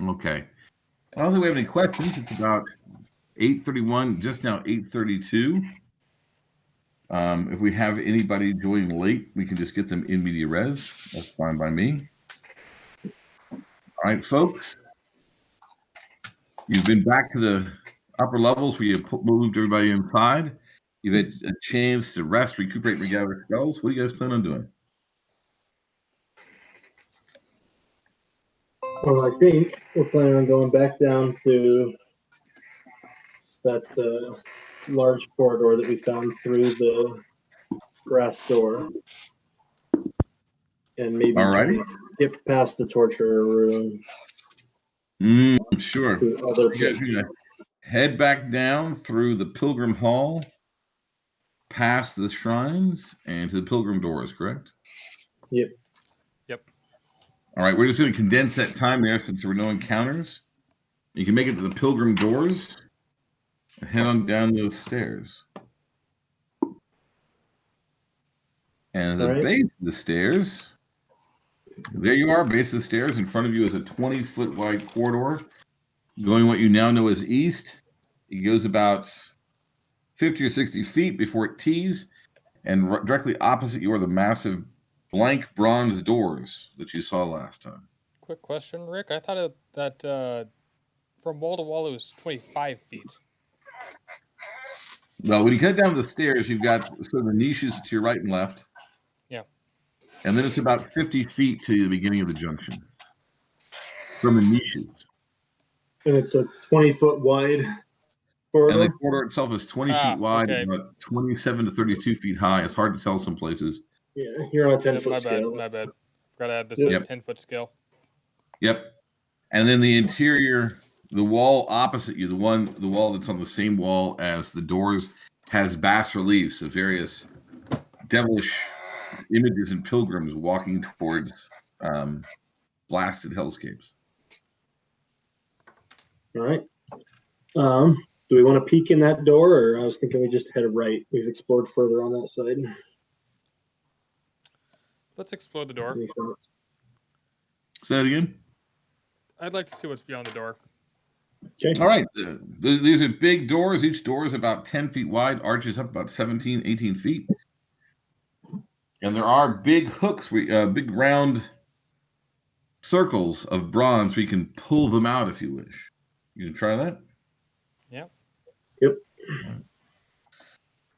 Okay. I don't think we have any questions. It's about 8:31, just now 8:32. If we have anybody joining late, we can just get them in media res. That's fine by me. All right, folks. You've been back to the upper levels where you moved everybody inside. You've had a chance to rest, recuperate, regather spells. What do you guys plan on doing? Well, I think we're planning on going back down to that large corridor that we found through the brass door. And maybe try to skip past the torture room. Sure. To other You guys are gonna head back down through the Pilgrim Hall, past the shrines, and to the Pilgrim Doors, correct? Yep. All right, we're just going to condense that time there since there were no encounters. You can make it to the Pilgrim Doors and head on down those stairs. And at the base of the stairs, there you are, base of the stairs. In front of you is a 20-foot wide corridor going what you now know as east. It goes about 50 or 60 feet before it tees, and directly opposite you are the massive blank bronze doors that you saw last time. Quick question, Rick. I thought that from wall to wall it was 25 feet. Well, when you cut down the stairs, you've got sort of the niches to your right and left. Yeah. And then it's about 50 feet to the beginning of the junction from the niches. And it's a 20-foot wide corridor? And the corridor itself is 20 feet wide, and about 27 to 32 feet high. It's hard to tell some places. Yeah, you're on a 10-foot scale. My bad. Got to add this 10-foot scale. Yep. And then the interior, the wall opposite you, the wall that's on the same wall as the doors, has bas reliefs of various devilish images and pilgrims walking towards blasted hellscapes. All right. Do we want to peek in that door, or I was thinking we just head right? We've explored further on that side. Let's explore the door. Say that again? I'd like to see what's beyond the door. Okay. All right. These are big doors. Each door is about 10 feet wide, arches up about 17, 18 feet. And there are big hooks, big round circles of bronze where you can pull them out if you wish. You can try that? Yeah. Yep.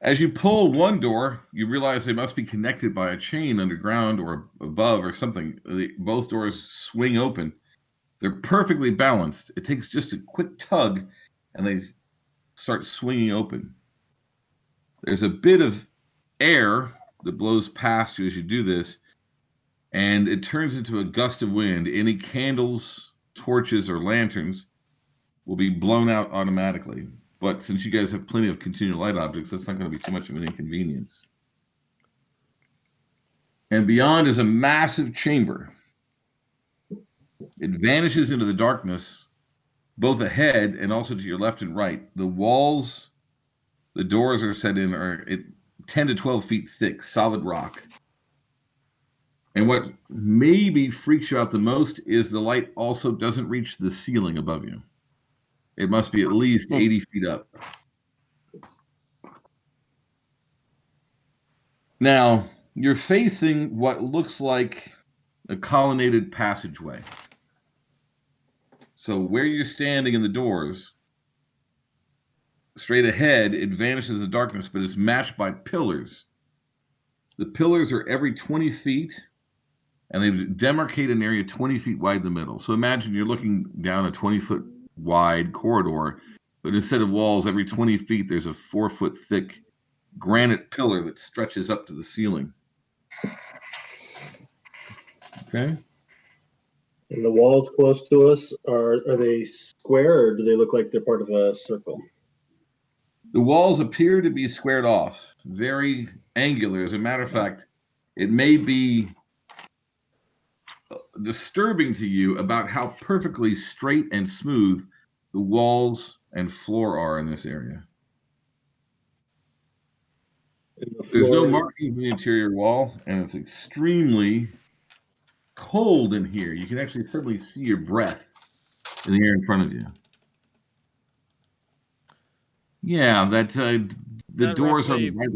As you pull one door, you realize they must be connected by a chain underground or above or something. Both doors swing open. They're perfectly balanced. It takes just a quick tug, and they start swinging open. There's a bit of air that blows past you as you do this, and it turns into a gust of wind. Any candles, torches, or lanterns will be blown out automatically. But since you guys have plenty of continual light objects, that's not going to be too much of an inconvenience. And beyond is a massive chamber. It vanishes into the darkness, both ahead and also to your left and right. The walls, the doors are set in are 10 to 12 feet thick, solid rock. And what maybe freaks you out the most is the light also doesn't reach the ceiling above you. It must be at least 80 feet up. Now, you're facing what looks like a colonnaded passageway. So where you're standing in the doors, straight ahead, it vanishes in darkness, but it's matched by pillars. The pillars are every 20 feet, and they demarcate an area 20 feet wide in the middle. So imagine you're looking down a 20-foot wide corridor, but instead of walls, every 20 feet, there's a 4-foot thick granite pillar that stretches up to the ceiling. Okay. And the walls close to us, are they square, or do they look like they're part of a circle? The walls appear to be squared off, very angular. As a matter of fact, it may be disturbing to you about how perfectly straight and smooth the walls and floor are in this area. There's no markings in the interior wall, and it's extremely cold in here. You can actually certainly see your breath in the air in front of you. Yeah, the that doors are roughly- right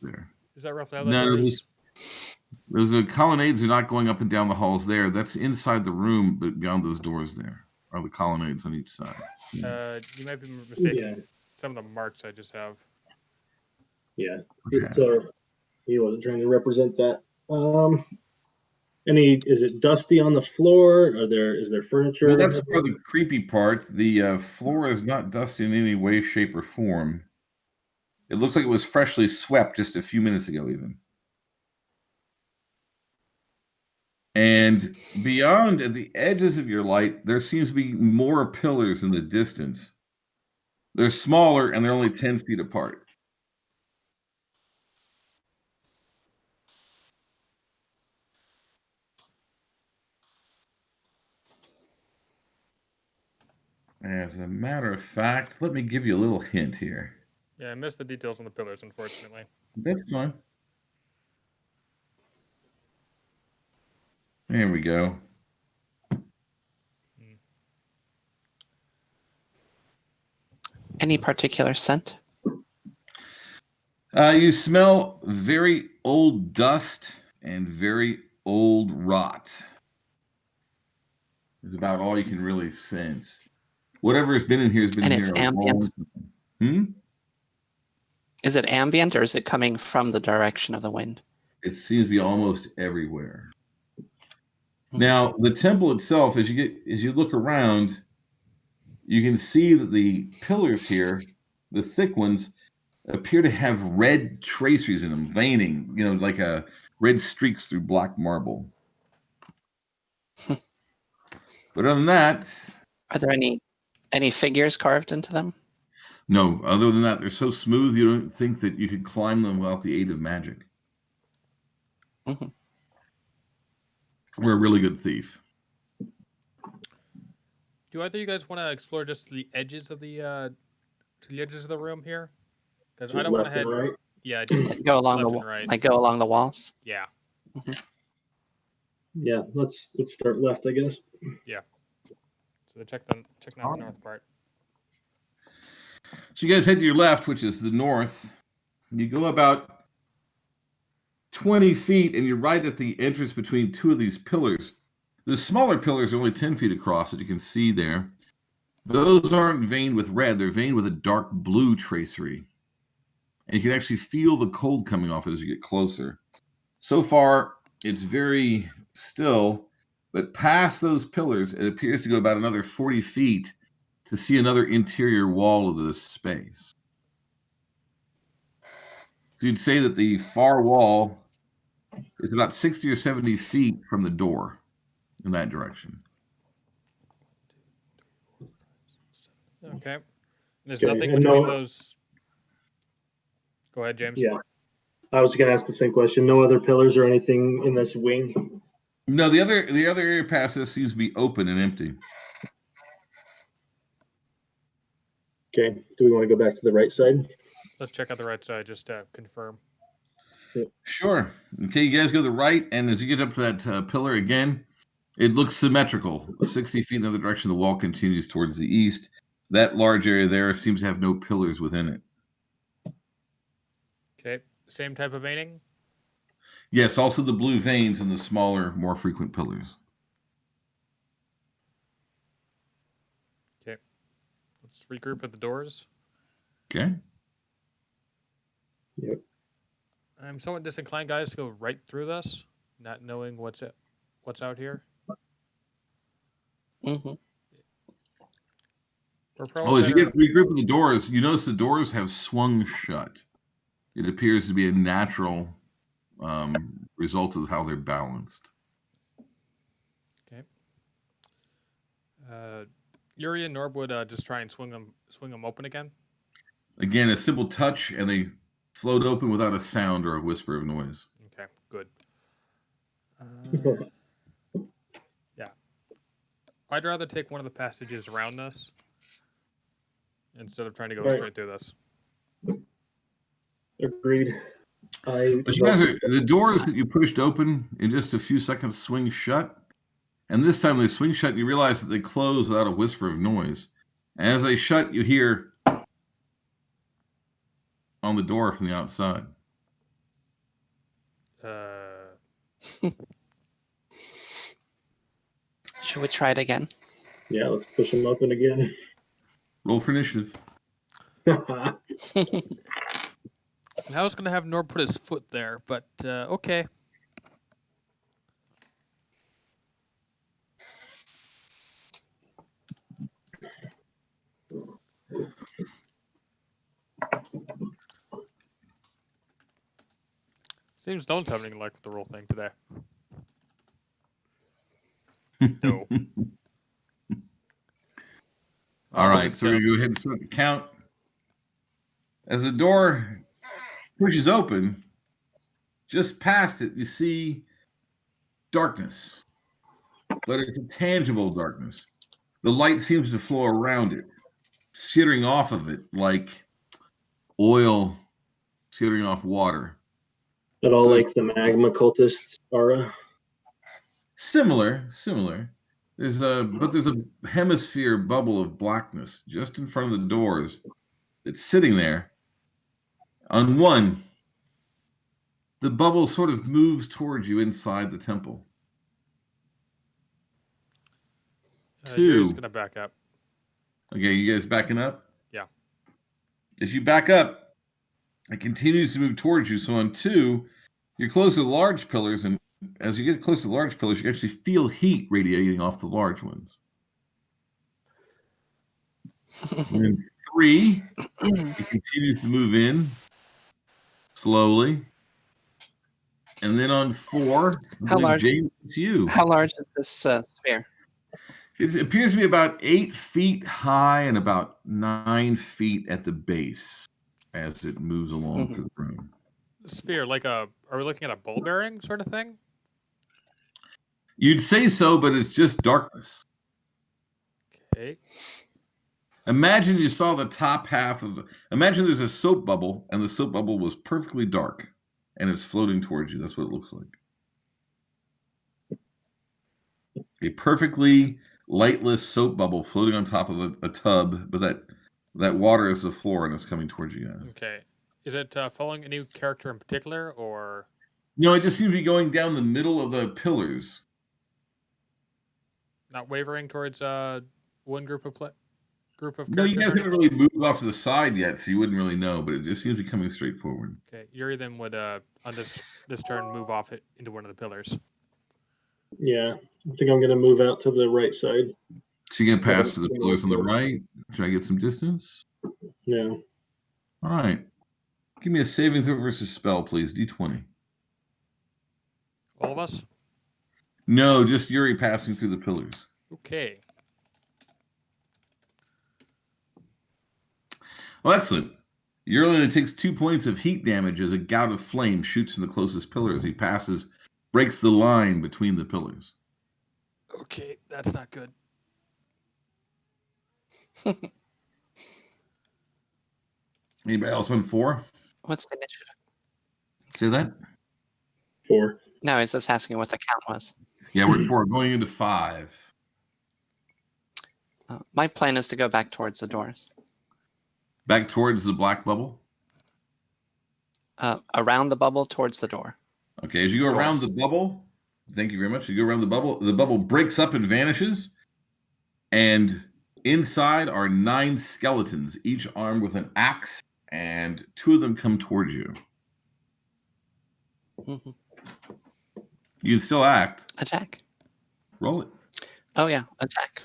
there. Is that roughly how that No, door is? those colonnades are not going up and down the halls there. That's inside the room, but beyond those doors there are the colonnades on each side. You might be mistaken. Yeah. Some of the marks I just have. Yeah. Okay. He wasn't trying to represent that. Is it dusty on the floor? Is there furniture? Well, that's part of the creepy part. The floor is not dusty in any way, shape, or form. It looks like it was freshly swept just a few minutes ago, even. And beyond, at the edges of your light, there seems to be more pillars in the distance. They're smaller and they're only 10 feet apart. As a matter of fact, let me give you a little hint here. Yeah, I missed the details on the pillars, unfortunately. That's fine. There we go. Any particular scent? You smell very old dust and very old rot. Is about all you can really sense. Whatever has been in here has been And here it's a ambient? long time. Is it ambient or is it coming from the direction of the wind? It seems to be almost everywhere. Now, the temple itself, as you look around, you can see that the pillars here, the thick ones, appear to have red traceries in them, veining, like a red streaks through black marble. But other than that, Are there any figures carved into them? no. Other than that, they're so smooth you don't think that you could climb them without the aid of magic. Mm-hmm. We're a really good thief. Do either of you guys want to explore just the edges of the room here? Because I don't want to head. Right. Yeah, just Go along left the and right. like go along the walls. Yeah. Yeah. Let's start left, I guess. So check out the north part. So you guys head to your left, which is the north. You go about 20 feet, and you're right at the entrance between two of these pillars. The smaller pillars are only 10 feet across, as you can see there. Those aren't veined with red. They're veined with a dark blue tracery. And you can actually feel the cold coming off it as you get closer. So far, it's very still, but past those pillars, it appears to go about another 40 feet to see another interior wall of this space. So you'd say that the far wall is about 60 or 70 feet from the door in that direction. Okay. There's Okay, nothing and between no- those. Go ahead, James. Yeah. I was going to ask the same question. No other pillars or anything in this wing? No, the other area past this seems to be open and empty. Okay. Do we want to go back to the right side? Let's check out the right side just to confirm. Sure. Okay, you guys go to the right, and as you get up to that pillar again, it looks symmetrical. 60 feet in the other direction, the wall continues towards the east. That large area there seems to have no pillars within it. Okay. Same type of veining? Yes, also the blue veins and the smaller, more frequent pillars. Okay. Let's regroup at the doors. Okay. Yep. I'm somewhat disinclined, guys, to go right through this, not knowing what's out here. Mm-hmm. We're Oh, probably as you better- get regrouping the doors, you notice the doors have swung shut. It appears to be a natural result of how they're balanced. Okay. Yuri and Norb would just try and swing them open again. Again, a simple touch, and they float open without a sound or a whisper of noise. Okay, good. Yeah. I'd rather take one of the passages around this instead of trying to go Right. straight through this. Agreed. But you guys the doors that you pushed open in just a few seconds swing shut, And this time they swing shut, and you realize that they close without a whisper of noise. And as they shut, you hear on the door from the outside. Should we try it again? Yeah, let's push them open again. Roll for initiative. And I was going to have Nor put his foot there, but okay. Seems no one's having any luck with the roll thing today. No. All right, so we're going to go ahead and start the count. As the door pushes open, just past it, you see darkness, but it's a tangible darkness. The light seems to flow around it, skittering off of it like oil skittering off water. But all So- like the magma cultists aura. Similar. There's a hemisphere bubble of blackness just in front of the doors. It's sitting there. On one, the bubble sort of moves towards you inside the temple. Jerry's Two. going to back up. Okay, you guys backing up? Yeah. If you back up, it continues to move towards you. So on two, you're close to the large pillars, and as you get close to the large pillars, you actually feel heat radiating off the large ones. And then three, it continues to move in slowly. And then on four, I How believe, large- James, it's you. How large is this sphere? It appears to be about 8 feet high and about 9 feet at the base as it moves along through the room. Sphere, are we looking at a ball bearing sort of thing? You'd say so, but it's just darkness. Okay. Imagine you saw the top half of. Imagine there's a soap bubble, and the soap bubble was perfectly dark, and it's floating towards you. That's what it looks like. A perfectly lightless soap bubble floating on top of a tub, but that water is the floor, and it's coming towards you guys. Okay. Is it following any character in particular, or No, it just seems to be going down the middle of the pillars. not wavering towards one group of No, you characters guys or haven't anything? really moved off to the side yet, so you wouldn't really know, but it just seems to be coming straight forward. Okay, Yuri then would on this turn move off it into one of the pillars. Yeah, I think I'm gonna move out to the right side. So you're going to pass to the pillars on the right. Try to get some distance. Yeah. All right. Give me a saving throw versus spell, please. D20. All of us? No, just Yuri passing through the pillars. Okay. Well, excellent. Yuri only takes 2 points of heat damage as a gout of flame shoots from the closest pillar as he passes, breaks the line between the pillars. Okay, that's not good. Anybody else on 4? What's the initiative? Say that? 4. No, he's just asking what the count was. Yeah, we're at 4. Going into 5. My plan is to go back towards the doors. Back towards the black bubble. Around the bubble towards the door. Okay, as you go around the bubble, thank you very much. You go around the bubble breaks up and vanishes. And inside are 9 skeletons, each armed with an axe, and 2 of them come towards you. Mm-hmm. You can still act. Attack. Roll it. Oh yeah, attack.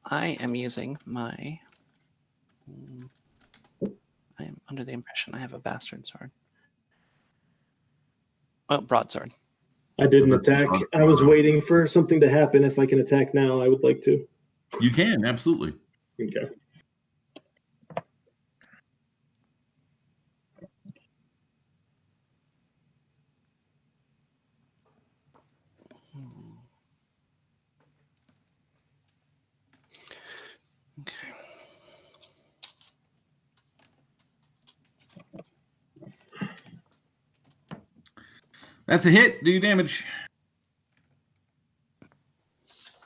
I am using my. I am under the impression I have a bastard sword. Oh, broadsword. I didn't attack. I was waiting for something to happen. If I can attack now, I would like to. You can, absolutely. Okay. Okay. That's a hit. Do your damage.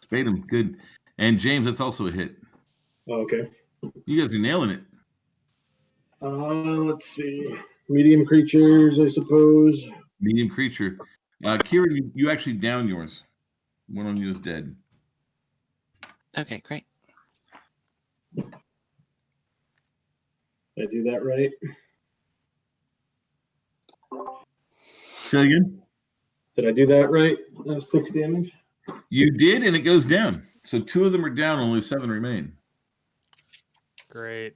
Spade him. Good. And James, that's also a hit. Okay. You guys are nailing it. Let's see. Medium creatures, I suppose. Medium creature. Kieran, you actually down yours. One on you is dead. Okay, great. Did I do that right? Say that again? Did I do that right? That was 6 damage. You did, and it goes down. So 2 of them are down, only 7 remain. Great.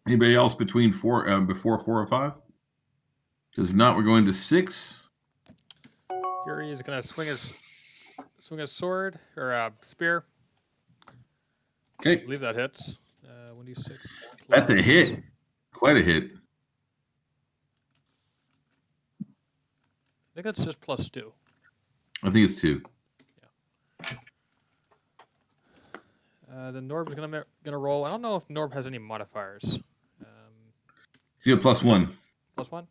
Anybody else between before 4 or 5? Because if not, we're going to 6. Yuri is gonna swing his sword or spear. I Okay, believe that hits. 1d6. that's a plus- hit. Quite a hit. I think that's just +2. I think it's 2. Then Norb's gonna roll. I don't know if Norb has any modifiers. You have +1. +1.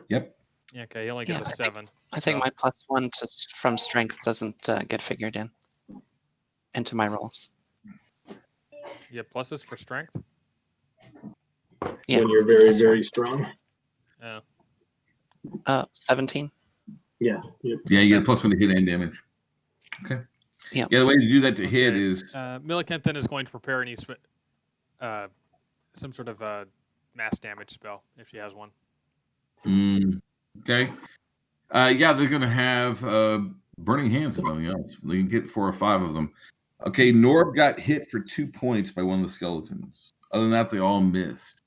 Yep. Yeah, okay, he only gets Yeah, a 7. I think So- my +1 from strength doesn't get figured into my rolls. You have pluses for strength. Yeah. When you're very, +1. very strong. Oh, 17. Yeah. Yep. Yeah, you get a +1 to hit and damage. Okay. Yeah. Yeah, the way to do that to hit Okay. is Millicent then is going to prepare some sort of mass damage spell if she has one. okay. Yeah, they're going to have burning hands, if nothing else. They can get 4 or 5 of them. Okay, Norb got hit for 2 points by one of the skeletons. Other than that, they all missed.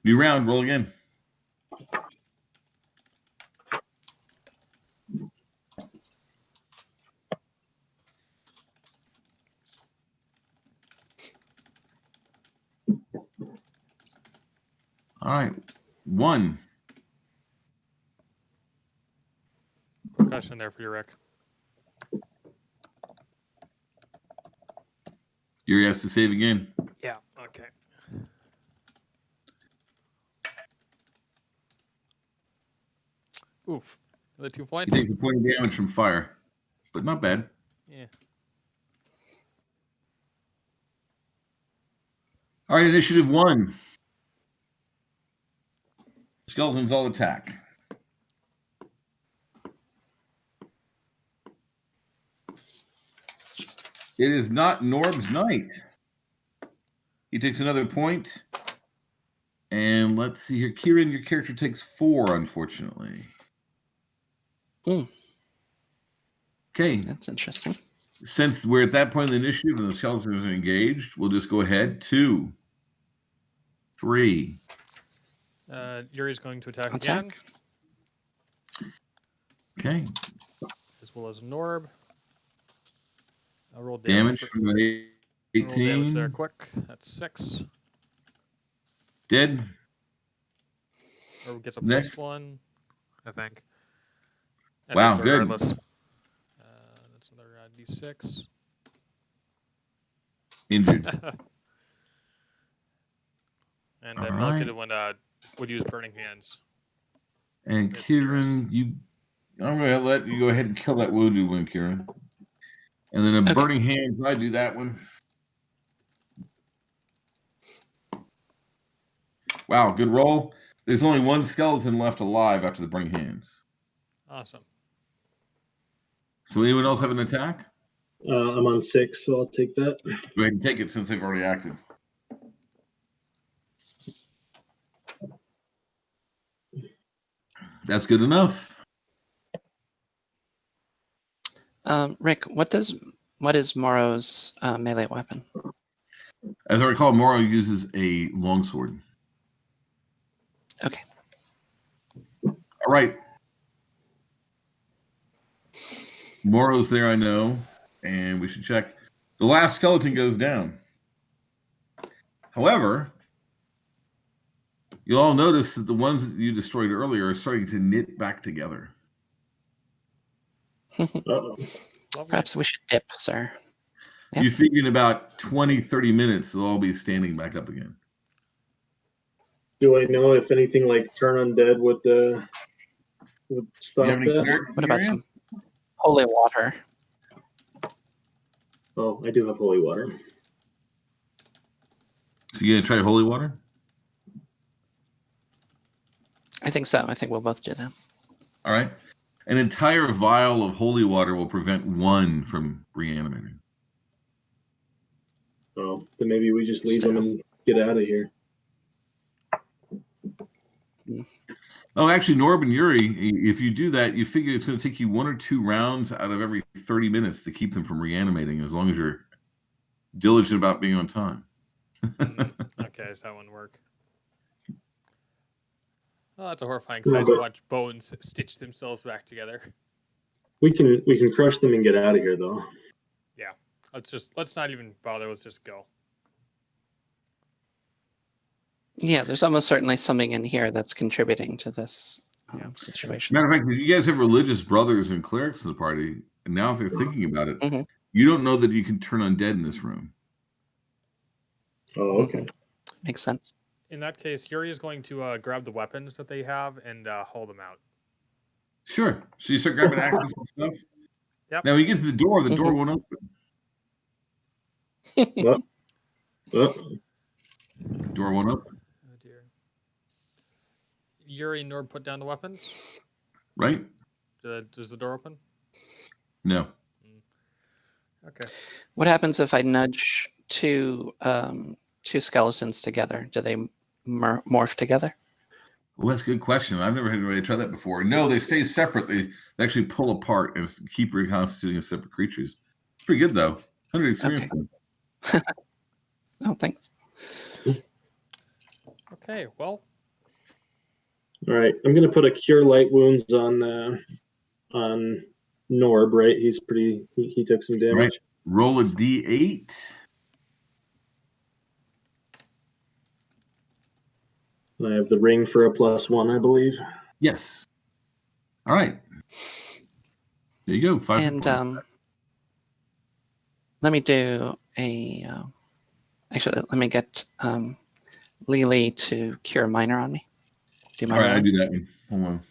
New round, roll again. All right, 1. Percussion there for you, Rick. Yuri has to save again. Yeah. Okay. Oof. Another 2 He points. takes a point of damage from fire, but not bad. Yeah. All right, initiative 1. Skeletons all attack. It is not Norb's night. He takes another point. And let's see here. Kieran, your character takes 4, unfortunately. Hmm. Okay. That's interesting. Since we're at that point in the initiative and the skeletons are engaged, we'll just go ahead. 2, 3. Yuri's going to attack again, Attack. Okay. as well as Norb. I'll roll Damage for- from the roll damage there 18. quick. That's 6. Dead. Or gets a Next. +1, I think. And Wow, it's good. regardless. That's another d6. Injured. And All then right. Millicent would use Burning Hands. And Good Kieran, I'm going to let you go ahead and kill that wounded one, Kieran. And then a Okay. burning hands, I do that one. Wow, good roll. There's only one skeleton left alive after the burning hands. Awesome. So anyone else have an attack? I'm on 6, so I'll take that. Go ahead and take it since they've already acted. That's good enough. Rick, what is Morrow's melee weapon? As I recall, Morrow uses a longsword. Okay. All right. Morrow's there, I know, and we should check. The last skeleton goes down. However, you'll all notice that the ones that you destroyed earlier are starting to knit back together. Uh-oh. Lovely. Perhaps we should dip, sir. Yep. You figure in about 20, 30 minutes, they'll all be standing back up again. Do I know if anything like turn undead would Do you stop have any that? clerics in What the about area? some holy water? Oh, I do have holy water. So you gonna try holy water? I think so. I think we'll both do that. All right. An entire vial of holy water will prevent one from reanimating. Oh, then maybe we just leave them and get out of here. Oh, actually, Norb and Yuri, if you do that, you figure it's going to take you 1 or 2 rounds out of every 30 minutes to keep them from reanimating, as long as you're diligent about being on time. Okay, so that wouldn't work. Oh, that's a horrifying No, sight to but- watch bones stitch themselves back together. We can crush them and get out of here though. Let's not even bother. Let's just go. Yeah, there's almost certainly something in here that's contributing to this situation. Matter of fact, if you guys have religious brothers and clerics in the party, and now if they're thinking about it, Mhm. you don't know that you can turn undead in this room. Oh, okay. Makes sense. In that case, Yuri is going to grab the weapons that they have and haul them out. Sure. So you start grabbing axes and stuff. Yep. Now, when you get to the door won't open. Oh, The door won't open, Oh dear. Yuri and Norb put down the weapons. right? Does the door open? No. Okay. What happens if I nudge two skeletons together? Do they morph together? Well, that's a good question. I've never had anybody try that before. No, they stay separate. They actually pull apart and keep reconstituting as separate creatures. It's pretty good, though. 100 experience. Okay. Oh, thanks. Okay. Well, all right. I'm gonna put a cure light wounds on Norb. Right, he took some damage. Right. Roll a d8. I have the ring for a +1, I believe. Yes. All right. There you go. 5. And let me do a. Actually, let me get Lily to cure minor on me. Do you All mind? right, I Lily? do that one. Hold on.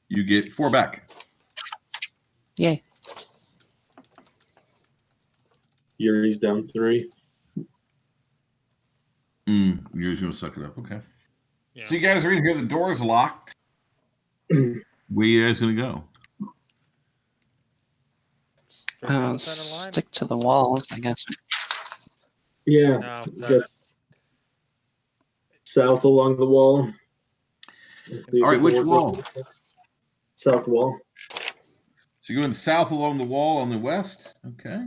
You get 4 back. Yay. Yuri's down 3. You're just going to suck it up. Okay. yeah. So you guys are in here. The door's locked. Where are you guys going to go? Straight down the center line? Stick to the walls, I guess. Yeah, No, just south along the wall. All right, which wall? South wall. So you're going south along the wall on the west. Okay.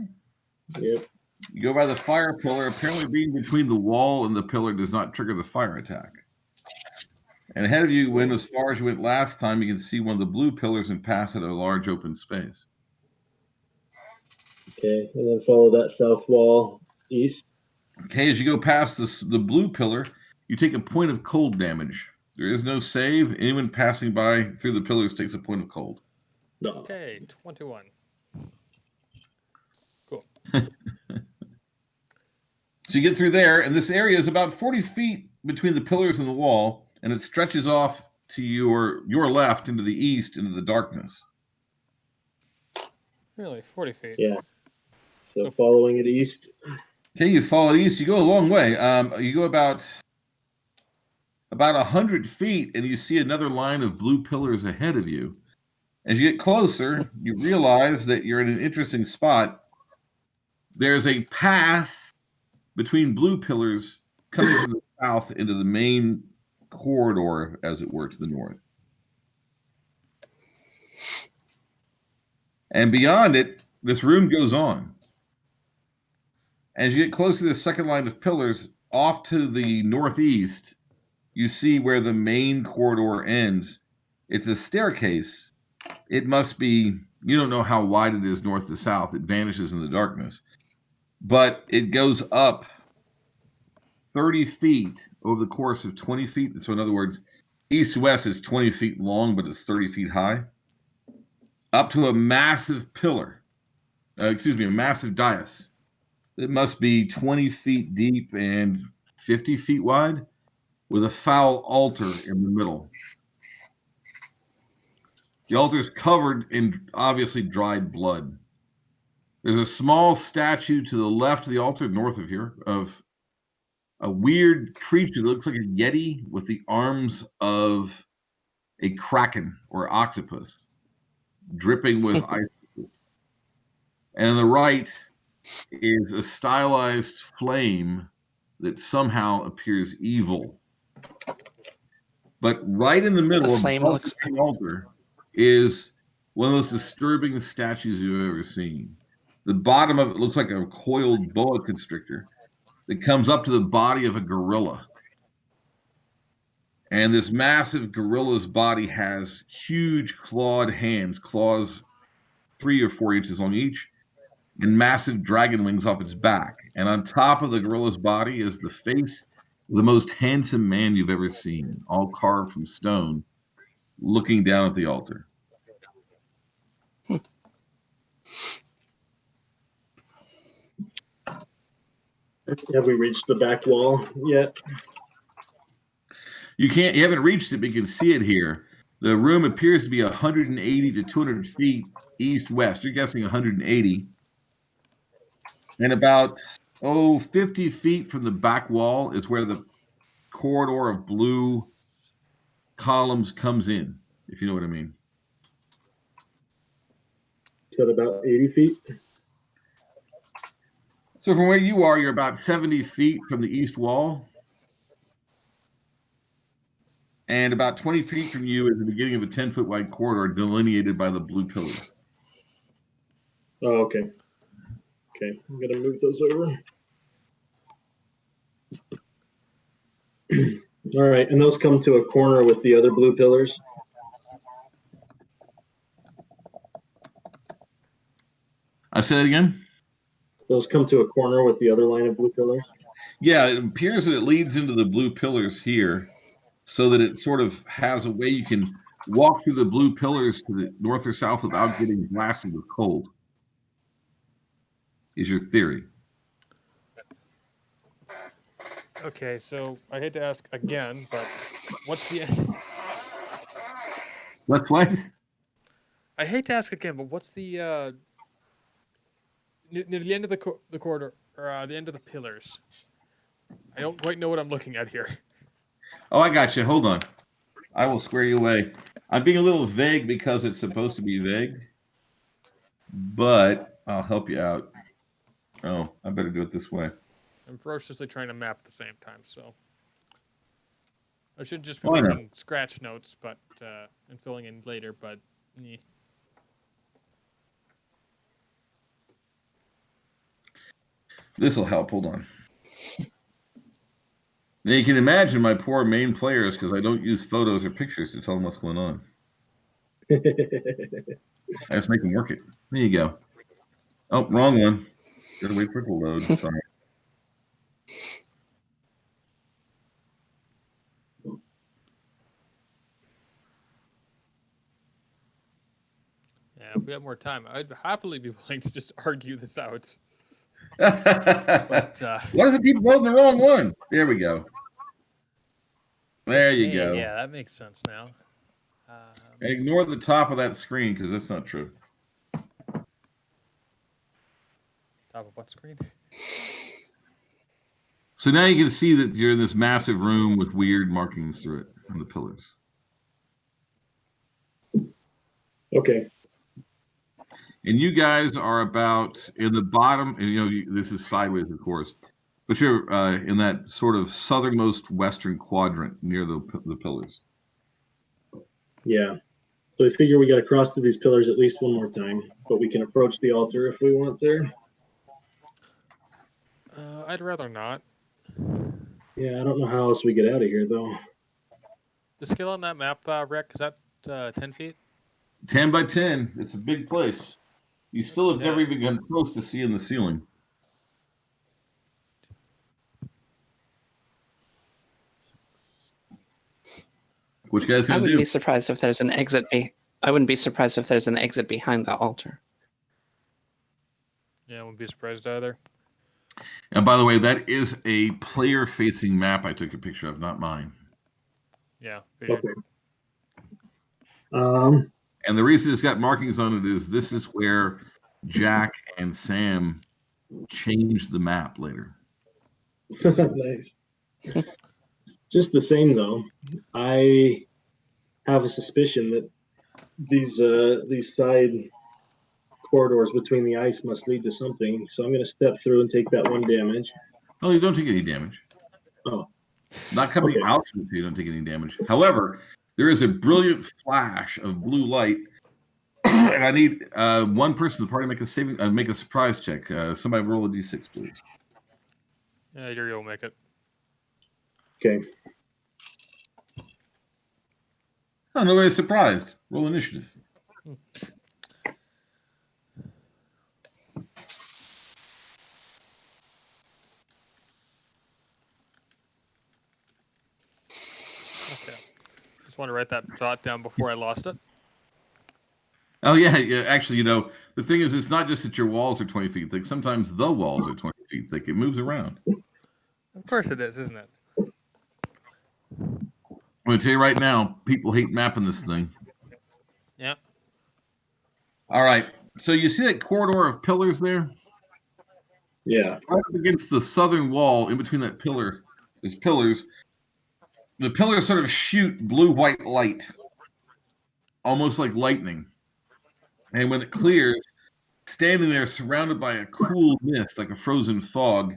Yep. You go by the fire pillar. Apparently, being between the wall and the pillar does not trigger the fire attack. And ahead of you, went as far as you went last time. You can see one of the blue pillars and pass at a large open space. Okay, and then follow that south wall east. Okay, as you go past the blue pillar, you take a point of cold damage. There is no save. Anyone passing by through the pillars takes a point of cold. No. Okay, 21. Cool. So you get through there, and this area is about 40 feet between the pillars and the wall, and it stretches off to your left into the east, into the darkness. Really, 40 feet. Yeah. So following it east. Okay, you follow east. You go a long way. You go about 100 feet, and you see another line of blue pillars ahead of you. As you get closer, you realize that you're in an interesting spot. There's a path between blue pillars coming from the south into the main corridor, as it were, to the north. And beyond it, this room goes on. As you get closer to the second line of pillars, off to the northeast, you see where the main corridor ends. It's a staircase. It must be, you don't know how wide it is north to south. It vanishes in the darkness. But it goes up 30 feet over the course of 20 feet. So in other words, east to west is 20 feet long, but it's 30 feet high. Up to a massive pillar. A massive dais. It must be 20 feet deep and 50 feet wide, with a foul altar in the middle. The altar is covered in obviously dried blood. There's a small statue to the left of the altar, north of here, of a weird creature that looks like a yeti with the arms of a kraken or octopus, dripping with icicles. And on the right is a stylized flame that somehow appears evil. But right in the middle of flame the looks- altar is one of the most disturbing statues you've ever seen. The bottom of it looks like a coiled boa constrictor that comes up to the body of a gorilla. And this massive gorilla's body has huge clawed hands, claws 3 or 4 inches long each, and massive dragon wings off its back. And on top of the gorilla's body is the face of the most handsome man you've ever seen, all carved from stone, looking down at the altar. Have we reached the back wall yet? You haven't reached it, but you can see it here. The room appears to be 180 to 200 feet east-west. You're guessing 180. And about, 50 feet from the back wall is where the corridor of blue columns comes in, if you know what I mean. Said about 80 feet. So from where you are, you're about 70 feet from the east wall. And about 20 feet from you is the beginning of a 10-foot wide corridor delineated by the blue pillars. Oh, okay. Okay, I'm gonna move those over. All right, and those come to a corner with the other blue pillars. I say that again? Those come to a corner with the other line of blue pillars. Yeah, it appears that it leads into the blue pillars here, so that it sort of has a way you can walk through the blue pillars to the north or south without getting blasted with cold. Is your theory? Okay, so I hate to ask again, but what's the end? What? I hate to ask again, but what's the near the end of the corridor or the end of the pillars? I don't quite know what I'm looking at here. Oh, I got you. Hold on. I will square you away. I'm being a little vague because it's supposed to be vague, but I'll help you out. Oh, I better do it this way. I'm ferociously trying to map at the same time, so I should just be Oh, I know. making scratch notes, but and filling in later. But This will help. Hold on. Now you can imagine my poor main players because I don't use photos or pictures to tell them what's going on. I just make them work it. There you go. Oh, wrong one. Gotta wait for it to load. Sorry. yeah, if we have more time, I'd happily be willing to just argue this out. But But why does it keep loading the wrong one? There we go. There you okay, go. Yeah, that makes sense now. And ignore the top of that screen because that's not true. Top of what screen? So now you can see that you're in this massive room with weird markings through it on the pillars. Okay. And you guys are about in the bottom, and this is sideways, of course, but you're in that sort of southernmost western quadrant near the pillars. Yeah. So we figure we got to cross through these pillars at least one more time, but we can approach the altar if we want there. I'd rather not. Yeah, I don't know how else we get out of here though. The scale on that map, Rick, is that 10 feet? 10 by 10. It's a big place. You still have Yeah. never even come close to seeing the ceiling. Which guy's I gonna wouldn't do? be surprised if there's an exit. I wouldn't be surprised if there's an exit behind the altar. Yeah, I wouldn't be surprised either. And by the way, that is a player-facing map I took a picture of, not mine. Yeah. Figured. Okay. Um, And the reason it's got markings on it is this is where Jack and Sam changed the map later. nice. Just the same, though, I have a suspicion that these side corridors between the ice must lead to something. So I'm going to step through and take that 1 damage. Oh, you don't take any damage. Oh, Not coming Okay. out from you don't take any damage. However, there is a brilliant flash of blue light, and I need one person in the party to make a surprise check. Somebody roll a d6, please. Yeah, you'll make it. okay. Oh, nobody's surprised. Roll initiative. Okay. Just want to write that thought down before I lost it. Oh yeah. Actually, the thing is, it's not just that your walls are 20 feet thick. Sometimes the walls are 20 feet thick. It moves around. Of course it is, isn't it? I'm going to tell you right now, people hate mapping this thing. Yeah. All right. So you see that corridor of pillars there? Yeah. Right up against the southern wall, in between that pillar, there's pillars. The pillars sort of shoot blue-white light, almost like lightning. And when it clears, standing there surrounded by a cool mist, like a frozen fog,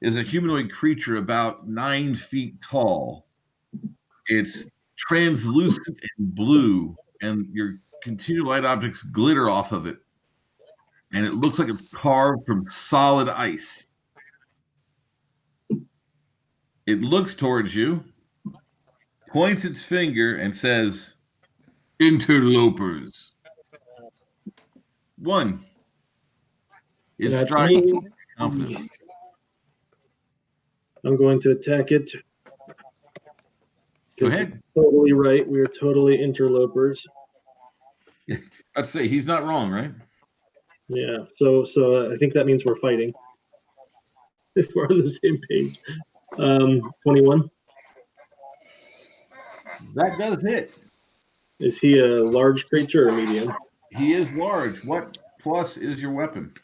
is a humanoid creature about 9 feet tall. It's translucent and blue, and your continued light objects glitter off of it. And it looks like it's carved from solid ice. It looks towards you, points its finger, and says, "Interlopers." 1 is That's strike me. confident. I'm going to attack it. Go 'Cause ahead. you're totally right. We are totally interlopers. I'd say he's not wrong, right? Yeah. So I think that means we're fighting. If we're on the same page. 21. That does hit. Is he a large creature or medium? He is large. What plus is your weapon?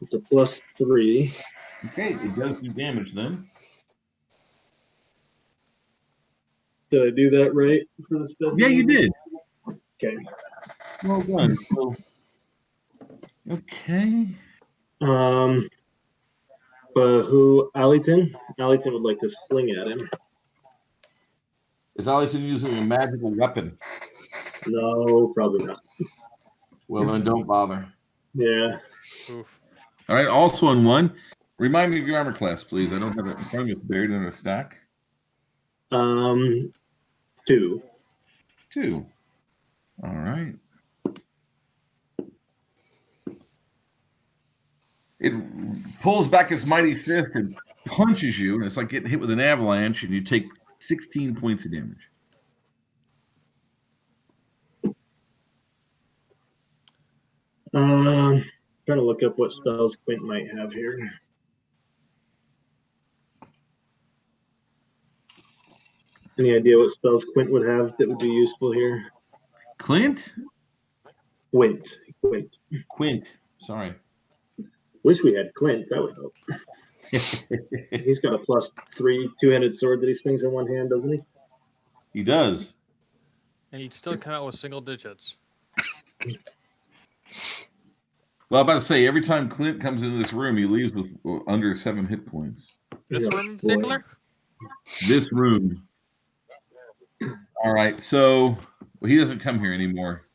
It's a +3. Okay, it does do damage then. Did I do that right for the spell? Yeah, you did. Okay. Well done. So, okay. Who? Allington? Allington would like to sling at him. Is Allison using a magical weapon? No, probably not. Well, then don't bother. Yeah. Oof. All right, also on 1. Remind me of your armor class, please. I don't have it in front of me. It's buried in a stack. 2. 2. All right. It pulls back its mighty fist and punches you, and it's like getting hit with an avalanche, and you take 16 points of damage. Trying to look up what spells Quint might have here. Any idea what spells Quint would have that would be useful here? Quint? Quint. Sorry. Wish we had Quint. That would help. He's got a +3 2-handed sword that he swings in one hand, doesn't he? He does. And he'd still come out with single digits. Well, I'm about to say, every time Clint comes into this room, he leaves with under 7 hit points. This Yeah, room in boy. particular? This room. All right, so he doesn't come here anymore.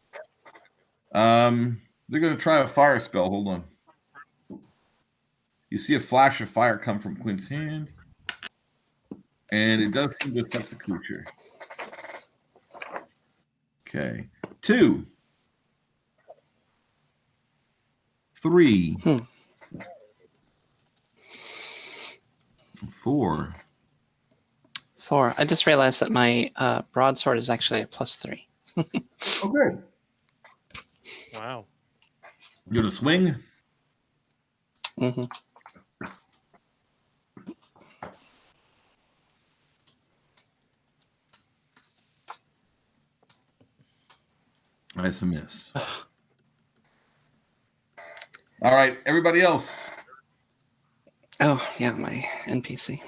They're going to try a fire spell. Hold on. You see a flash of fire come from Quint's hand, and it does seem to affect the creature. Okay. 2. 3. 4. 4. I just realized that my broadsword is actually a +3. Okay. Wow. You gonna swing? Hmm. That's a miss. All right, everybody else. Oh, yeah, my NPC.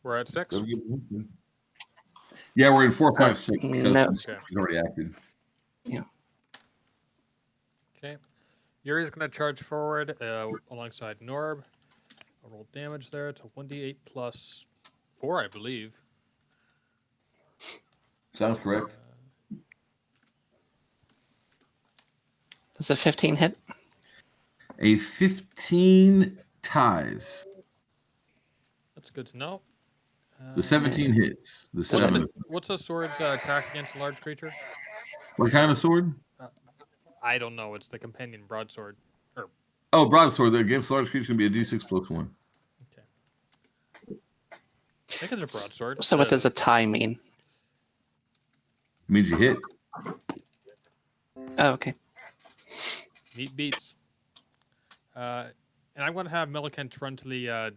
We're at 6. Yeah, we're in 4.6 because No. Okay. he's already acted. Okay. Yuri's going to charge forward alongside Norb. I'll roll damage there. It's a 1d8 plus 4, I believe. Sounds correct. Does a 15 hit? A 15 ties. That's good to know. The 17 hits. The What's, 7. what's a sword's attack against a large creature? What kind of sword? I don't know. It's the companion broadsword. Oh, broadsword. Against large creatures can be a d6 plus 1. I think it's a broadsword. So what does a tie mean? Means you hit. Oh, okay. Neat beats. And I'm going to have Millicent run to the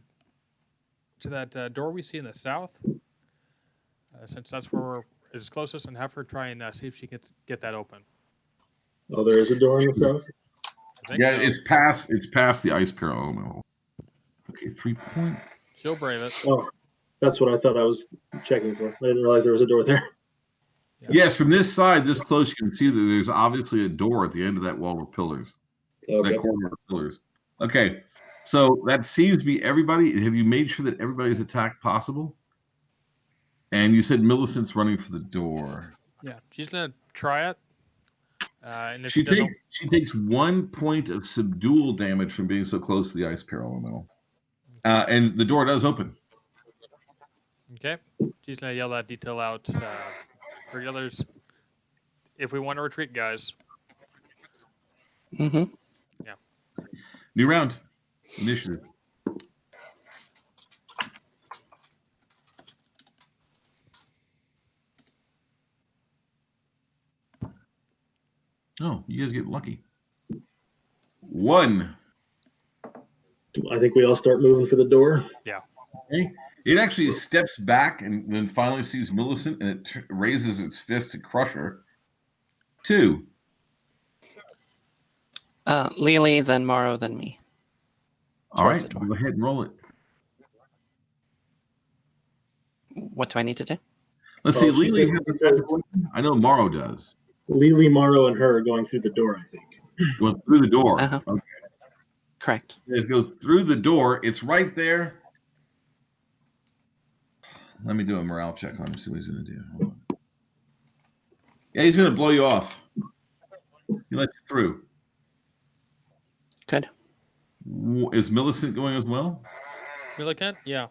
to that door we see in the south, since that's where it's closest, and have her try and see if she can get that open. Oh, there is a door in the south. I think Yeah, so. it's past the ice parallel. Okay, 3 point. She'll brave it. Oh, that's what I thought I was checking for. I didn't realize there was a door there. Yeah. Yes, from this side, this close, you can see that there's obviously a door at the end of that wall of pillars. Okay. That corner of pillars. Okay, so that seems to be everybody. Have you made sure that everybody's attack possible? And you said Millicent's running for the door. Yeah, she's gonna try it. And if she doesn't, She takes 1 point of subdual damage from being so close to the ice parallel. And the door does open. okay, she's gonna yell that detail out for the others. If we want to retreat, guys. Mm-hmm. New round. Initiative. Oh, you guys get lucky. 1. I think we all start moving for the door. Okay. It actually steps back and then finally sees Millicent, and it raises its fist to crush her. 2. Lily, then Morrow, then me. All Towards right, the door. go ahead and roll it. What do I need to do? Let's Oh, see. she Lily said- has a weapon. I know Morrow does. Lily, Morrow, and her are going through the door, I think. Goes through the door. Uh-huh. Okay. Correct. It goes through the door. It's right there. Let me do a morale check on him. See what he's going to do. Hold on. Yeah, he's going to blow you off. He lets you through. Good. Is Millicent going as well? Millicent? Yeah.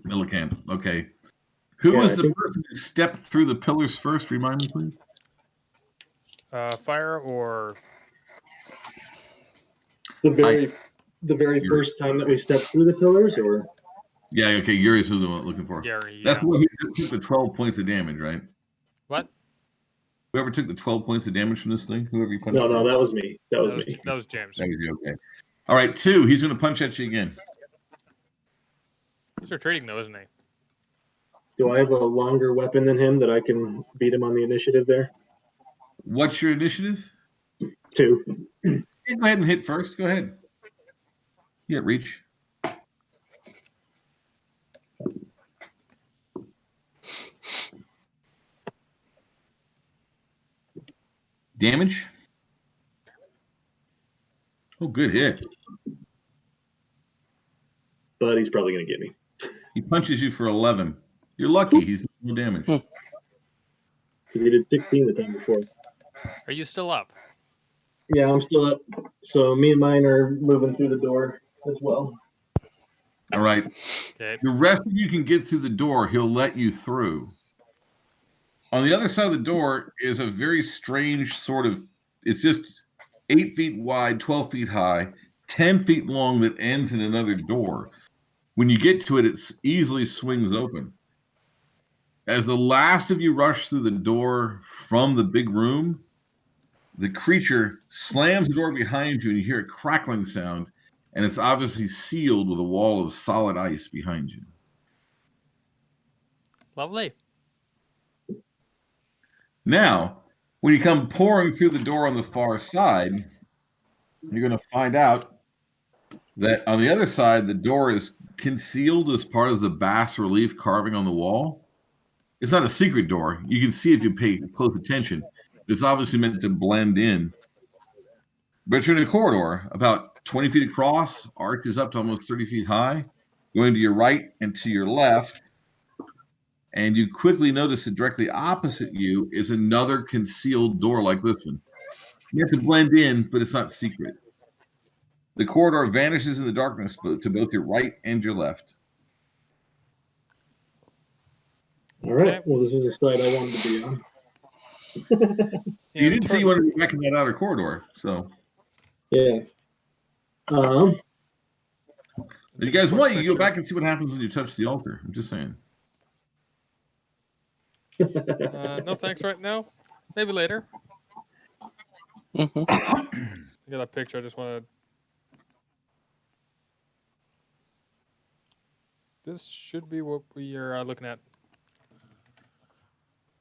Millicent. Okay. Who Yeah, was I the think- person who stepped through the pillars first? Remind me, please. Fire or The very first time that we stepped through the pillars, or Yeah. Okay. Yuri's who I'm looking for. Gary? That's Yeah. the one who took the 12 points of damage, right? What? Whoever took the 12 points of damage from this thing, whoever you punched. no, that was me. That was me. That was James. That was you, okay. All right, 2. He's going to punch at you again. He's retreating though, isn't he? Do I have a longer weapon than him that I can beat him on the initiative there? What's your initiative? 2. Yeah, go ahead and hit first. Go ahead. You get reach. Damage. Oh, good hit. But he's probably going to get me. He punches you for 11. You're lucky. He's no damage. Because he did 16 the time before. Are you still up? Yeah, I'm still up. So me and mine are moving through the door as well. All right. Okay. The rest of you can get through the door. He'll let you through. On the other side of the door is a very strange sort of, it's just 8 feet wide, 12 feet high, 10 feet long that ends in another door. When you get to it, it easily swings open. As the last of you rush through the door from the big room, the creature slams the door behind you and you hear a crackling sound, and it's obviously sealed with a wall of solid ice behind you. Now, when you come pouring through the door on the far side, you're going to find out that on the other side, the door is concealed as part of the bas relief carving on the wall. It's not a secret door. You can see if you pay close attention. It's obviously meant to blend in. But you're in a corridor about 20 feet across, arches up to almost 30 feet high, going to your right and to your left. And you quickly notice that directly opposite you is another concealed door like this one. You have to blend in, but it's not secret. The corridor vanishes in the darkness to both your right and your left. All right. Okay. Well, this is the side I wanted to be on. You didn't see you wanted to be back in that outer corridor, so. Yeah. If you guys want, you go back and see what happens when you touch the altar. I'm just saying. No thanks right now. Maybe later. Mm-hmm. I got a picture. I just want to. This should be what we are looking at.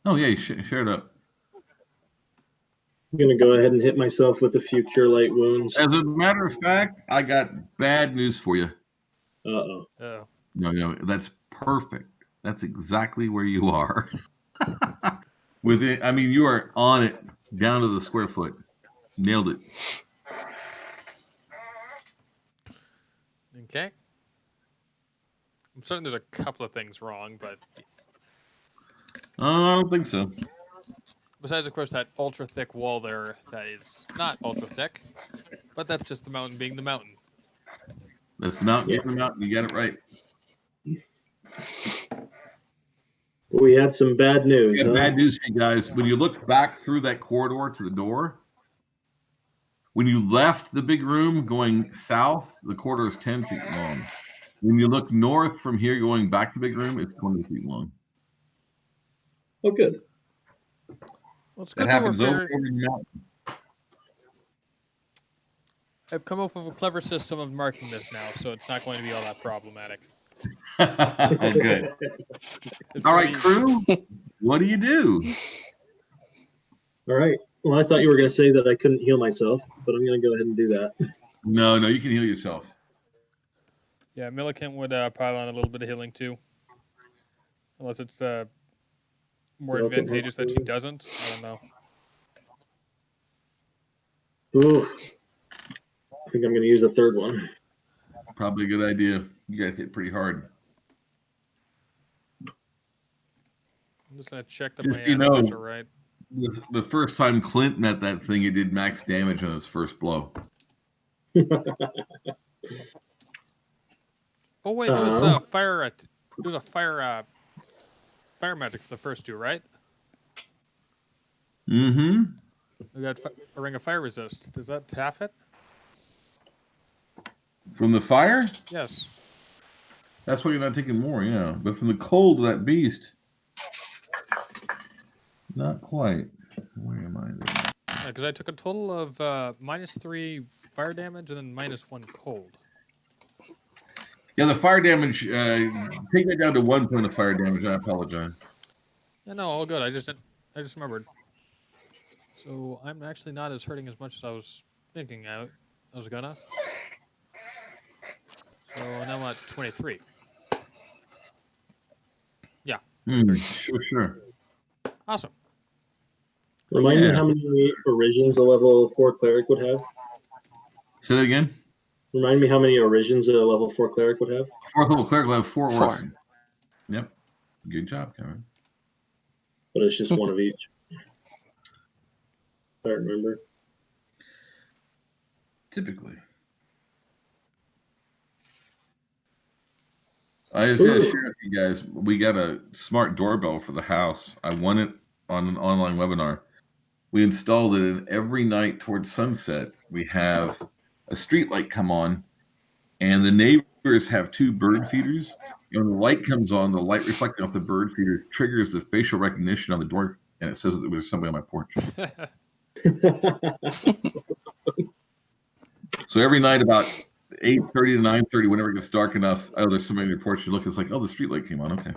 Oh, yeah, you share it up. I'm gonna go ahead and hit myself with a few cure light wounds. As a matter of fact, I got bad news for you. Uh-oh. Oh. No, that's perfect. That's exactly where you are. Within, I mean, you are on it down to the square foot. Nailed it. Okay. I'm certain there's a couple of things wrong, but I don't think so. besides, of course, that ultra thick wall there that is not ultra thick, but that's just the mountain being the mountain. That's the mountain. Get the mountain. You got it right. We had some bad news. Yeah, huh? bad news for you guys. When you look back through that corridor to the door, when you left the big room going south, the corridor is 10 feet long. When you look north from here going back to the big room, it's 20 feet long. Oh, good. Well, it's That good that we're happens over very, the mountain. I've come up with a clever system of marking this now, so it's not going to be all that problematic. Oh, good. It's All gonna right, be- crew, what do you do? All right. Well, I thought you were going to say that I couldn't heal myself, but I'm going to go ahead and do that. No, you can heal yourself. Yeah, Millicent would pile on a little bit of healing too, unless it's more Okay. advantageous that she doesn't. I don't know. Ooh. I think I'm going to use a third one. Probably a good idea. You got hit pretty hard. I'm just gonna check that Just, my you know- animals are right. The first time Clint met that thing, it did max damage on his first blow. Oh wait, it was Uh-huh. fire. It was a fire magic for the first two, right? Mm-hmm. We got a ring of fire resist. Does that half it? From the fire? Yes. That's why you're not taking more, yeah. But from the cold of that beast, not quite. Where am I there? Because I took a total of -3 fire damage and then -1 cold. Yeah, the fire damage, take that down to 1 point of fire damage. I apologize. Yeah, no, all good. I just remembered. So I'm actually not as hurting as much as I was thinking I was gonna. So now I'm at 23. Sure. Awesome. Remind Yeah. me how many origins a level 4 cleric would have? Say that again. Remind me how many origins a level 4 cleric would have? Fourth level cleric will have 4 4. orison. Yep. Good job, Kevin. But it's just one of each. If I remember. Typically. I just gotta Ooh. share with you guys, we got a smart doorbell for the house. I won it on an online webinar. We installed it, and every night towards sunset, we have a street light come on, and the neighbors have 2 bird feeders. And when the light comes on, the light reflecting off the bird feeder triggers the facial recognition on the door, and it says that there was somebody on my porch. So every night about 8:30 to 9:30, whenever it gets dark enough, oh, there's somebody on your porch. You look, it's like, oh, the street light came on. Okay.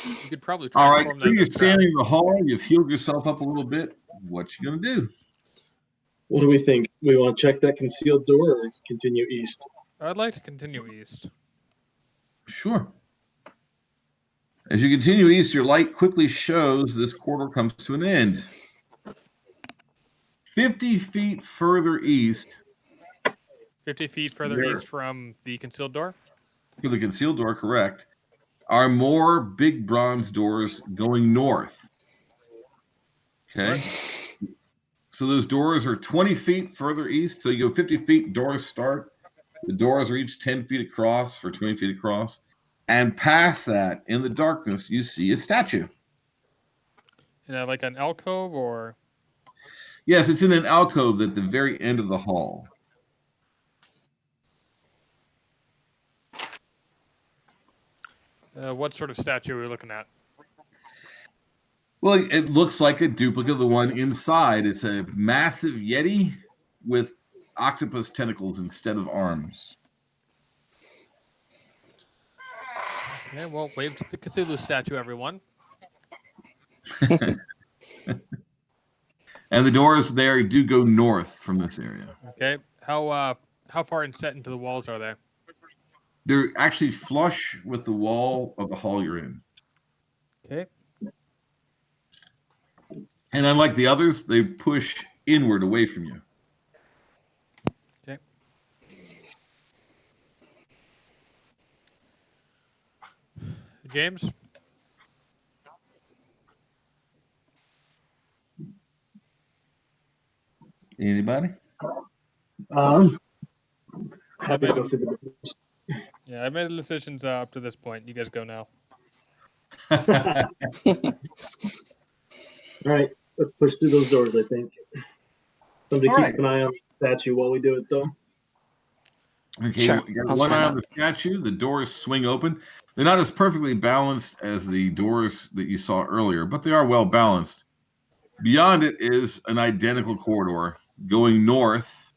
You could probably All right, transform so that you're into a trap. standing in the hall. You've healed yourself up a little bit. What you gonna do? What do we think? We want to check that concealed door or continue east? I'd like to continue east. Sure. As you continue east, your light quickly shows this corridor comes to an end. 50 feet further east, 50 feet further There. east from the concealed door. for the concealed door, correct, are more big bronze doors going north. Okay. So those doors are 20 feet further east. So you go 50 feet, doors start. The doors are each 10 feet across for 20 feet across. And past that, in the darkness, you see a statue. Like an alcove or. Yes, it's in an alcove at the very end of the hall. What sort of statue are we looking at? Well, it looks like a duplicate of the one inside. It's a massive Yeti with octopus tentacles instead of arms. Okay, well, wave to the Cthulhu statue, everyone. And the doors there do go north from this area. Okay, how far in set into the walls are they? They're actually flush with the wall of the hall you're in. Okay. And unlike the others, they push inward away from you. Okay. James? Anybody? Happy to go through the doors. Yeah, I made the decisions up to this point. You guys go now. All right, let's push through those doors, I think. Somebody All keep right. an eye on the statue while we do it, though. Okay, Sure, you got I'll one stand eye up. on the statue. The doors swing open. They're not as perfectly balanced as the doors that you saw earlier, but they are well balanced. Beyond it is an identical corridor going north,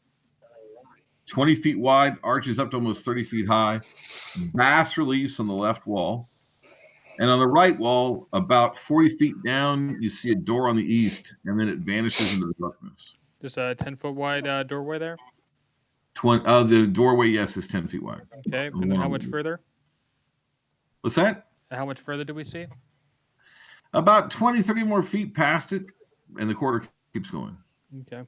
20 feet wide, arches up to almost 30 feet high, bas reliefs on the left wall. And on the right wall, about 40 feet down, you see a door on the east, and then it vanishes into the darkness. Just a 10-foot wide doorway there. The doorway, yes, is 10 feet wide. Okay, and then how much further? What's that? How much further do we see? About 20, 30 more feet past it, and the corridor keeps going. Okay.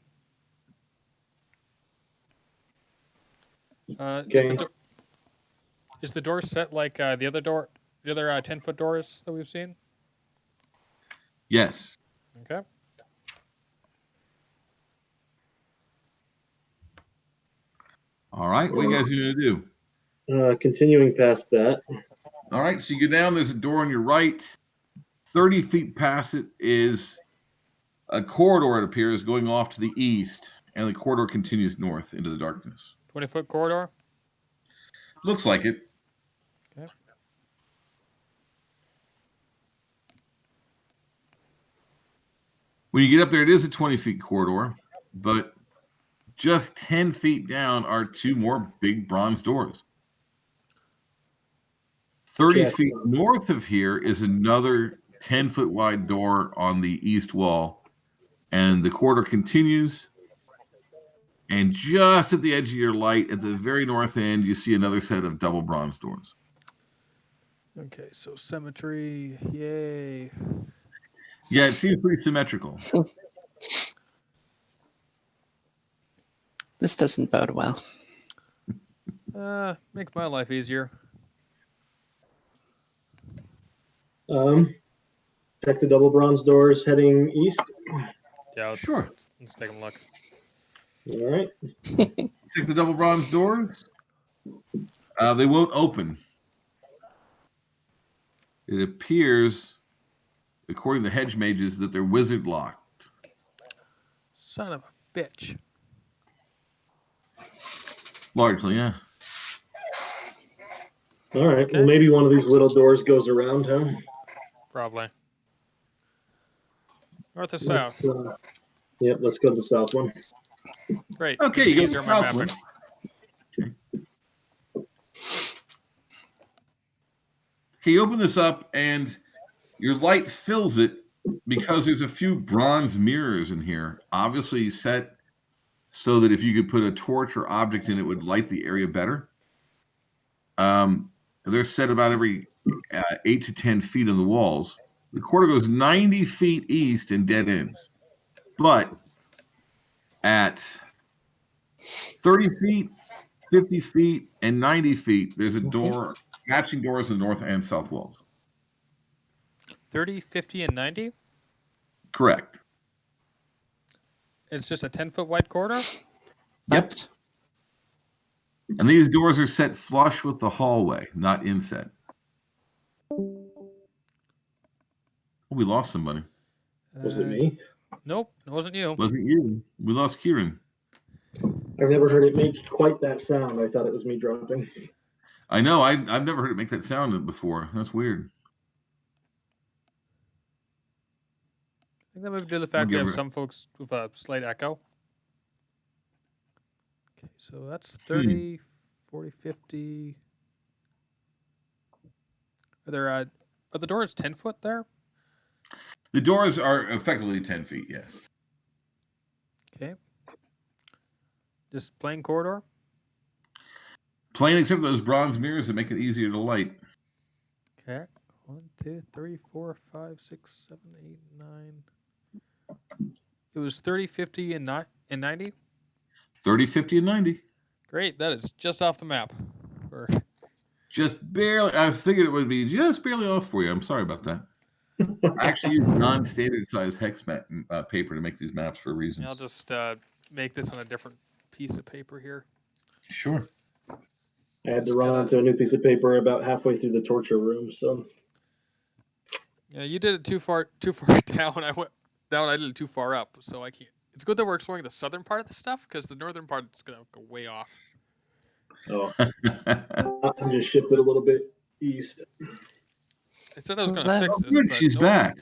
Okay. Is the door set like the other 10-foot doors that we've seen? Yes. Okay. All right. What are you guys going to do? Continuing past that. All right. So you go down. There's a door on your right. 30 feet past it is a corridor, it appears, going off to the east. And the corridor continues north into the darkness. 20-foot corridor? Looks like it. Okay. When you get up there, it is a 20-feet corridor. But just 10 feet down are two more big bronze doors. 30 Check. feet north of here is another 10-foot wide door on the east wall. And the corridor continues. And just at the edge of your light, at the very north end, you see another set of double bronze doors. Okay, so symmetry, yay. Yeah, it seems pretty symmetrical. This doesn't bode well. Make my life easier. Check the double bronze doors heading east. Yeah, Sure. let's take a look. All right. Take the double bronze doors. They won't open. It appears, according to hedge mages, that they're wizard locked. Son of a bitch. Largely, yeah. All right. Okay. Well, maybe one of these little doors goes around, huh? Probably. North or south? Yep, let's go to the south one. Great. Okay, It's you go easier on my map. southward. Okay, you open this up, and Your light fills it because there's a few bronze mirrors in here, obviously set so that if you could put a torch or object in, it would light the area better. They're set about every 8 to 10 feet on the walls. The corridor goes 90 feet east and dead ends. But at 30 feet, 50 feet, and 90 feet, there's a door, matching doors in the north and south walls. 30, 50, and 90? Correct. It's just a 10-foot wide corridor? Yep. And these doors are set flush with the hallway, not inset. Oh, we lost somebody. Was it me? Nope, it wasn't you. Wasn't you? We lost Kieran. I've never heard it make quite that sound. I thought it was me dropping. I know. I've never heard it make that sound before. That's weird. I think that might be due to the fact we have some folks with a slight echo. Okay, so that's 30, 40, 50. Are the doors 10 foot there? The doors are effectively 10 feet, yes. Okay. Just plain corridor? Plain except for those bronze mirrors that make it easier to light. Okay. 1, 2, 3, 4, 5, 6, 7, 8, 9. It was 30, 50, and 90? 30, 50, and 90. Great. That is just off the map. Or... Just barely. I figured it would be just barely off for you. I'm sorry about that. I actually use non-standard size hex paper to make these maps for a reason. I'll just make this on a different piece of paper here. Sure. I had to run onto a new piece of paper about halfway through the torture room, so. Yeah, you did it too far down. I went down. I did it too far up, so I can't. It's good that we're exploring the southern part of the stuff because the northern part is gonna go way off. Oh, I just shifted a little bit east. I said I was gonna fix this. Good, but she's nope. back.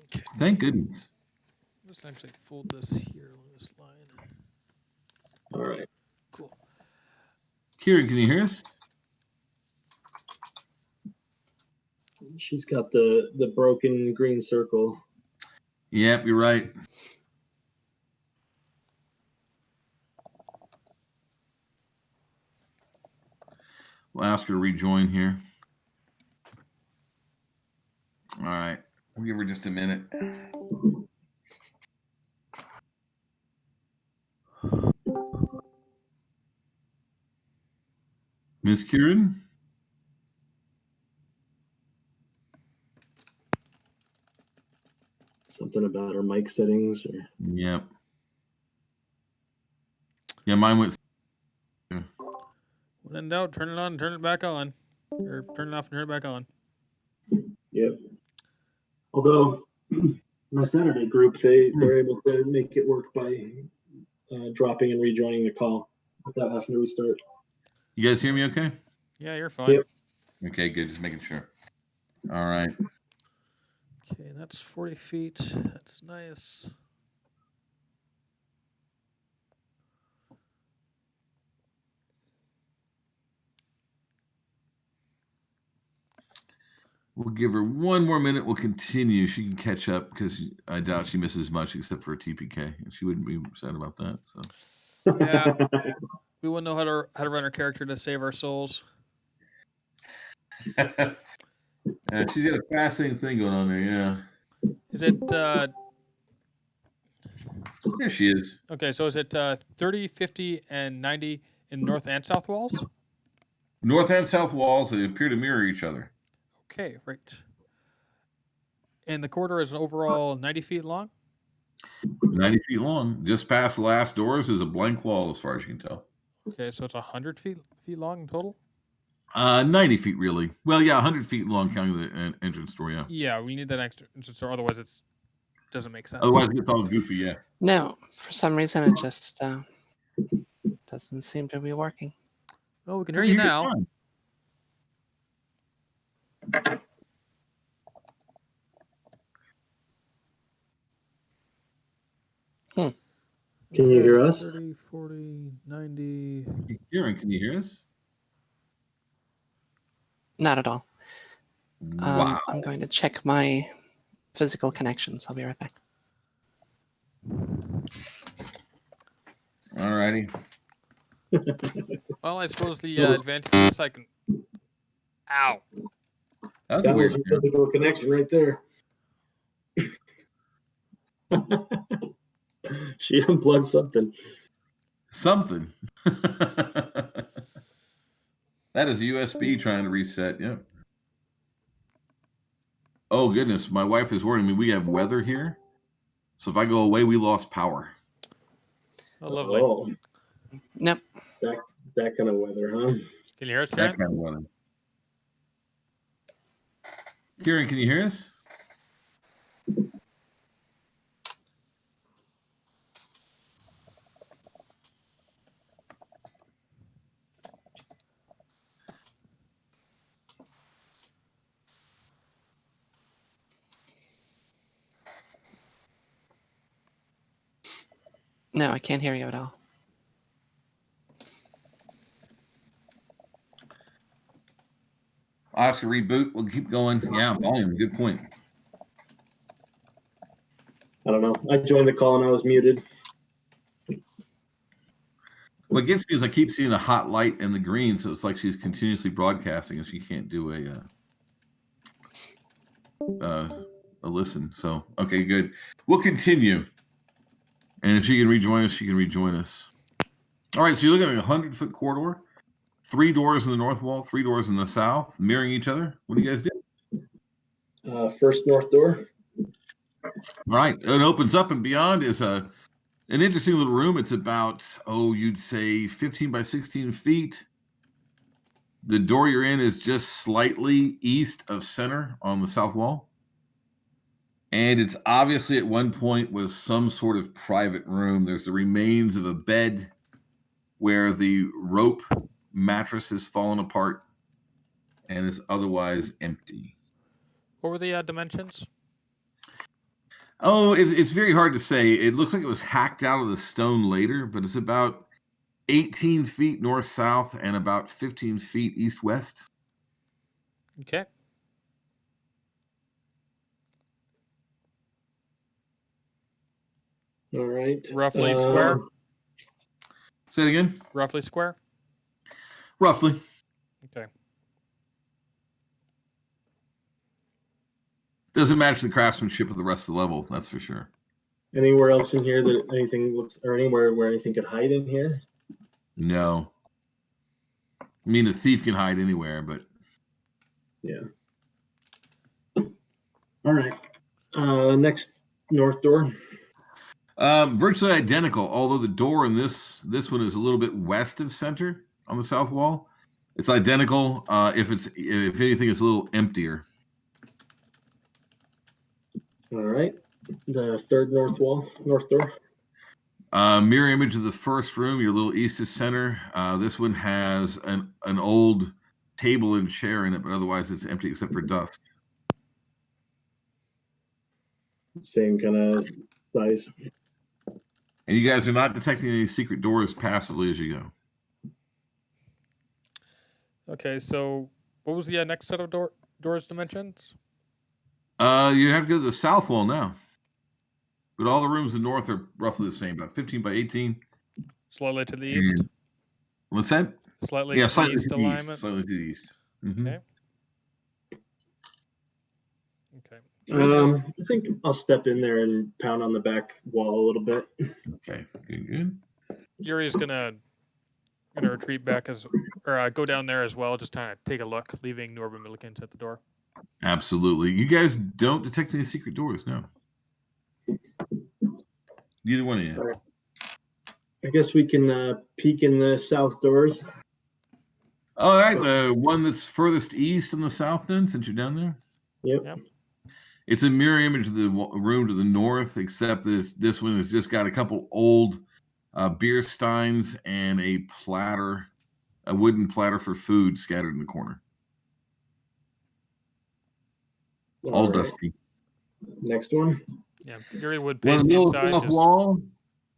Okay. Thank goodness. Let's actually fold this here along this line. All right. Cool. Kieran, can you hear us? She's got the broken green circle. Yep, you're right. We'll ask her to rejoin here. All right. We'll give her just a minute. Miss Kieran? Something about her mic settings, or Yep. Yeah, mine went. When in doubt, turn it on, and turn it back on, or turn it off and turn it back on. yep. Although my Saturday group, they're able to make it work by dropping and rejoining the call without having to restart. You guys hear me okay? Yeah, you're fine. Yep. Okay, good. Just making sure. All right. Okay, that's 40 feet. That's nice. We'll give her one more minute. We'll continue. She can catch up because I doubt she misses much except for a TPK, and she wouldn't be upset about that. So Yeah, we wouldn't know how to run our character to save our souls. she's got a fascinating thing going on there. Yeah. Is it There she is. okay? So is it 30, 50, and 90 in north and south walls? North and south walls, they appear to mirror each other. Okay, right. And the corridor is overall 90 feet long? 90 feet long. Just past the last doors is a blank wall as far as you can tell. Okay, so it's 100 feet long in total? 90 feet, really. Well, yeah, 100 feet long, counting the entrance door, yeah. Yeah, we need that extra, so otherwise it doesn't make sense. Otherwise, it's all goofy, yeah. No, for some reason it just doesn't seem to be working. Oh, we can hear you now. fine. Can you hear us? 30, 40, 90. Kieran, can you hear us? Not at all. Wow. I'm going to check my physical connections. I'll be right back. All righty. Well, I suppose the advantage is I can. Ow. That was That a weird. was a physical connection right there. She unplugged something. Something. That is a USB trying to reset. Yep. Oh goodness, my wife is warning me. We have weather here, so if I go away, we lost power. Oh, lovely. Oh, Nope. that kind of weather, huh? Can you hear us, That Karen? kind of weather. Kieran, can you hear us? No, I can't hear you at all. I'll have to reboot. We'll keep going. Yeah, volume. Good point. I don't know. I joined the call and I was muted. What gets me is I keep seeing the hot light and the green, so it's like she's continuously broadcasting, and she can't do a listen. So okay, good. We'll continue, and if she can rejoin us, she can rejoin us. All right. So you're looking at a 100-foot corridor, 3 doors in the north wall, 3 doors in the south, mirroring each other. What do you guys do? First north door. All right. It opens up, and beyond is an interesting little room. It's about, you'd say 15 by 16 feet. The door you're in is just slightly east of center on the south wall. And it's obviously at one point was some sort of private room. There's the remains of a bed where the rope mattress has fallen apart and is otherwise empty. What were the dimensions? Oh, it's very hard to say. It looks like it was hacked out of the stone later, but it's about 18 feet north-south and about 15 feet east-west. Okay. All right. Roughly square? Say it again. Roughly square? Roughly. Okay. Doesn't match the craftsmanship of the rest of the level, that's for sure. Anywhere else in here that anything looks, or anywhere where anything could hide in here? No. I mean, a thief can hide anywhere, but Yeah. All right. Next north door. virtually identical. Although the door in this one is a little bit west of center on the south wall. It's identical. If anything, it's a little emptier. All right. The third north door. Mirror image of the first room, your little east of center. This one has an old table and chair in it, but otherwise it's empty except for dust. Same kind of size. And you guys are not detecting any secret doors passively as you go. Okay, so what was the next set of doors dimensions? You have to go to the south wall now. But all the rooms in the north are roughly the same, about 15 by 18. Slightly to the east? What's that? Slightly to the east alignment? Slightly to the east. Mm-hmm. Okay. Okay. I think I'll step in there and pound on the back wall a little bit. Okay, good. Yuri's gonna retreat back or go down there as well, just kind of take a look, leaving Norbert Millikins at the door. Absolutely. You guys don't detect any secret doors, no. Neither one of you. Right. I guess we can peek in the south doors. All right, the one that's furthest east on the south then, since you're down there? Yep. It's a mirror image of the room to the north, except this one has just got a couple old beer steins and a wooden platter for food scattered in the corner. All right. dusty. Next one. Yeah, Yuri would One pace on the the inside. north wall.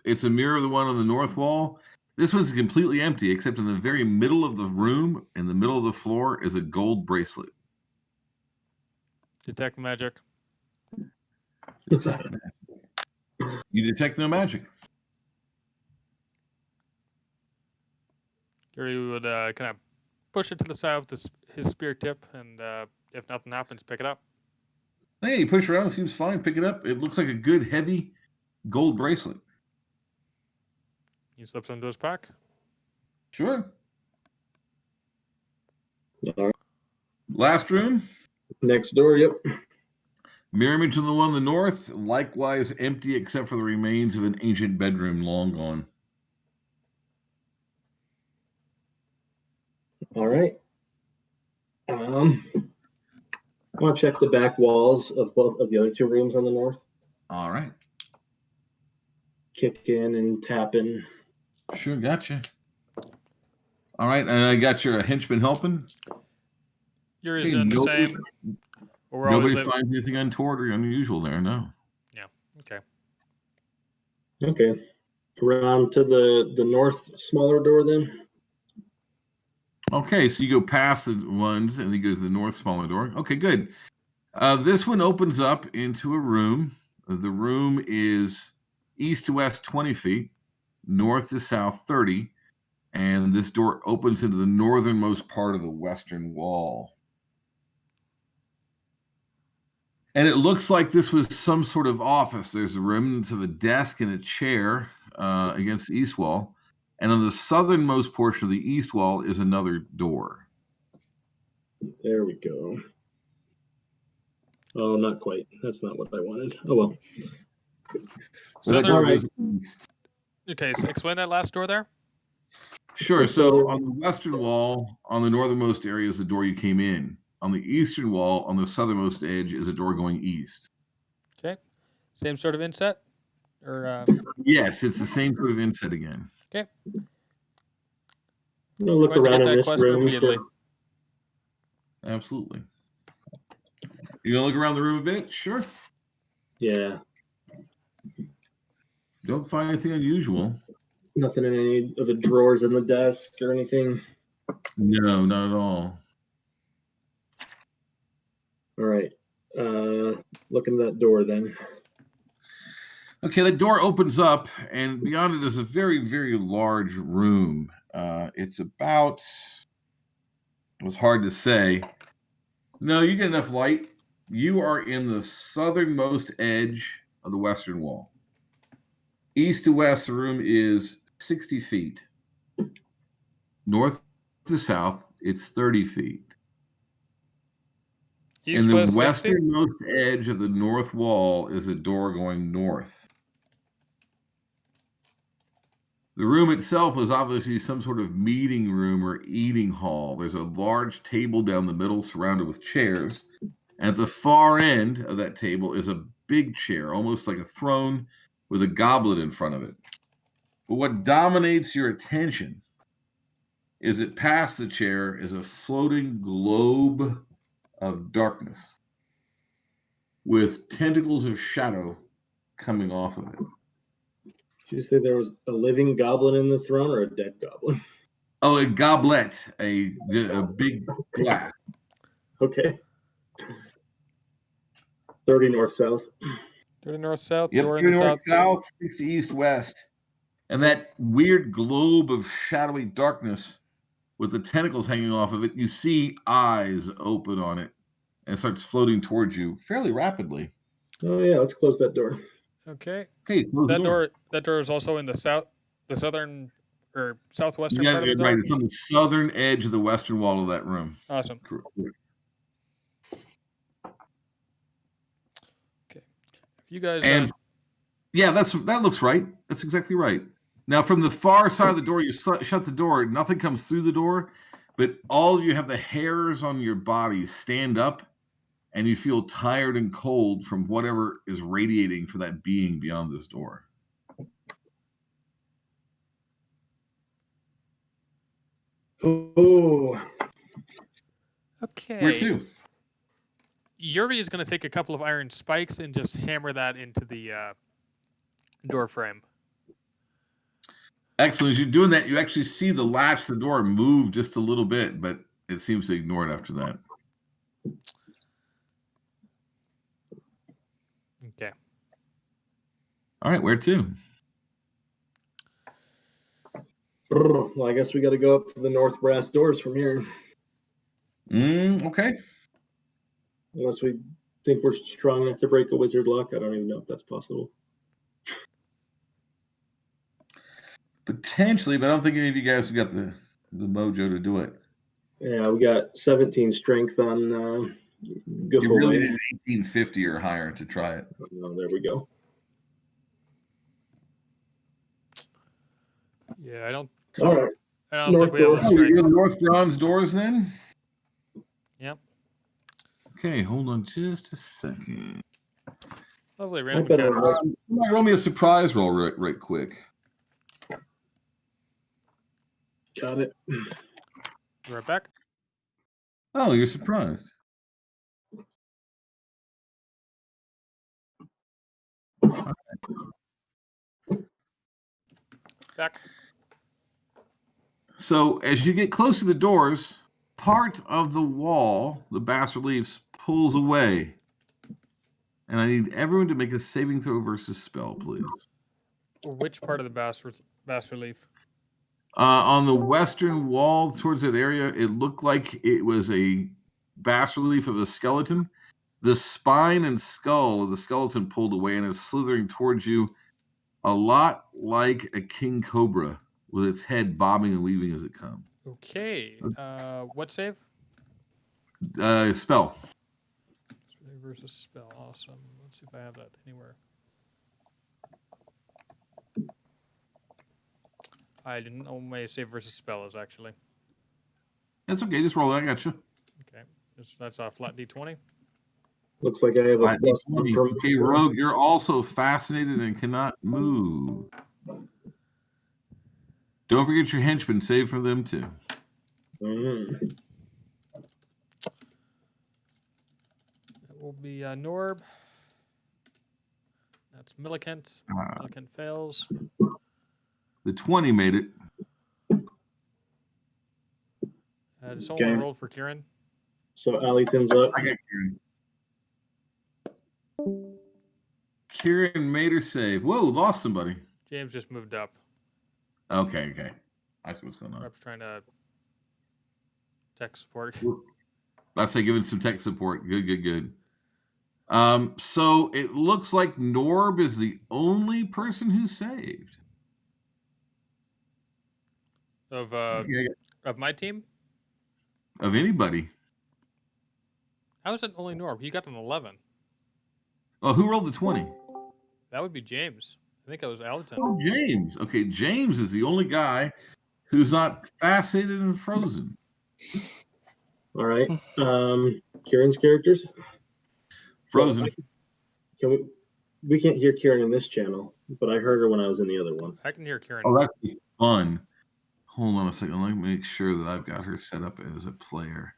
It's a mirror of the one on the north wall. This one's completely empty, except in the very middle of the room, in the middle of the floor, is a gold bracelet. Detect magic. You detect no magic. Gary would kind of push it to the side with his spear tip, and if nothing happens, pick it up. Hey, you push around, it seems fine. Pick it up. It looks like a good, heavy gold bracelet. He slips into his pack. Sure. All right. Last room. Next door. Yep. Mirror image of the one in the north, likewise empty except for the remains of an ancient bedroom long gone. All right. I want to check the back walls of both of the other two rooms on the north. All right. Kick in and tap in. Sure, gotcha. All right, and I got your henchman helping. Yuri's Okay, doing the nobody- same. But we're always Nobody finds anything untoward or unusual there, no. okay. Okay. Around to the north smaller door then. Okay, so you go past the ones and then you go to the north smaller door. Okay, good. This one opens up into a room. The room is east to west 20 feet, north to south 30, and this door opens into the northernmost part of the western wall. And it looks like this was some sort of office. There's the remnants of a desk and a chair against the east wall. And on the southernmost portion of the east wall is another door. There we go. Oh, not quite. That's not what I wanted. Oh well. So that Southern- door goes east. Okay, so explain that last door there. Sure. So on the western wall, on the northernmost area is the door you came in. On the eastern wall, on the southernmost edge, is a door going east. Okay. Same sort of inset? Or Yes, it's the same sort of inset again. okay. I'm gonna look Trying to around get in that this quest room. repeatedly. Absolutely. You gonna look around the room a bit? Sure. Yeah. Don't find anything unusual. Nothing in any of the drawers in the desk or anything. No, not at all. All right. Looking at that door then. Okay, the door opens up, and beyond it is a very, very large room. It's about, it was hard to say. No, you get enough light. You are in the southernmost edge of the western wall. East to west, the room is 60 feet. North to south, it's 30 feet. East, In the west, 60? westernmost edge of the north wall is a door going north. The room itself is obviously some sort of meeting room or eating hall. There's a large table down the middle surrounded with chairs. And at the far end of that table is a big chair, almost like a throne with a goblet in front of it. But what dominates your attention is that past the chair is a floating globe of darkness with tentacles of shadow coming off of it. Did you say there was a living goblin in the throne or a dead goblin? Oh, a goblet, a big glass. Okay. 30 north south. To the north south, Yep, door in the north, south. south, 60 east, west. And that weird globe of shadowy darkness with the tentacles hanging off of it, you see eyes open on it, and it starts floating towards you fairly rapidly. Oh yeah, let's close that door. Okay. Okay, close the That door is also in the southern or southwestern Yeah, part of the right. door. It's on the southern edge of the western wall of that room. Awesome. Correct. If you guys And yeah, that looks right. That's exactly right. Now, from the far side of the door, you shut the door. Nothing comes through the door, but all of you have the hairs on your body stand up, and you feel tired and cold from whatever is radiating from that being beyond this door. Oh, okay. Where to? Yuri is going to take a couple of iron spikes and just hammer that into the door frame. Excellent. As you're doing that, you actually see the latch to the door move just a little bit, but it seems to ignore it after that. All right, where to? Well, I guess we got to go up to the north brass doors from here, Okay. unless we think we're strong enough to break a wizard lock. I don't even know if that's possible. Potentially, but I don't think any of you guys have got the mojo to do it. Yeah, we got 17 strength on You really Guffle. need 1850 or higher to try it. Oh, there we go. Yeah, I don't All right. think North we have door. the Oh, you're strength. the North Bronze doors then? Yep. Okay, hold on just a second. Lovely I random better encounters. Roll me a surprise roll right quick. Got it. Be right back. Oh, you're surprised. Back. So as you get close to the doors, part of the wall, the bas reliefs, pulls away. And I need everyone to make a saving throw versus spell, please. Which part of the bas relief? On the western wall towards that area, it looked like it was a bas relief of a skeleton. The spine and skull of the skeleton pulled away and is slithering towards you, a lot like a king cobra with its head bobbing and weaving as it comes. Okay. What save? Spell. Versus spell. Awesome. Let's see if I have that anywhere. I didn't know my save versus spell is actually. That's okay. Just roll it. I got you. Okay. That's a flat D20. Looks like I have a plus one from. Okay, Rogue, you're also fascinated and cannot move. Don't forget your henchmen. Save for them too. Mm. That will be Norb. That's Millicent. Millicent fails. The 20 made it. Did someone Okay. roll for Kieran? So Alleyton's up. I got Kieran. Kieran made her save. Whoa, lost somebody. James just moved up. Okay. I see what's going on. Perhaps trying to tech support. Let's say giving some tech support. Good. So it looks like Norb is the only person who saved. Of my team? Of anybody. How is it only Norb? He got an 11. Well, who rolled the 20? That would be James. I think it was Allerton. Oh, James. Okay, James is the only guy who's not fascinated and frozen. All right. Kieran's characters. Frozen. Can we can't hear Kieran in this channel, but I heard her when I was in the other one. I can hear Kieran. Oh, that's just fun. Hold on a second. Let me make sure that I've got her set up as a player.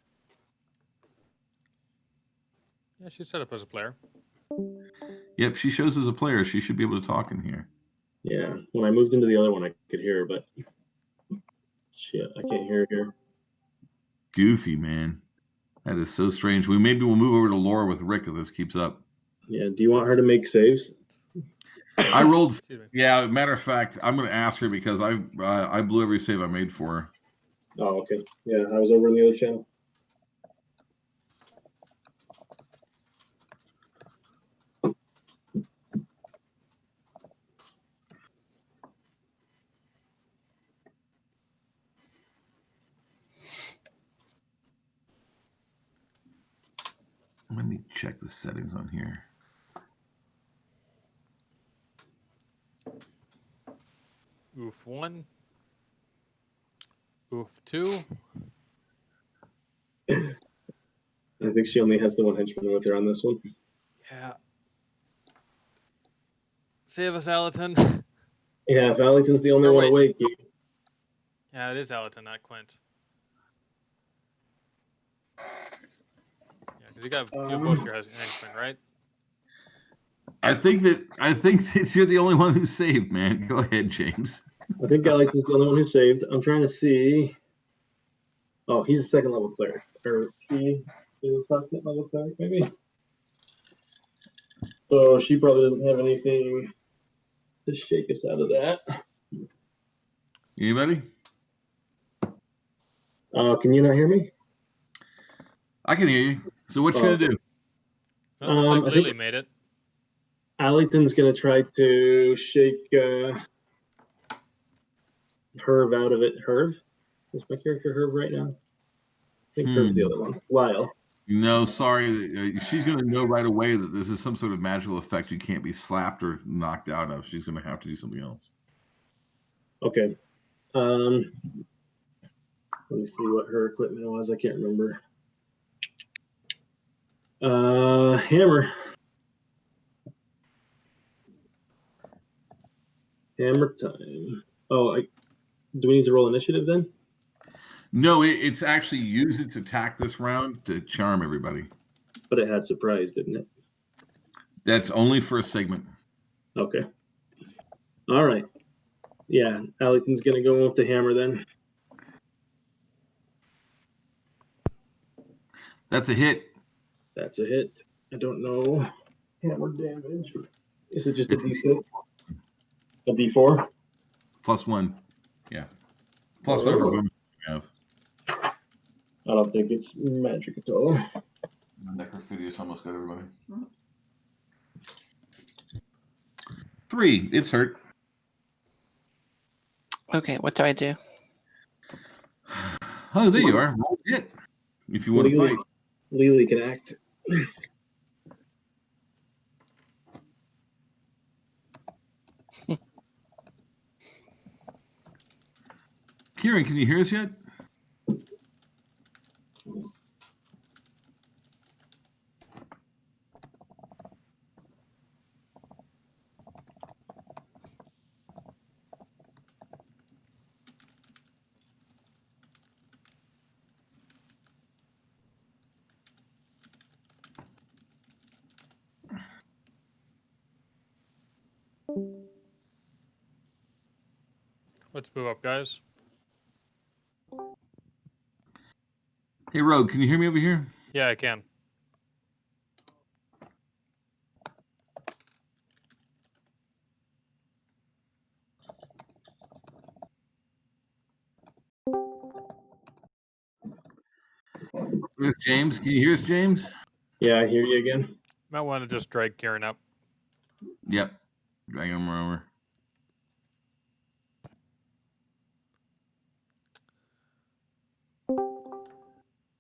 Yeah, she's set up as a player. Yep, she shows as a player. She should be able to talk in here. Yeah. When I moved into the other one, I could hear her, but shit, I can't hear her here. Goofy, man. That is so strange. Maybe we'll move over to Laura with Rick if this keeps up. Yeah. Do you want her to make saves? I rolled. Excuse me. Yeah, matter of fact, I'm going to ask her because I blew every save I made for her. Oh, okay. Yeah, I was over in the other channel. Let me check the settings on here. Oof 1. Oof 2. I think she only has the one henchman with her on this one. Yeah. Save us, Allerton. Yeah, if Alleyton's the only Oh, one wait. awake, Yeah, it is Allerton, not Quint. Yeah, because you got both your henchmen, right? I think that you're the only one who saved, man. Go ahead, James. I think Alleyton's the only one who saved. I'm trying to see. Oh, he's a second level player. Or he is a second level player, maybe? So she probably doesn't have anything to shake us out of that. Anybody? Can you not hear me? I can hear you. So what you Oh. gonna do? Well, looks like I think- Lily made it. Allington's going to try to shake Herb out of it. Herb? Is my character Herb right now? I think Herb's the other one. Lyle. No, sorry. She's gonna know right away that this is some sort of magical effect you can't be slapped or knocked out of. She's gonna have to do something else. Okay. Let me see what her equipment was. I can't remember. Hammer. Hammer time. Oh, do we need to roll initiative then? No, it's actually use its attack this round to charm everybody. But it had surprise, didn't it? That's only for a segment. Okay. All right. Yeah, Allington's going to go with the hammer then. That's a hit. That's a hit. I don't know. Hammer damage. Is it just a D6? A D4? +1. Yeah. Plus whatever bonus you have. I don't think it's magic at all. Necrophidius almost got everybody. 3. It's hurt. Okay, what do I do? Oh, there you are. Roll hit. If you want to fight. Lily can act. Kieran, can you hear us yet? Let's move up, guys. Hey, Rogue, can you hear me over here? Yeah, I can. Where's James? Can you hear us, James? Yeah, I hear you again. Might want to just drag Kieran up. Yep. Drag him over.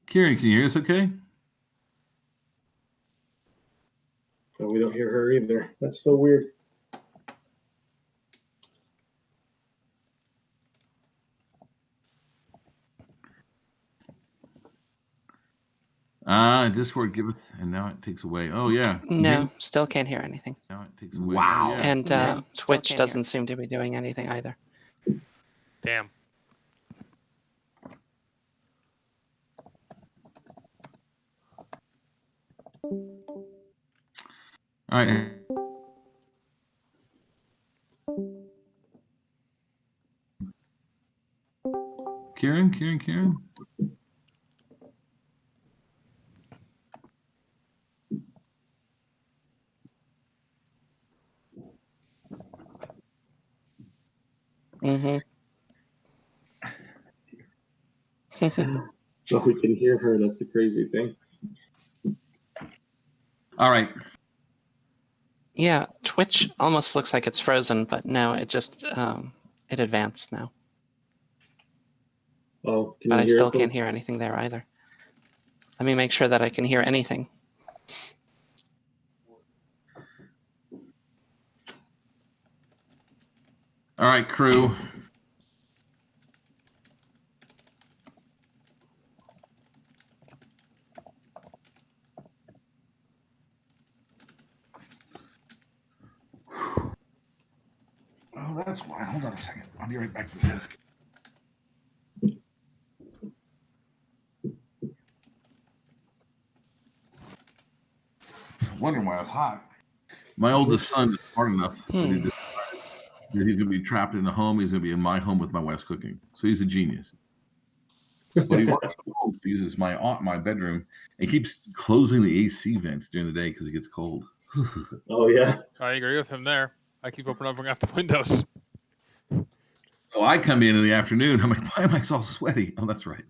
Kieran, can you hear us okay? Oh, we don't hear her either. That's so weird. Discord giveth, and now it takes away. Oh, yeah. Can you hear No, me? still can't hear anything. Now it takes away. Wow. Oh, yeah. And No, still Twitch can't doesn't seem to be doing anything either. Damn. All right. Kieran. Mm-hmm. So we can hear her. That's the crazy thing. All right. Yeah, Twitch almost looks like it's frozen, but no, it just it advanced now. Oh, can But you I hear still us? can't hear anything there either. Let me make sure that I can hear anything. All right, crew. Oh, that's why. Hold on a second. I'll be right back to the desk. Wondering why I was hot. My oldest son is smart enough that he's going to be trapped in a home. He's going to be in my home with my wife's cooking. So he's a genius. But he works from home. He uses my bedroom and keeps closing the AC vents during the day because it gets cold. Oh, yeah. I agree with him there. I keep opening up the windows. Oh, I come in the afternoon. I'm like, why am I all sweaty? Oh, that's right.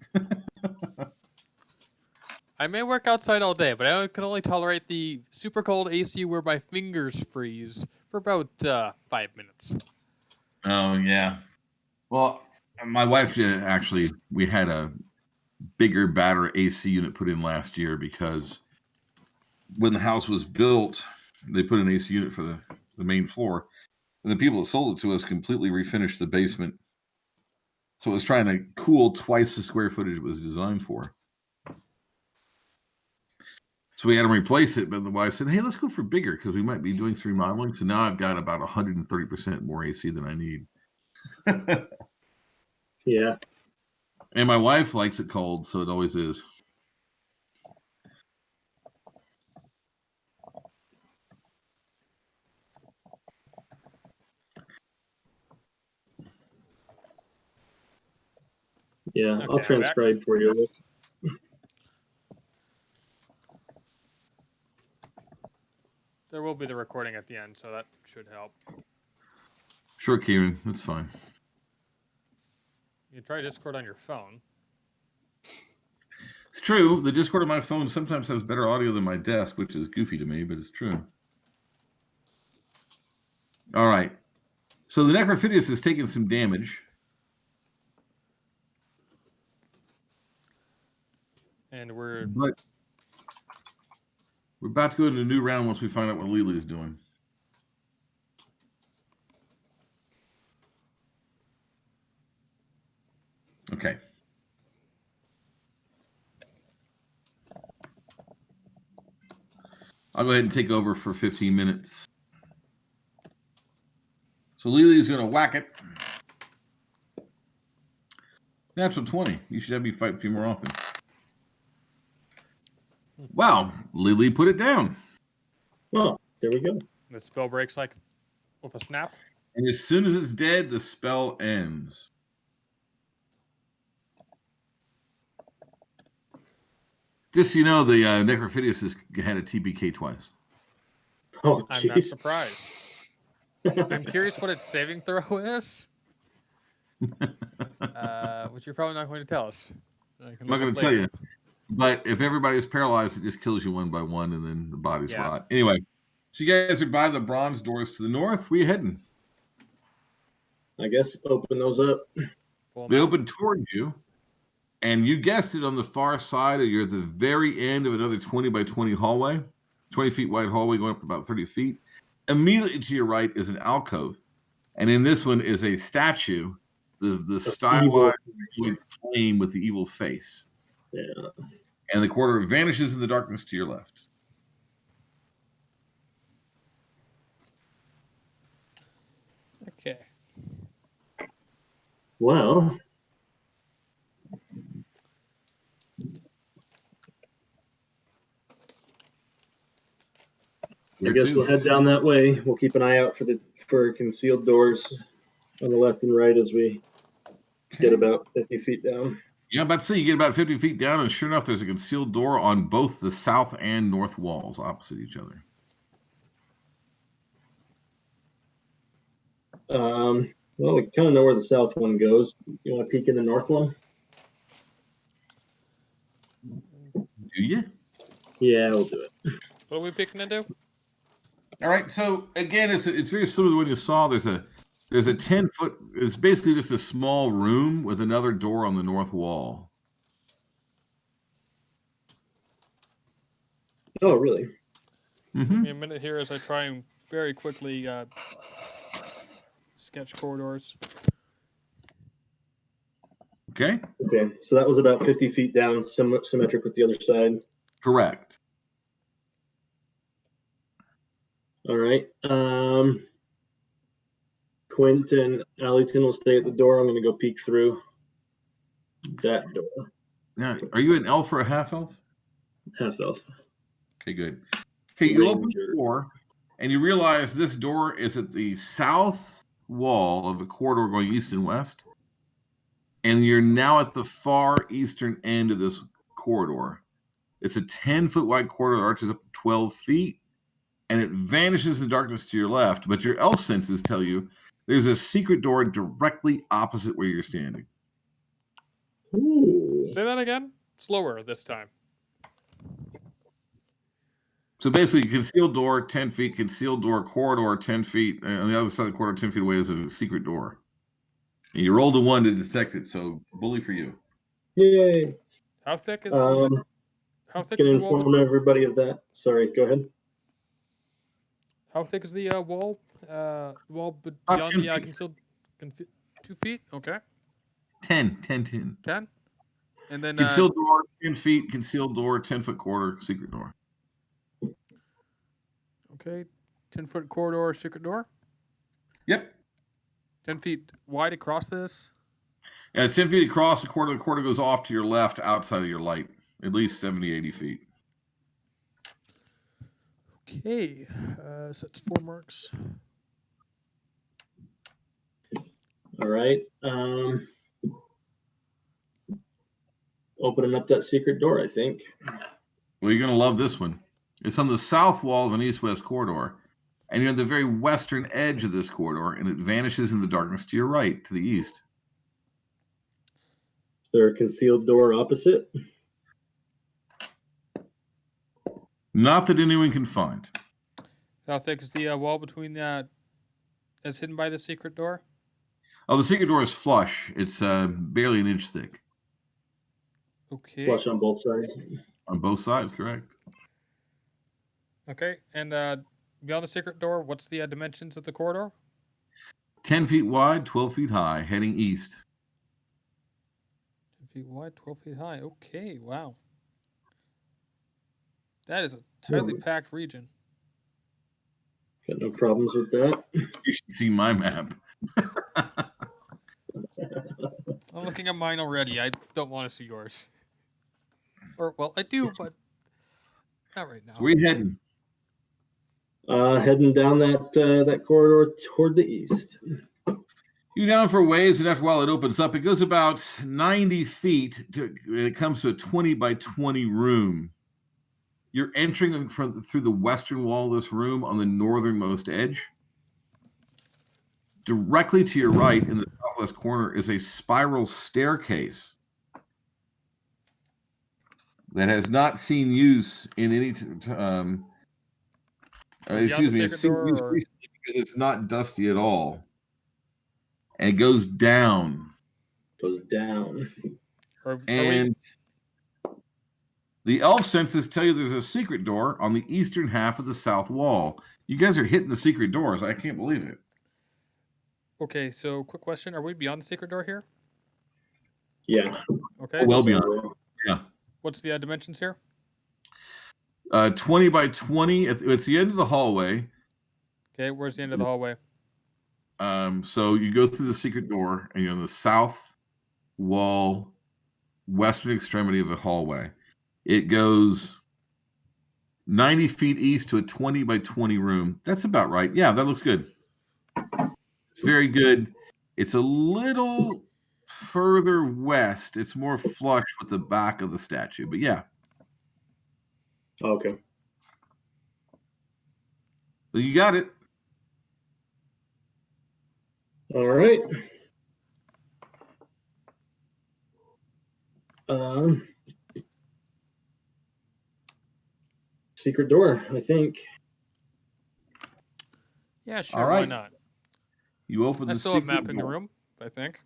I may work outside all day, but I can only tolerate the super cold AC where my fingers freeze for about 5 minutes. Oh, yeah. Well, my wife did actually. We had a bigger, badder AC unit put in last year because when the house was built, they put an AC unit for the main floor. And the people that sold it to us completely refinished the basement. So it was trying to cool twice the square footage it was designed for. So we had to replace it, but the wife said, hey, let's go for bigger because we might be doing some remodeling. So now I've got about 130% more AC than I need. Yeah. And my wife likes it cold, so it always is. Yeah, I'll Okay, I'm back. transcribe for you. There will be the recording at the end, so that should help. Sure, Kieran, that's fine. You can try Discord on your phone. It's true. The Discord on my phone sometimes has better audio than my desk, which is goofy to me, but it's true. All right. So the Necrophidius has taken some damage. And we're But we're about to go into a new round once we find out what Lily is doing. Okay. I'll go ahead and take over for 15 minutes. So Lily is going to whack it. Natural 20. You should have me fight a few more often. Wow. Lily put it down. Oh, there we go. the spell breaks like with a snap. And as soon as it's dead, the spell ends. Just so you know, the Necrophidius has had a TPK twice. Oh, I'm not jeez. surprised. I'm curious what its saving throw is. Which you're probably not going to tell us. I'm not going to tell you. But if everybody is paralyzed, it just kills you one by one, and then the bodies rot. Anyway, so you guys are by the bronze doors to the north. Where are you heading? I guess open those up. They open towards you, and you guessed it, on the far side, you're at the very end of another 20 by 20 hallway, 20 feet wide hallway going up about 30 feet. Immediately to your right is an alcove, and in this one is a statue, the stylized flame with the evil face. Yeah. And the corridor vanishes in the darkness to your left. Okay. Well, I guess we'll head down that way. We'll keep an eye out for concealed doors on the left and right as we get about 50 feet down. Yeah, I'm about to say you get about 50 feet down, and sure enough, there's a concealed door on both the south and north walls opposite each other. Well, we kind of know where the south one goes. You want to peek in the north one? Do you? Yeah, we'll do it. What are we picking into? All right. So again, it's very similar to what you saw. There's a 10-foot. It's basically just a small room with another door on the north wall. Oh, really? Give me a minute here as I try and very quickly sketch corridors. Okay. Okay, so that was about 50 feet down, symmetric with the other side. Correct. All right. Quint and Alleyton will stay at the door. I'm going to go peek through that door. Now, are you an elf or a half elf? Half elf. Okay, good. Okay, you open the door, and you realize this door is at the south wall of a corridor going east and west, and you're now at the far eastern end of this corridor. It's a 10-foot wide corridor that arches up 12 feet, and it vanishes in darkness to your left, but your elf senses tell you there's a secret door directly opposite where you're standing. Ooh. Say that again. Slower this time. So basically, concealed door 10 feet, concealed door corridor 10 feet, and on the other side of the corridor 10 feet away is a secret door. And you rolled a 1 to detect it, so bully for you. Yay. How thick is Can how thick is the wall? inform everybody of that. Sorry, go ahead. How thick is the wall? Wall About beyond 10 the feet. concealed 2 feet. Okay, 10. 10. And then Concealed door 10 feet, concealed door 10-foot corridor, secret door. okay, 10-foot corridor, secret door. Yep. 10 feet wide across this. Yeah, it's 10 feet across the corridor. The corridor goes off to your left outside of your light, at least 70, 80 feet. Okay, so that's 4 marks. All right. Opening up that secret door, I think. Well, you're going to love this one. It's on the south wall of an east-west corridor, and you're on the very western edge of this corridor, and it vanishes in the darkness to your right, to the east. Is there a concealed door opposite? Not that anyone can find. How thick is the wall between that's hidden by the secret door? Oh, the secret door is flush. It's barely an inch thick. Okay. Flush on both sides. On both sides, correct. Okay, and beyond the secret door, what's the dimensions of the corridor? 10 feet wide, 12 feet high, heading east. 10 feet wide, 12 feet high. Okay, wow. That is a tightly packed region. Got no problems with that. You should see my map. I'm looking at mine already. I don't want to see yours. Or, well, I do, but not right now. So where are you heading? Heading down that corridor toward the east. You're down for a ways, and after a while it opens up. It goes about 90 feet. It comes to a 20 by 20 room. You're entering through the western wall of this room on the northernmost edge. Directly to your right in the southwest corner is a spiral staircase that has not seen use in any excuse me, it's seen use recently because it's not dusty at all. And it goes down. Goes down. And the elf senses tell you there's a secret door on the eastern half of the south wall. You guys are hitting the secret doors. I can't believe it. Okay, so quick question. Are we beyond the secret door here? Yeah. Okay. Well beyond. Yeah. What's the dimensions here? 20 by 20. It's the end of the hallway. Okay, where's the end of the hallway? So you go through the secret door, and you're on the south wall, western extremity of the hallway. It goes 90 feet east to a 20 by 20 room. That's about right. Yeah, that looks good. It's very good. It's a little further west. It's more flush with the back of the statue, but yeah. Okay. So you got it. All right. Secret door, I think. Yeah, sure. All right. Why not? You open I the still have secret map in the door. room, I think.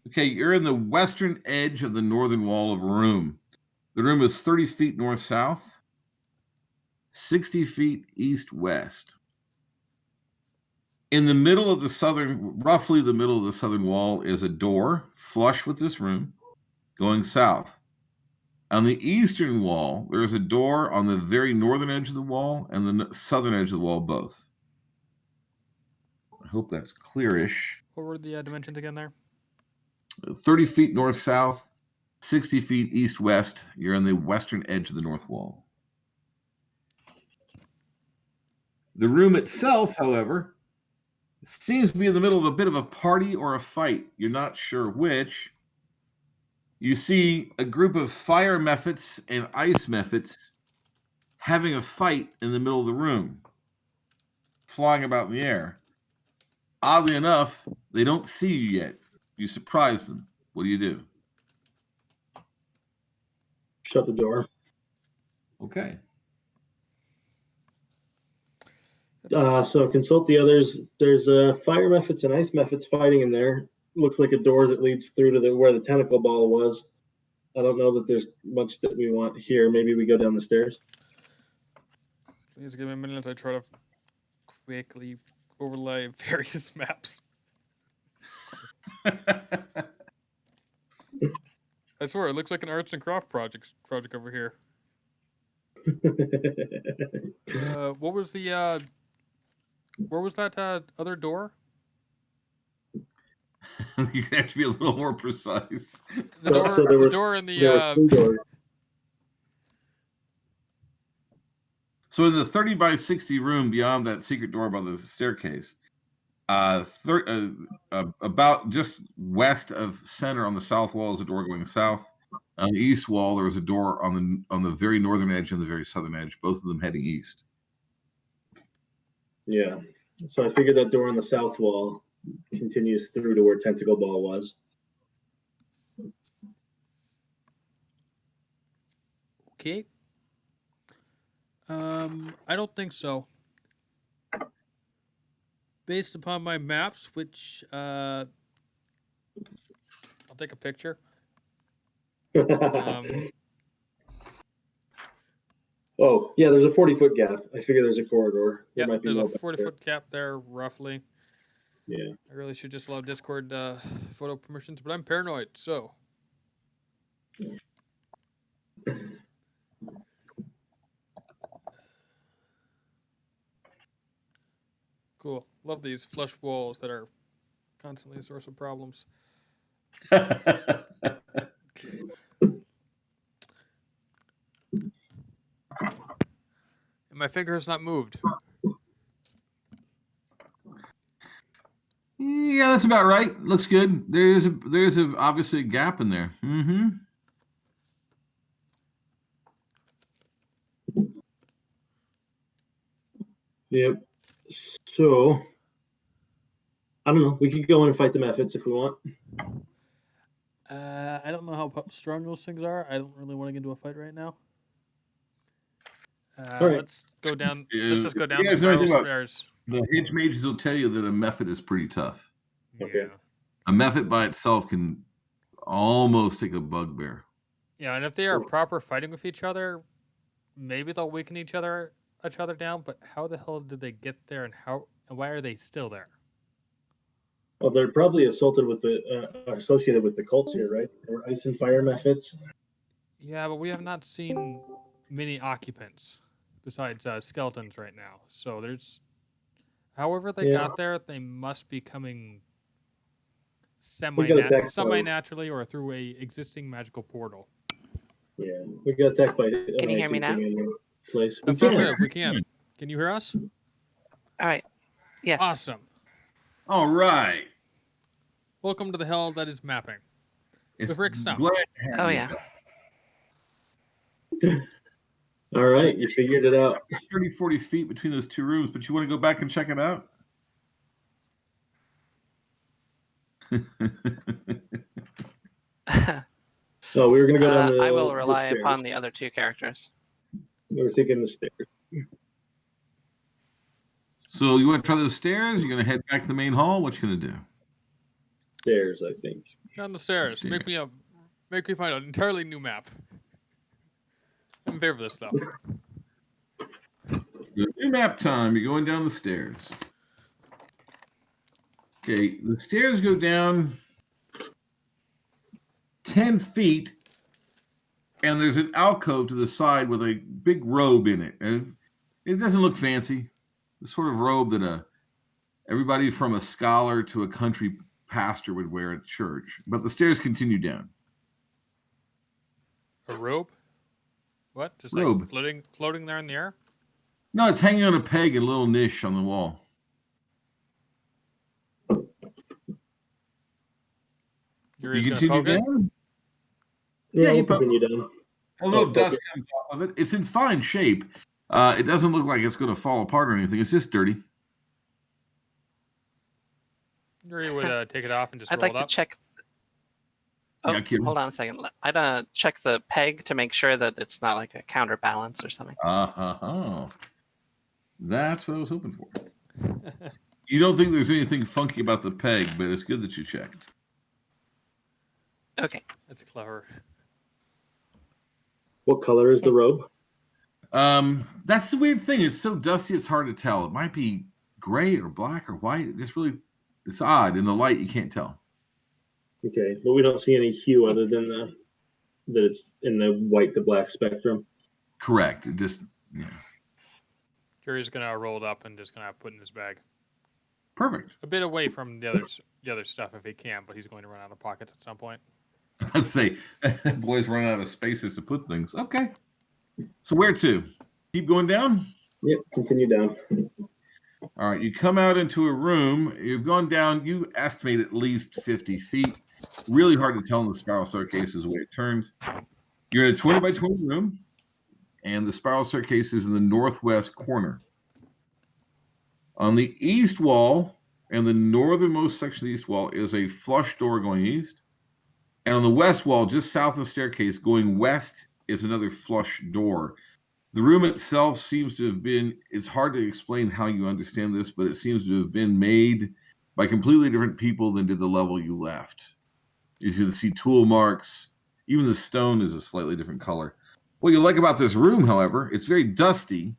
Okay, you're in the western edge of the northern wall of a room. The room is 30 feet north-south, 60 feet east-west. In the middle of the roughly the middle of the southern wall, is a door flush with this room going south. On the eastern wall, there is a door on the very northern edge of the wall and the southern edge of the wall both. I hope that's clearish. What were the dimensions again there? 30 feet north-south, 60 feet east-west. You're on the western edge of the north wall. The room itself, however, seems to be in the middle of a bit of a party or a fight. You're not sure which. You see a group of fire mephits and ice mephits having a fight in the middle of the room, flying about in the air. Oddly enough, they don't see you yet. You surprise them. What do? Shut the door. Okay. So consult the others. There's fire methods and ice methods fighting in there. Looks like a door that leads through to where the tentacle ball was. I don't know that there's much that we want here. Maybe we go down the stairs. Please give me a minute as I try to quickly overlay various maps. I swear, it looks like an arts and craft project over here. What was the where was that other door? You have to be a little more precise. The door, So the door in the There were 2 doors. So in the 30 by 60 room beyond that secret door by the staircase, about just west of center on the south wall is a door going south. On the east wall, there was a door on the very northern edge and the very southern edge, both of them heading east. Yeah. So I figured that door on the south wall continues through to where tentacle ball was. Okay. I don't think so. Based upon my maps, which I'll take a picture. Oh, yeah, there's a 40-foot gap. I figure there's a corridor. Yeah, might be there's a more back 40-foot gap there, roughly. there. Yeah. I really should just allow Discord photo permissions, but I'm paranoid, so. Cool. Love these flush walls that are constantly a source of problems. Okay. And my finger has not moved. Yeah, that's about right. Looks good. There's obviously a gap in there. Mm-hmm. Yep. So, I don't know. We could go in and fight the methods if we want. I don't know how strong those things are. I don't really want to get into a fight right now. right. Let's go down. Yeah, Let's just go down you the guys know anything spiral about- stairs. The hedge mages will tell you that a method is pretty tough. Okay. Yeah. A method by itself can almost take a bugbear. Yeah, and if they are proper fighting with each other, maybe they'll weaken each other down. But how the hell did they get there, and why are they still there? Well, they're probably associated with the cults here, right? Or ice and fire methods. Yeah, but we have not seen many occupants besides skeletons right now. So there's, however they Yeah. got there, they must be coming got attacked by- semi-naturally or through a existing magical portal. Yeah, we got attacked by. Can you hear me now? Place. Affirmative, we can. Can you hear us? All right. Yes. Awesome. All right. Welcome to the hell that is mapping. It's With Rick Stump. glad to have Oh, you. yeah. All right, you figured it out. 30, 40 feet between those two rooms, but you want to go back and check it out? No, we were going to go down the. I will the rely stairs. upon the other two characters. We were thinking the stairs. So you want to try the stairs? You're going to head back to the main hall? What you going to do? Stairs, I think. Down the stairs. Stairs. Make me find an entirely new map. I'm in favor of this though. New map time. You're going down the stairs. Okay, the stairs go down 10 feet, and there's an alcove to the side with a big robe in it. And it doesn't look fancy. The sort of robe that everybody from a scholar to a country pastor would wear at church. But the stairs continue down. A robe? What? Just Robe. like floating there in the air? No, it's hanging on a peg in a little niche on the wall. You're You just gonna continue poke it? down. Yeah, you we'll put- continue down. A little Oh, dust okay. comes off of it. It's in fine shape. It doesn't look like it's going to fall apart or anything. It's just dirty. Yuri would take it off and just I'd roll like it to up. check. Oh, Yeah, Kieran. hold on a second. I'd check the peg to make sure that it's not like a counterbalance or something. That's what I was hoping for. You don't think there's anything funky about the peg, but it's good that you checked. Okay. That's clever. What color is the robe? That's the weird thing. It's so dusty, it's hard to tell. It might be gray or black or white. It's odd. In the light, you can't tell. Okay, but we don't see any hue other than that it's in the white to black spectrum. Correct. It just, yeah. Yuri's gonna roll it up and just gonna put it in his bag, Perfect. a bit away from the other stuff if he can, but he's going to run out of pockets at some point. Let's say, boys run out of spaces to put things. Okay. So where to? Keep going down? Yep, continue down. All right. You come out into a room. You've gone down, you estimate at least 50 feet. Really hard to tell in the spiral staircase is the way it turns. You're in a 20 by 20 room, and the spiral staircase is in the northwest corner. On the east wall and the northernmost section of the east wall is a flush door going east. And on the west wall, just south of the staircase, going west, is another flush door. The room itself seems to have been, it's hard to explain how you understand this, but it seems to have been made by completely different people than did the level you left. You can see tool marks. Even the stone is a slightly different color. What you like about this room, however, it's very dusty,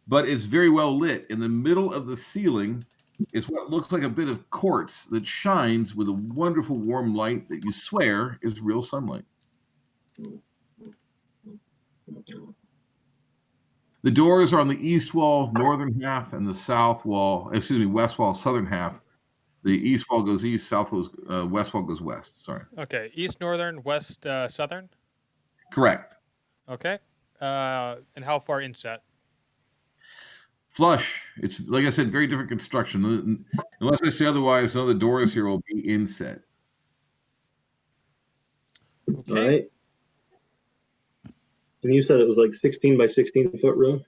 but it's very well lit. In the middle of the ceiling is what looks like a bit of quartz that shines with a wonderful warm light that you swear is real sunlight. The doors are on the east wall, northern half, and the west wall, southern half. The east wall goes east, west wall goes west. Sorry. Okay, east, northern, west, southern. Correct. Okay. And how far inset? Flush. It's, like I said, very different construction. Unless I say otherwise, none of the doors here will be inset. Okay. All right. And you said it was like 16 by 16 foot room?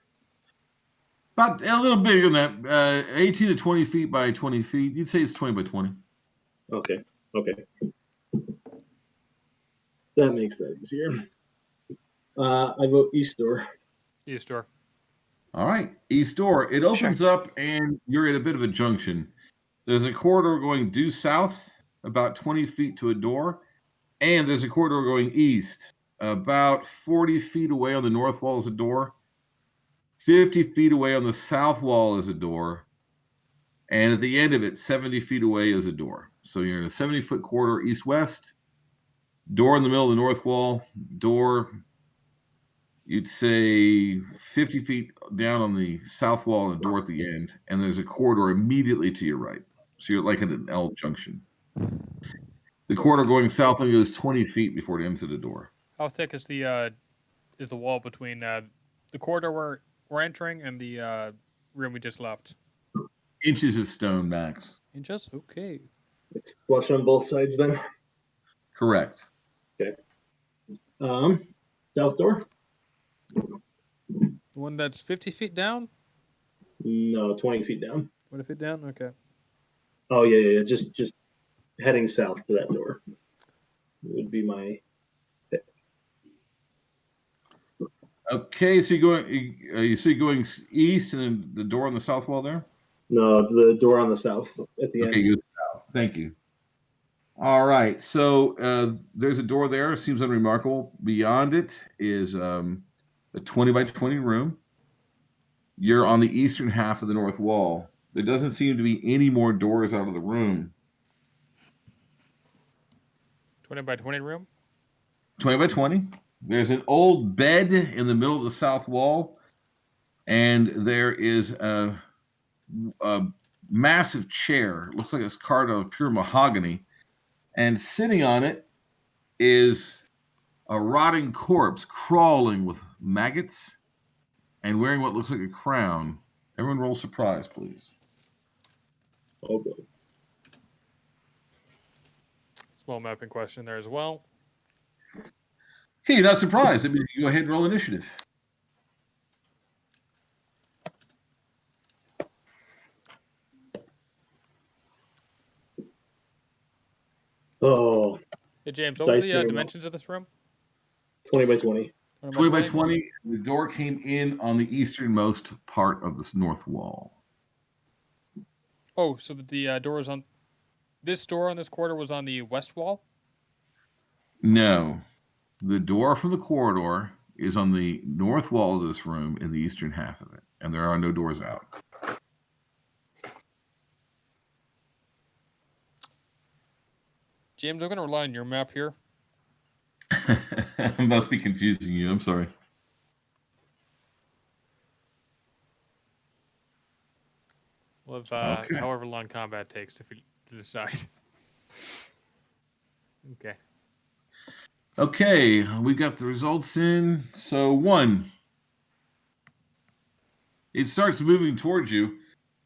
About a little bigger than that. 18 to 20 feet by 20 feet. You'd say it's 20 by 20. Okay. That makes that easier. I vote east door. East door. All right. East door. It opens up and you're at a bit of a junction. There's a corridor going due south, about 20 feet to a door. And there's a corridor going east. About 40 feet away on the north wall is a door. 50 feet away on the south wall is a door. And at the end of it, 70 feet away is a door. So you're in a 70-foot corridor east-west. Door in the middle of the north wall. Door, you'd say 50 feet down on the south wall and a door at the end. And there's a corridor immediately to your right. So you're like at an L junction. The corridor going south only goes 20 feet before it ends at a door. How thick is the wall between the corridor we're entering and the room we just left? Inches of stone max. Inches? Okay. It's flush on both sides then. Correct. South door? The one that's 50 feet down? No, 20 feet down. 20 feet down? Okay. Oh yeah. Just heading south to that door would be my pick. Okay, so you see going east and then the door on the south wall there? No, the door on the south at the end. Okay, good. Thank you. All right, so there's a door there. Seems unremarkable. Beyond it is a 20 by 20 room. You're on the eastern half of the north wall. There doesn't seem to be any more doors out of the room. 20 by 20 room? 20 by 20. There's an old bed in the middle of the south wall, and there is a massive chair. It looks like it's carved out of pure mahogany. And sitting on it is a rotting corpse crawling with maggots and wearing what looks like a crown. Everyone roll surprise, please. Oh boy. Small mapping question there as well. Okay, you're not surprised. I mean, you go ahead and roll initiative. Hey, James, what was Dice the room. dimensions of this room? 20 by 20. 20 by 20. The door came in on the easternmost part of this north wall. Oh, so the door is on... This door on this corridor was on the west wall? No. The door from the corridor is on the north wall of this room in the eastern half of it, and there are no doors out. James, I'm going to rely on your map here. I must be confusing you. I'm sorry. We'll have Okay. however long combat takes to decide. Okay. Okay, we got the results in. So 1. It starts moving towards you,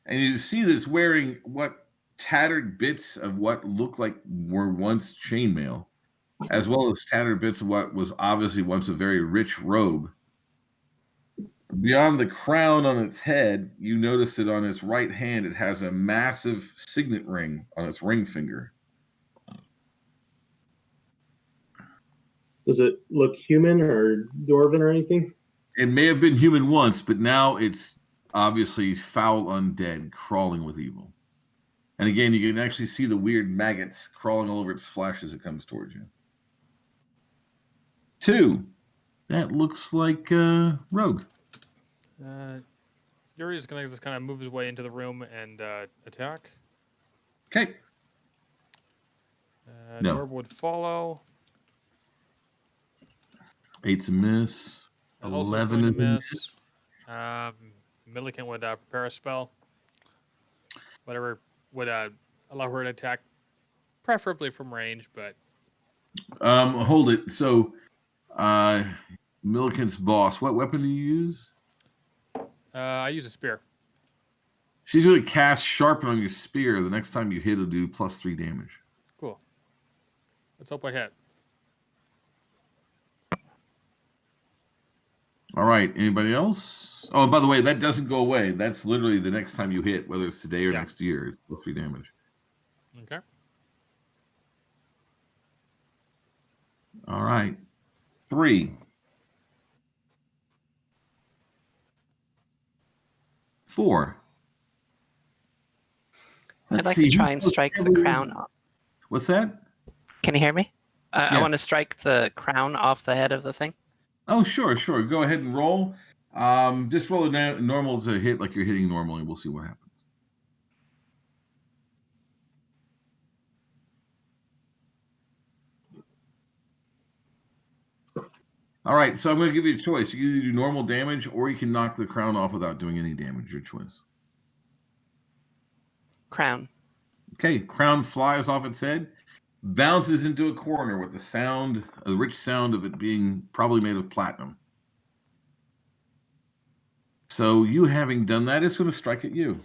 and you see that it's wearing what tattered bits of what looked like were once chainmail, as well as tattered bits of what was obviously once a very rich robe. Beyond the crown on its head, you notice that on its right hand it has a massive signet ring on its ring finger. Does it look human or dwarven or anything? It may have been human once, but now it's obviously foul undead crawling with evil. And again, you can actually see the weird maggots crawling all over its flesh as it comes towards you. 2. That looks like Rogue. Yuri is going to just kind of move his way into the room and attack. Okay. No. Norb would follow. 8's a miss. Also 11 is going is to miss. Milliken would prepare a spell. Whatever would allow her to attack, preferably from range, but... Hold it. So, Milliken's boss, what weapon do you use? I use a spear. She's going to cast Sharpen on your spear. The next time you hit, it'll do +3 damage. Cool. Let's hope I hit. All right. Anybody else? Oh, by the way, that doesn't go away. That's literally the next time you hit, whether it's today or next year. It's +3 damage. Okay. All right. 3. 4. I'd like to try and strike the crown off. What's that? Can you hear me? I Yeah. want to strike the crown off the head of the thing. Oh, sure. Go ahead and roll. Just roll a normal to hit like you're hitting normally. We'll see what happens. All right, so I'm going to give you a choice. You can either do normal damage or you can knock the crown off without doing any damage. Your choice. Crown. Okay, crown flies off its head, bounces into a corner with a rich sound of it being probably made of platinum. So you having done that, it's going to strike at you.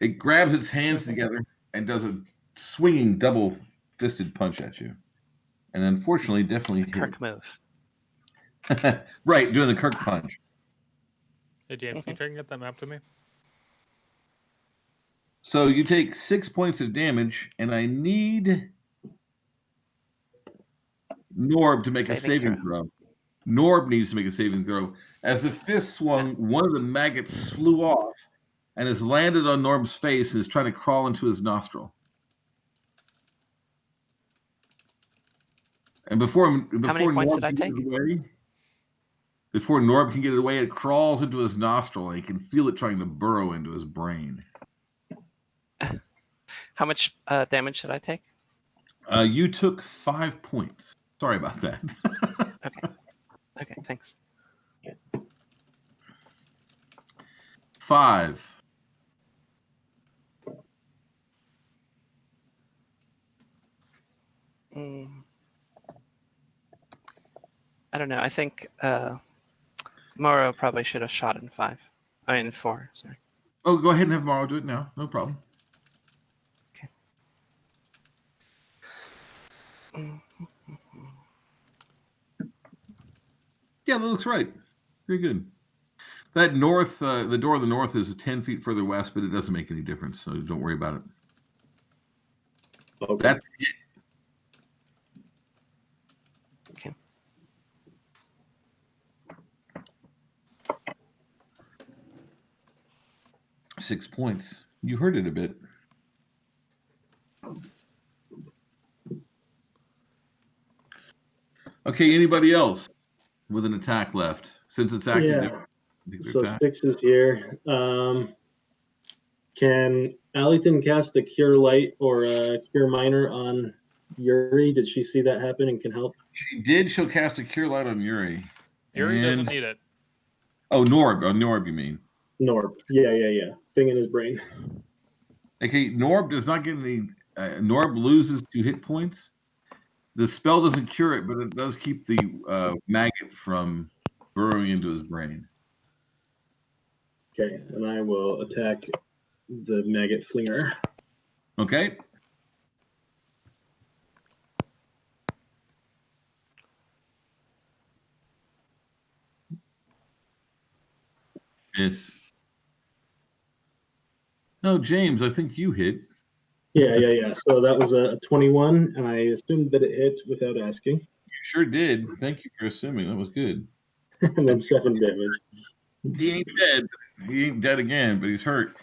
It grabs its hands together and does a swinging double-fisted punch at you. And unfortunately, definitely hit. Kirk move. Right, doing the Kirk punch. Hey, James, can you try and get that map to me? So you take 6 points of damage, and I need Norb to make a saving throw. Norb needs to make a saving throw. As the fist swung, one of the maggots flew off and has landed on Norb's face and is trying to crawl into his nostril. And before How many points did I take? Before Norb can get it away, it crawls into his nostril, and he can feel it trying to burrow into his brain. How much damage did I take? You took 5 points. Sorry about that. Okay, thanks. 5. I don't know. I think Morrow probably should have shot in 5. I mean, 4. Sorry. Oh, go ahead and have Morrow do it now. No problem. Okay. Yeah, that looks right. Very good. That north, the door of the north is 10 feet further west, but it doesn't make any difference, so don't worry about it. Okay. That's it. 6 points. You heard it a bit. Okay, anybody else with an attack left? Since it's active, Yeah. I think they're So attacked. 6 is here. Can Allington cast a Cure Light or a Cure Minor on Yuri? Did she see that happen and can help? She did. She'll cast a Cure Light on Yuri. Yuri doesn't And- need it. Oh, Norb. Oh, Norb, you mean? Norb. Yeah. Thing in his brain. Okay, Norb does not get any. Norb loses 2 hit points. The spell doesn't cure it, but it does keep the maggot from burrowing into his brain. Okay, and I will attack the maggot flinger. Okay. It's. No, James, I think you hit. Yeah. So that was a 21, and I assumed that it hit without asking. You sure did. Thank you for assuming. That was good. And then 7 damage. He ain't dead. He ain't dead again, but he's hurt.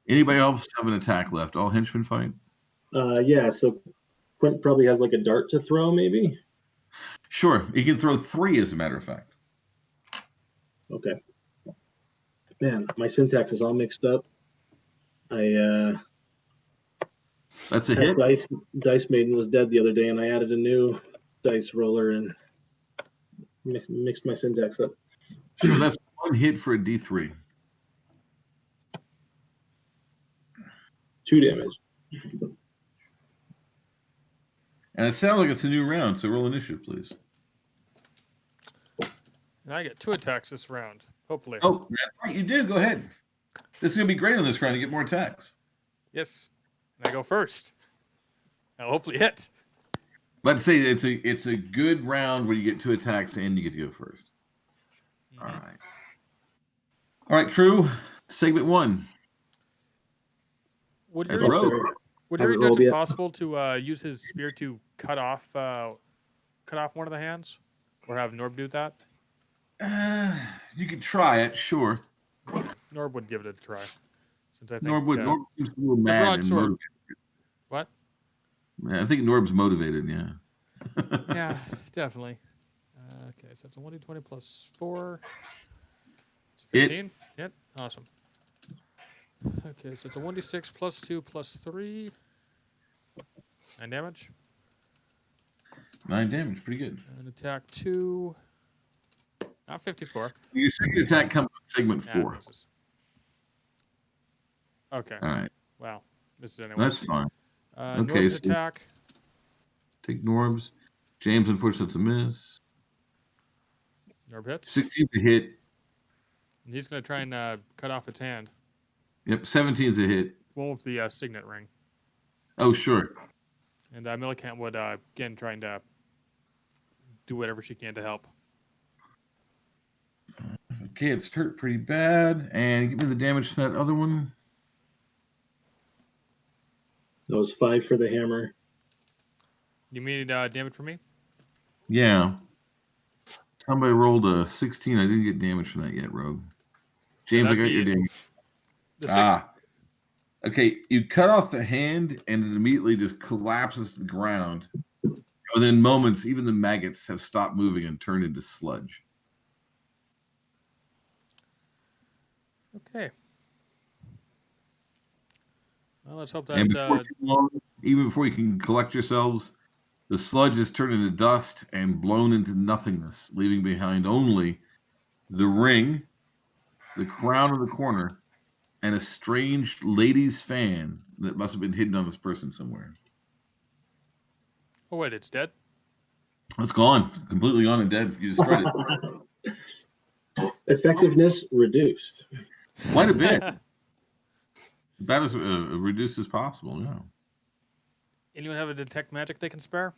Anybody else have an attack left? All henchmen fight? Yeah, so Quint probably has like a dart to throw, maybe? Sure. He can throw 3, as a matter of fact. Okay. Man, my syntax is all mixed up. I That's a had hit. Dice Maiden was dead the other day, and I added a new dice roller and mixed my syntax up. Sure, that's 1 hit for a D3. 2 damage. And it sounds like it's a new round, so roll initiative, please. And I get 2 attacks this round, hopefully. Oh, that's right, you do. Go ahead. This is going to be great on this round. You get more attacks. Yes. And I go first. I'll hopefully hit. Let's say it's a good round where you get 2 attacks and you get to go first. All right. All right, crew. Segment 1. Would That's Yuri, rogue. would Have Yuri it do roll it yet. possible to use his spear to cut off one of the hands? Or have Norb do that? You could try it, sure. Norb would give it a try. Since I think Norb would. Norb seems a little mad and broadsword. motivated. What? Yeah, I think Norb's motivated, yeah. Yeah, definitely. Okay, so that's a 1d20 plus 4. It's a Hit. 15. Yep, awesome. Okay, so it's a 1d6 plus 2 plus 3. 9 damage. 9 damage, pretty good. And attack 2. Not 54. Your second attack comes with segment Yeah, 4. misses. Okay, All right, wow. Misses anyway. that's fine. Okay, Norb's so- attack. Take Norb's. James, unfortunately, it's a miss. Norb hits. 16 to hit. And he's going to try and cut off its hand. Yep, 17 is a hit. One with the signet ring. Oh, sure. And Millicent would, again, trying to do whatever she can to help. Okay, it's hurt pretty bad. And give me the damage to that other one. That was 5 for the hammer. You mean damage for me? Yeah. Somebody rolled a 16. I didn't get damage from that yet, Rogue. James, I That'd got your be- damage. The six. Okay, you cut off the hand and it immediately just collapses to the ground. Within moments, even the maggots have stopped moving and turned into sludge. Okay. Well, let's hope And that before too long, even before you can collect yourselves, the sludge is turned into dust and blown into nothingness, leaving behind only the ring, the crown of the corner, and a strange lady's fan that must have been hidden on this person somewhere. oh wait, it's dead. It's gone, completely gone and dead. You destroyed it. Effectiveness reduced. Quite a bit. About as reduced as possible, yeah. Anyone have a detect magic they can spare?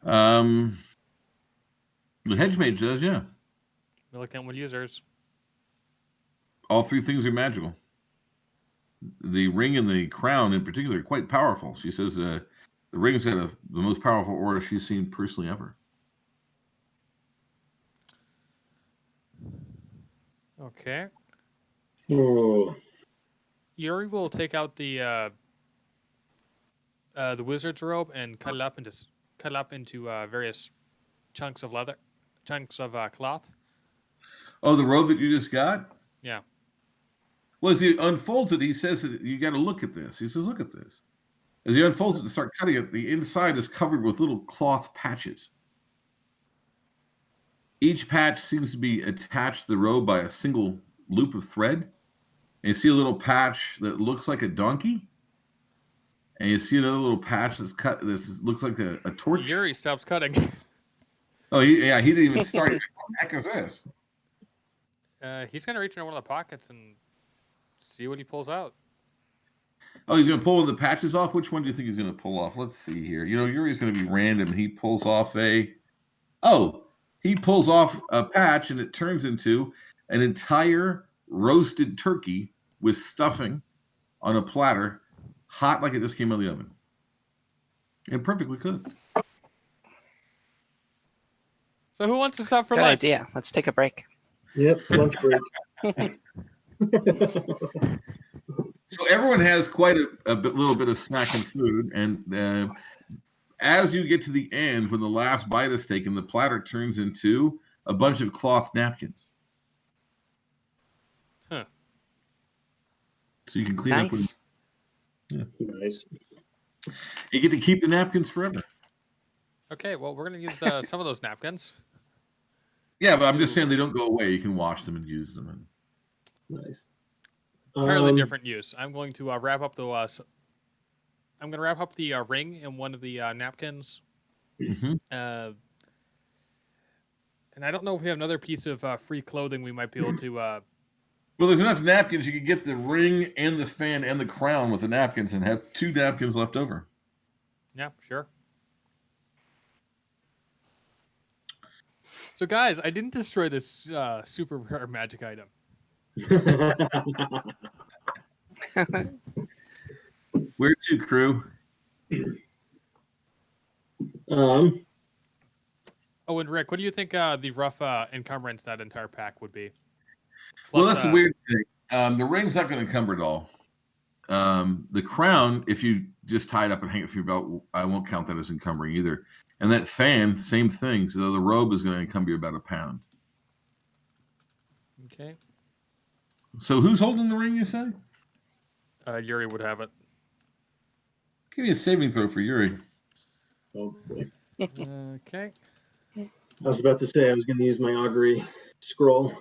The hedge mage does, yeah. Millicent would use hers. All 3 things are magical. The ring and the crown, in particular, are quite powerful. She says the ring's got the most powerful aura she's seen personally ever. Okay. Oh, Yuri will take out the wizard's robe and cut it up into various chunks of cloth. Oh, the robe that you just got? Yeah. Well, as he unfolds it, he says that you got to look at this. He says, look at this. As he unfolds it to start cutting it, the inside is covered with little cloth patches. Each patch seems to be attached to the robe by a single loop of thread. And you see a little patch that looks like a donkey. And you see another little patch that's cut. This looks like a torch. Yuri stops cutting. Oh, he didn't even start. What the heck is this? He's gonna reach into one of the pockets and see what he pulls out. Oh, he's going to pull one of the patches off? Which one do you think he's going to pull off? Let's see here. Yuri's going to be random. He pulls off he pulls off a patch and it turns into an entire roasted turkey with stuffing on a platter, hot like it just came out of the oven. And perfectly cooked. So who wants to stop for Good lunch? idea. Let's take a break. yep, lunch break. So everyone has quite a little bit of snack and food, and as you get to the end, when the last bite is taken, the platter turns into a bunch of cloth napkins. Huh. So you can clean up. Nice. Nice. You get to keep the napkins forever. Okay, well, we're gonna use some of those napkins. Yeah, but I'm just saying they don't go away. You can wash them and use them. Nice. Entirely different use. I'm going to wrap up the. I'm going to wrap up the ring in one of the napkins. Mhm. And I don't know if we have another piece of free clothing we might be able to. Well, there's enough napkins. You could get the ring and the fan and the crown with the napkins and have 2 napkins left over. Yeah, sure. So, guys, I didn't destroy this super rare magic item. Where to, crew? Oh, and Rick, what do you think the rough encumbrance that entire pack would be? Well, that's the weird thing. The ring's not going to encumber at all. The crown, if you just tie it up and hang it from your belt, I won't count that as encumbering either. And that fan, same thing. So the robe is going to encumber you about £1 pound. Okay. So who's holding the ring, you say? Yuri would have it. Give me a saving throw for Yuri. Oh, boy. Okay. I was about to say I was going to use my augury scroll.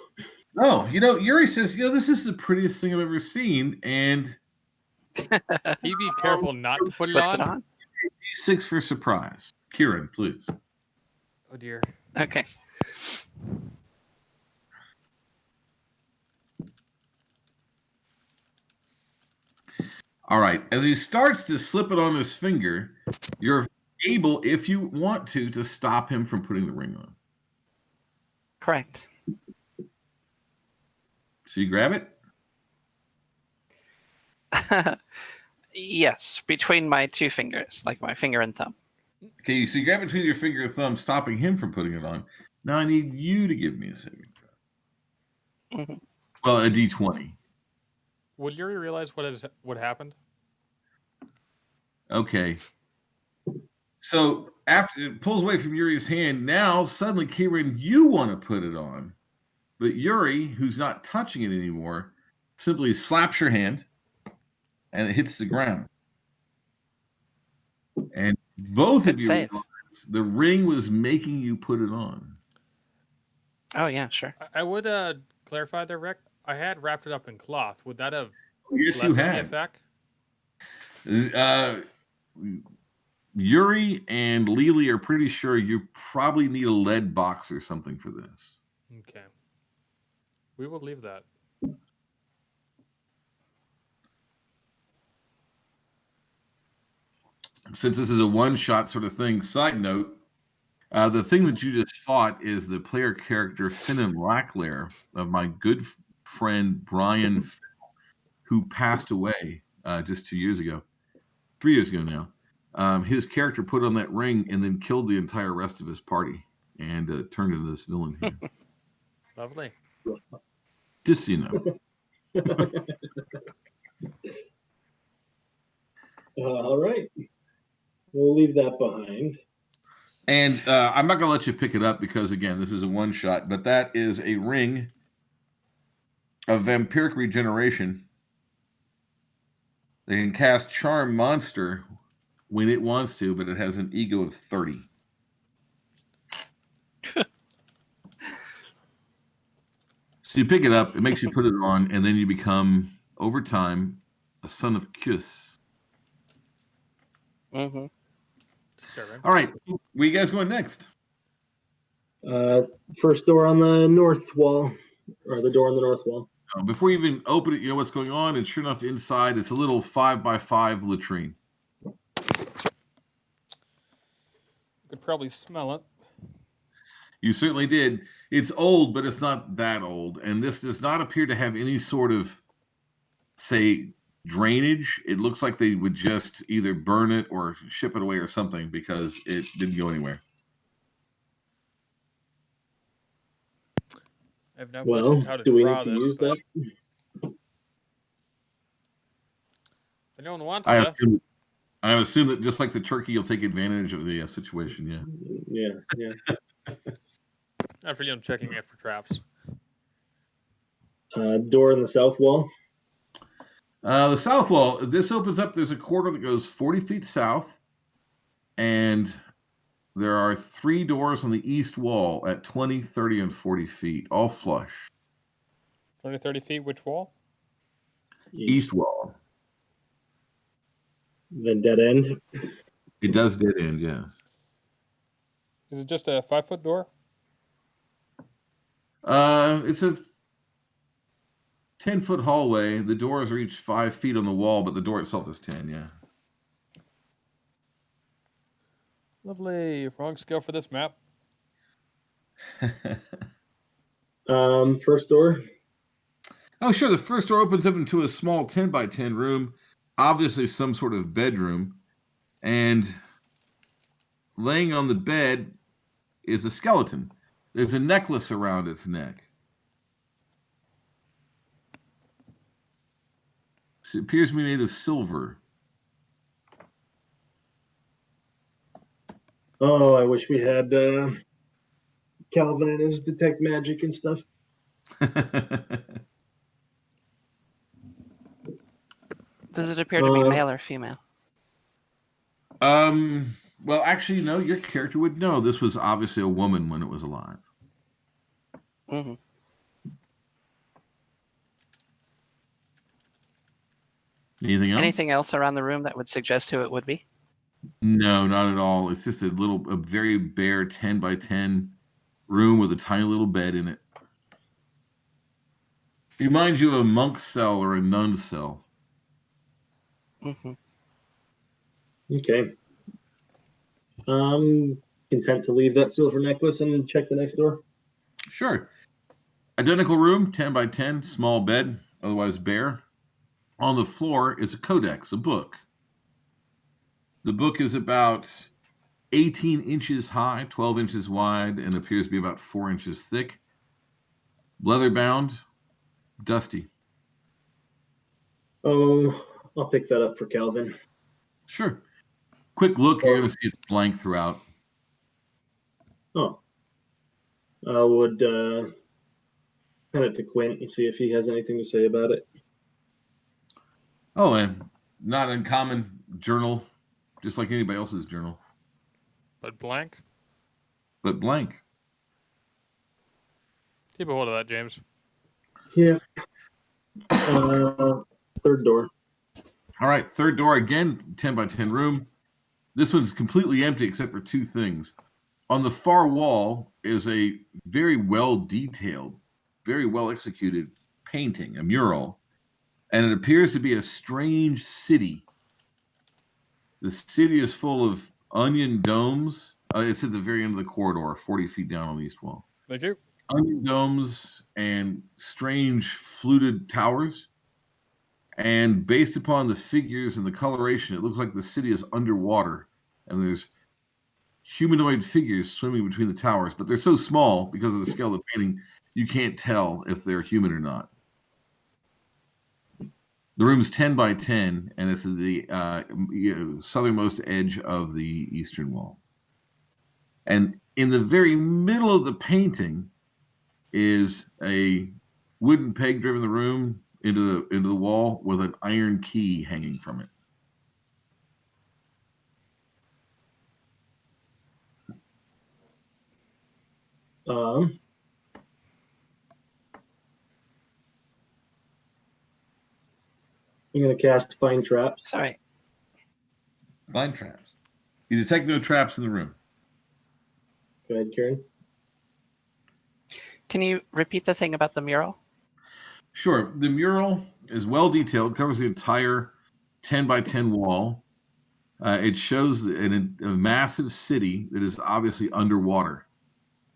Oh, Yuri says, this is the prettiest thing I've ever seen. And He'd be careful not to put it Puts on. it on? D6 for surprise. Kieran, please. Oh, dear. Okay. All right. As he starts to slip it on his finger, you're able, if you want to stop him from putting the ring on. Correct. So you grab it? Yes, between my 2 fingers, like my finger and thumb. Okay, so you grab it between your finger and thumb, stopping him from putting it on. Now I need you to give me a saving throw. Mhm. Well, a D20. Would Yuri realize what happened? Okay. So after it pulls away from Yuri's hand, now suddenly, Kieran, you want to put it on. But Yuri, who's not touching it anymore, simply slaps your hand and it hits the ground. And both of Good you save. realize the ring was making you put it on. Oh, yeah, sure. I would clarify there, Rick. I had wrapped it up in cloth. Would that have Yes, you lessened the had. effect? Yuri and Lily are pretty sure you probably need a lead box or something for this. Okay. We will leave that. Since this is a one-shot sort of thing, side note, the thing that you just fought is the player character Finnan Lackler of my good friend Brian, who passed away just 2 years ago, 3 years ago now. His character put on that ring and then killed the entire rest of his party and turned into this villain here. Lovely. Just so you know. All right. We'll leave that behind. And I'm not going to let you pick it up because, again, this is a one shot, but that is a ring of vampiric regeneration. They can cast Charm Monster when it wants to, but it has an ego of 30. So you pick it up, it makes you put it on, and then you become, over time, a son of Kyus. Mm-hmm. Disturbing. All right, where you guys going next? First door on the north wall, or the door on the north wall. Before you even open it, you know what's going on, and sure enough, inside, it's a little 5x5 latrine. Could probably smell it. You certainly did. It's old, but it's not that old. And this does not appear to have any sort of, say, drainage. It looks like they would just either burn it or ship it away or something because it didn't go anywhere. I have no Well, questions how to do we draw need to this. use but that? if anyone wants I to, assume that just like the turkey, you'll take advantage of the situation. Yeah. Yeah. not for checking it for traps. Door in the south wall. The south wall, this opens up. There's a corridor that goes 40 feet south, and there are 3 doors on the east wall at 20, 30, and 40 feet, all flush. 20, 30 feet, which wall? East wall. Then dead end. It does dead end, yes. Is it just a 5-foot door? It's a 10-foot hallway. The doors are each 5 feet on the wall, but the door itself is 10, yeah. Lovely. Wrong scale for this map. First door. Oh, sure. The first door opens up into a small 10 by 10 room, obviously some sort of bedroom. And laying on the bed is a skeleton. There's a necklace around its neck. It appears to be made of silver. Oh, I wish we had Calvin and his detect magic and stuff. Does it appear to be male or female? Well, actually, no, your character would know. This was obviously a woman when it was alive. Mm-hmm. Anything else? Anything else around the room that would suggest who it would be? No, not at all. It's just a very bare 10 by 10 room with a tiny little bed in it. Reminds you of a monk's cell or a nun's cell. Mm-hmm. Okay. Content to leave that silver necklace and check the next door. Sure. Identical room, 10 by 10, small bed, otherwise bare. On the floor is a codex, a book. The book is about 18 inches high, 12 inches wide, and appears to be about 4 inches thick. Leather bound, dusty. Oh, I'll pick that up for Calvin. Sure. Quick look, you're going to see it's blank throughout. Oh. I would hand it to Quint and see if he has anything to say about it. Oh, and not uncommon journal, just like anybody else's journal, But blank. but blank. Keep a hold of that, James. Yeah. Third door. All right, third door again, 10 by 10 room. This one's completely empty except for 2 things. On the far wall is a very well detailed, very well executed painting, a mural, and it appears to be a strange city. The city is full of onion domes. It's at the very end of the corridor, 40 feet down on the east wall. Thank you. Onion domes and strange fluted towers. And based upon the figures and the coloration, it looks like the city is underwater. And there's humanoid figures swimming between the towers. But they're so small because of the scale of the painting, you can't tell if they're human or not. The room's 10 by 10, and it's the southernmost edge of the eastern wall. And in the very middle of the painting is a wooden peg driven the room into the wall with an iron key hanging from it. I'm gonna cast Find Traps. Sorry. Find traps. You detect no traps in the room. Go ahead, Kieran. Can you repeat the thing about the mural? Sure. The mural is well detailed, covers the entire 10 by 10 wall. It shows a massive city that is obviously underwater.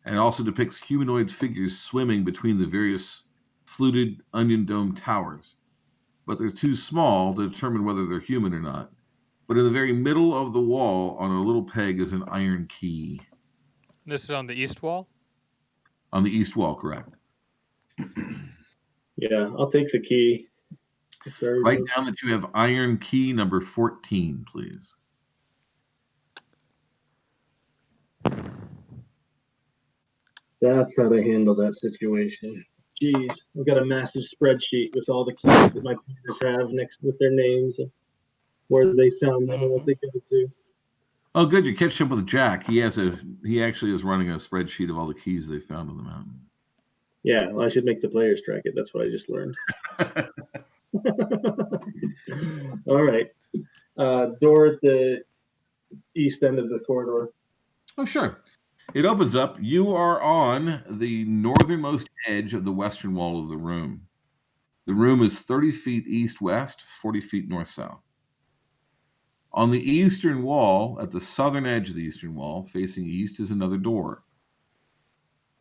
And it also depicts humanoid figures swimming between the various fluted onion dome towers. But they're too small to determine whether they're human or not. But in the very middle of the wall, on a little peg, is an iron key. This is on the east wall? On the east wall, correct. Yeah, I'll take the key. Write down that you have iron key number 14, please. That's how to handle that situation. Jeez, I've got a massive spreadsheet with all the keys that my players have next with their names, and where they found them and what they go to. Oh, good. You catch up with Jack. He actually is running a spreadsheet of all the keys they found on the mountain. Yeah, well, I should make the players track it. That's what I just learned. All right. Door at the east end of the corridor. Oh, sure. It opens up. You are on the northernmost edge of the western wall of the room. The room is 30 feet east-west, 40 feet north-south. On the eastern wall, at the southern edge of the eastern wall, facing east, is another door.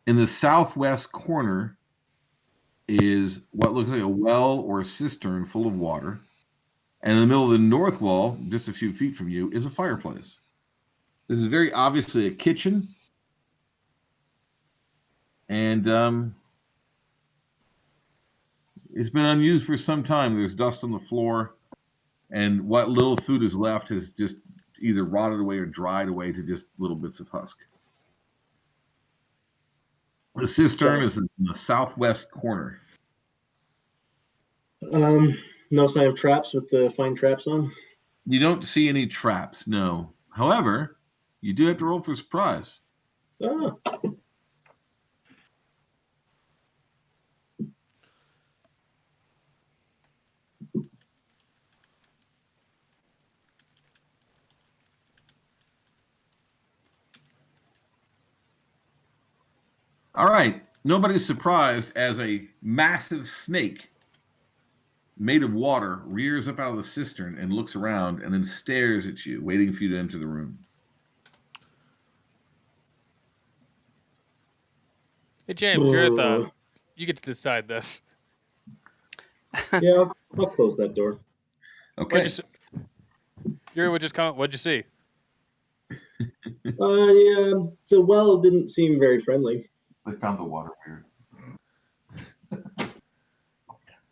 In the southwest corner is what looks like a well or a cistern full of water. And in the middle of the north wall, just a few feet from you, is a fireplace. This is very obviously a kitchen. And it's been unused for some time. There's dust on the floor. And what little food is left has just either rotted away or dried away to just little bits of husk. The cistern is in the southwest corner. No sign of traps with the Find Traps on? You don't see any traps, no. However, you do have to roll for surprise. Ah. All right. Nobody's surprised as a massive snake made of water rears up out of the cistern and looks around and then stares at you, waiting for you to enter the room. Hey, James, you're at the... You get to decide this. Yeah, I'll close that door. Okay. Yuri would just comment. What'd you see? Yeah, the well didn't seem very friendly. They found the water weird.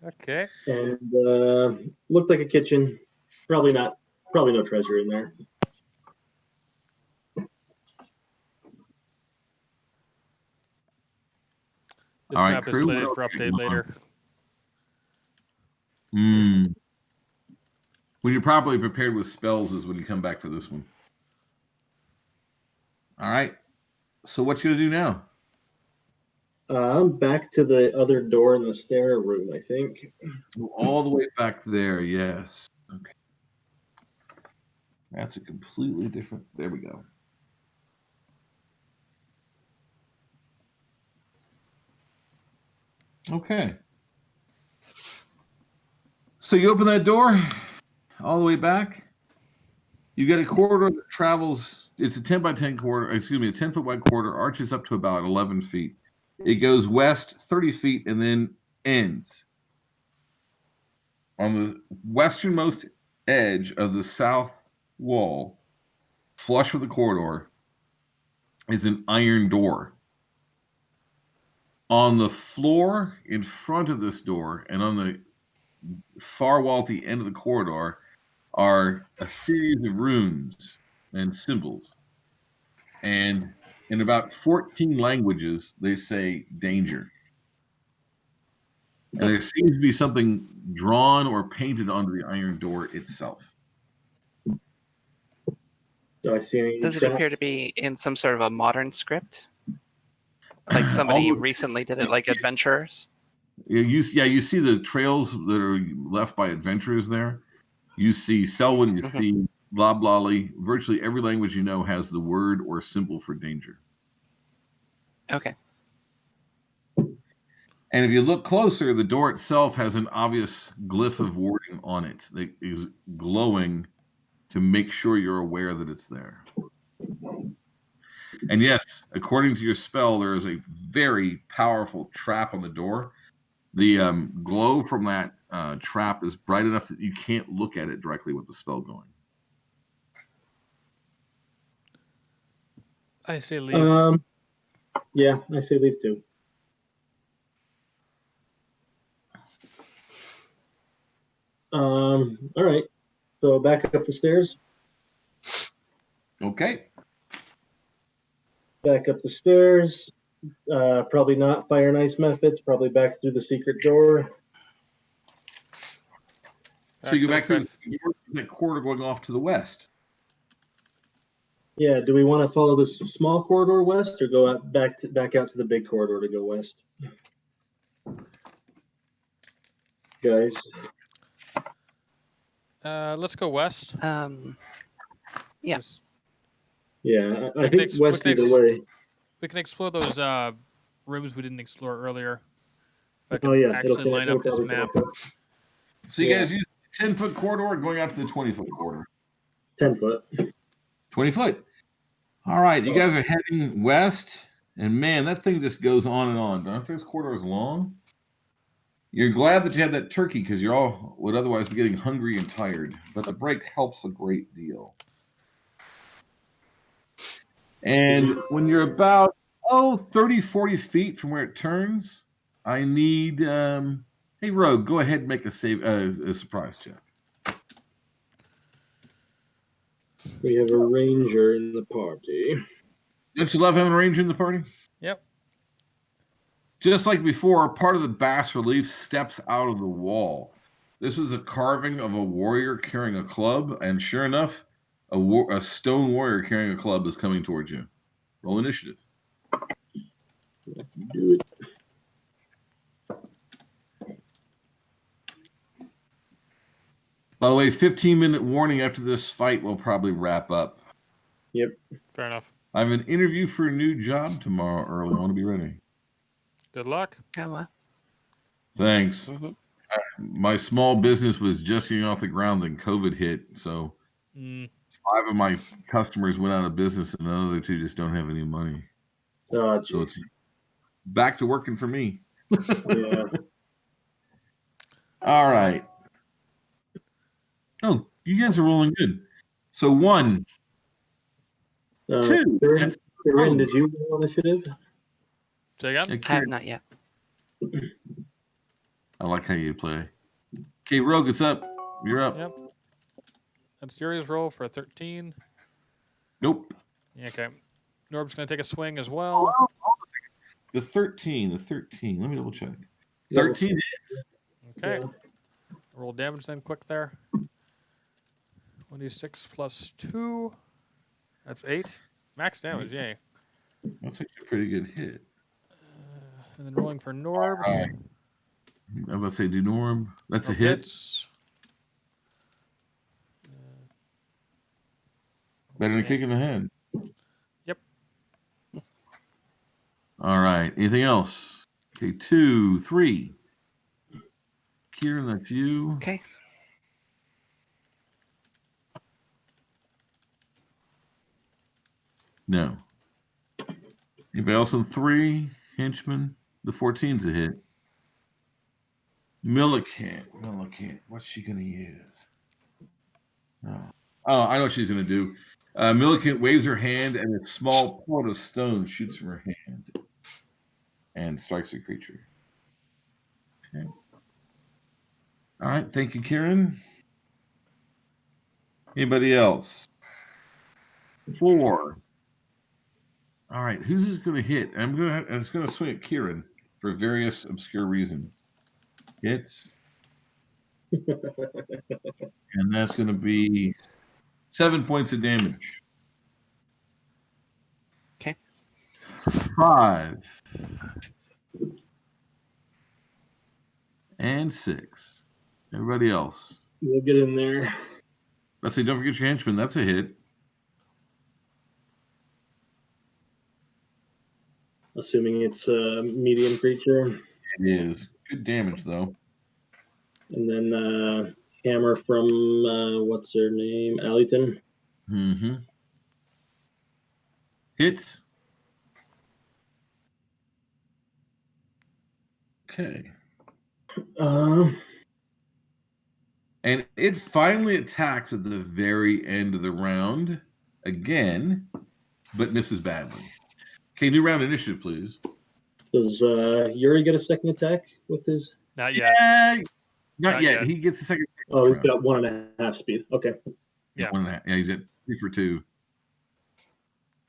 Okay. And looked like a kitchen. Probably no treasure in there. This All right, map is crew, slated what for else update you got? later. When you're properly prepared with spells is when you come back for this one. All right. So what you gonna do now? I'm back to the other door in the stair room, I think. All the way back there, yes. Okay. That's a completely different. There we go. Okay. So you open that door all the way back. You get a corridor that travels. It's a 10 by 10 corridor. Excuse me, a 10-foot wide corridor, arches up to about 11 feet. It goes west 30 feet and then ends on the westernmost edge of the south wall, flush with the corridor, is an iron door. On the floor in front of this door and on the far wall at the end of the corridor are a series of runes and symbols. And in about 14 languages, they say danger. And there seems to be something drawn or painted onto the iron door itself. Do I see any? Does it trap? appear to be in some sort of a modern script? Like somebody Almost- recently did it, like Adventurers? You see the trails that are left by adventurers there. You see Selwyn, you Mhm. see Loblolly. Virtually every language you know has the word or symbol for danger. Okay. And if you look closer, the door itself has an obvious glyph of warding on it that is glowing to make sure you're aware that it's there. And yes, according to your spell, there is a very powerful trap on the door. The glow from that trap is bright enough that you can't look at it directly with the spell going. I say leave. Yeah, I say leave too. All right. So back up the stairs. Okay. Back up the stairs. Probably not fire and ice methods. Probably back through the secret door. So you go back through fifth. that corridor going off to the west. Yeah. Do we want to follow this small corridor west, or go out, back out to the big corridor to go west? Guys. Let's go west. Yeah. Yes. Yeah, I We can think ex- west we can either ex- way. We can explore those rooms we didn't explore earlier. If I can Oh yeah, actually line up this probably map. connect up. So you Yeah. guys use the 10-foot corridor going out to the 20-foot corridor. 10 foot. 20 foot. All right, you guys are heading west, and man, that thing just goes on and on. Don't those corridors long? You're glad that you had that turkey because you all would otherwise be getting hungry and tired, but the break helps a great deal. And when you're about 30, 40 feet from where it turns, I need hey Rogue, go ahead and make a surprise check. We have a ranger in the party. Don't you love having a ranger in the party? Yep. Just like before, part of the bas relief steps out of the wall. This was a carving of a warrior carrying a club, and sure enough, a stone warrior carrying a club is coming towards you. Roll initiative. Do it. By the way, 15-minute warning after this fight will probably wrap up. Fair enough. I have an interview for a new job tomorrow early. I want to be ready. Good luck. Oh, well. Thanks. Mhm. My small business was just getting off the ground, then COVID hit. So 5 of my customers went out of business, and the other 2 just don't have any money. Oh, So it's back to working for me. yeah. All right. Oh, you guys are rolling good. So 1, 2. Corinne, That's- Corinne, did you roll initiative? Say again? Okay, I have not yet. I like how you play. Okay, Rogue, it's up. You're up. Yep. That's Darius roll for a 13. Nope. Yeah, okay. Norb's going to take a swing as well. The 13. Let me double check. Yeah. 13. Okay. Yeah. Roll damage then quick there. 1d6 plus 2. That's 8. Max damage, yay. That's actually a pretty good hit. And then rolling for Norb. All right. I'm about to say, do Norm. That's a Norb hit. hits. Better than a kick in the head. Yep. All right. Anything else? Okay, 2, 3. Kieran, that's you. Okay. No. Anybody else on 3? Henchman. The 14's a hit. Millicent. What's she going to use? Oh, I know what she's going to do. Millicent waves her hand, and a small pot of stone shoots from her hand and strikes the creature. Okay. All right. Thank you, Kieran. Anybody else? 4. All right. Who's this going to hit? It's going to swing at Kieran for various obscure reasons. Hits. And that's going to be 7 points of damage. Okay. 5. And 6. Everybody else. We'll get in there. Let's say, don't forget your henchman. That's a hit. Assuming it's a medium creature. It is. Good damage, though. And then hammer from, what's her name? Alleyton. Mm-hmm. Hits. Okay. And it finally attacks at the very end of the round again, but misses badly. Okay, new round initiative, please. Does Yuri get a second attack with his? Not yet. Yeah, not Not yet. yet. He gets the second. Oh, he's got 1.5 speed. Okay. Yeah. 1.5. Yeah, he's at 3 for 2.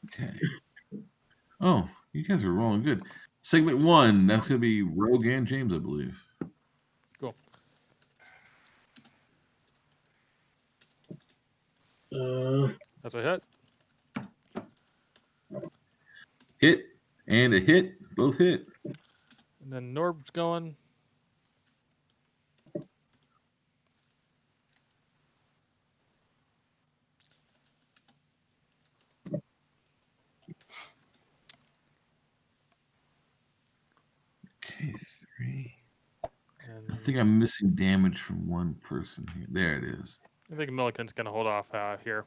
Okay. Oh, you guys are rolling good. Segment 1, that's going to be Rogue and James, I believe. Cool. That's a hit. Hit and a hit. Both hit. And then Norb's going. Okay, 3. And I think I'm missing damage from one person here. There it is. I think Milliken's going to hold off here.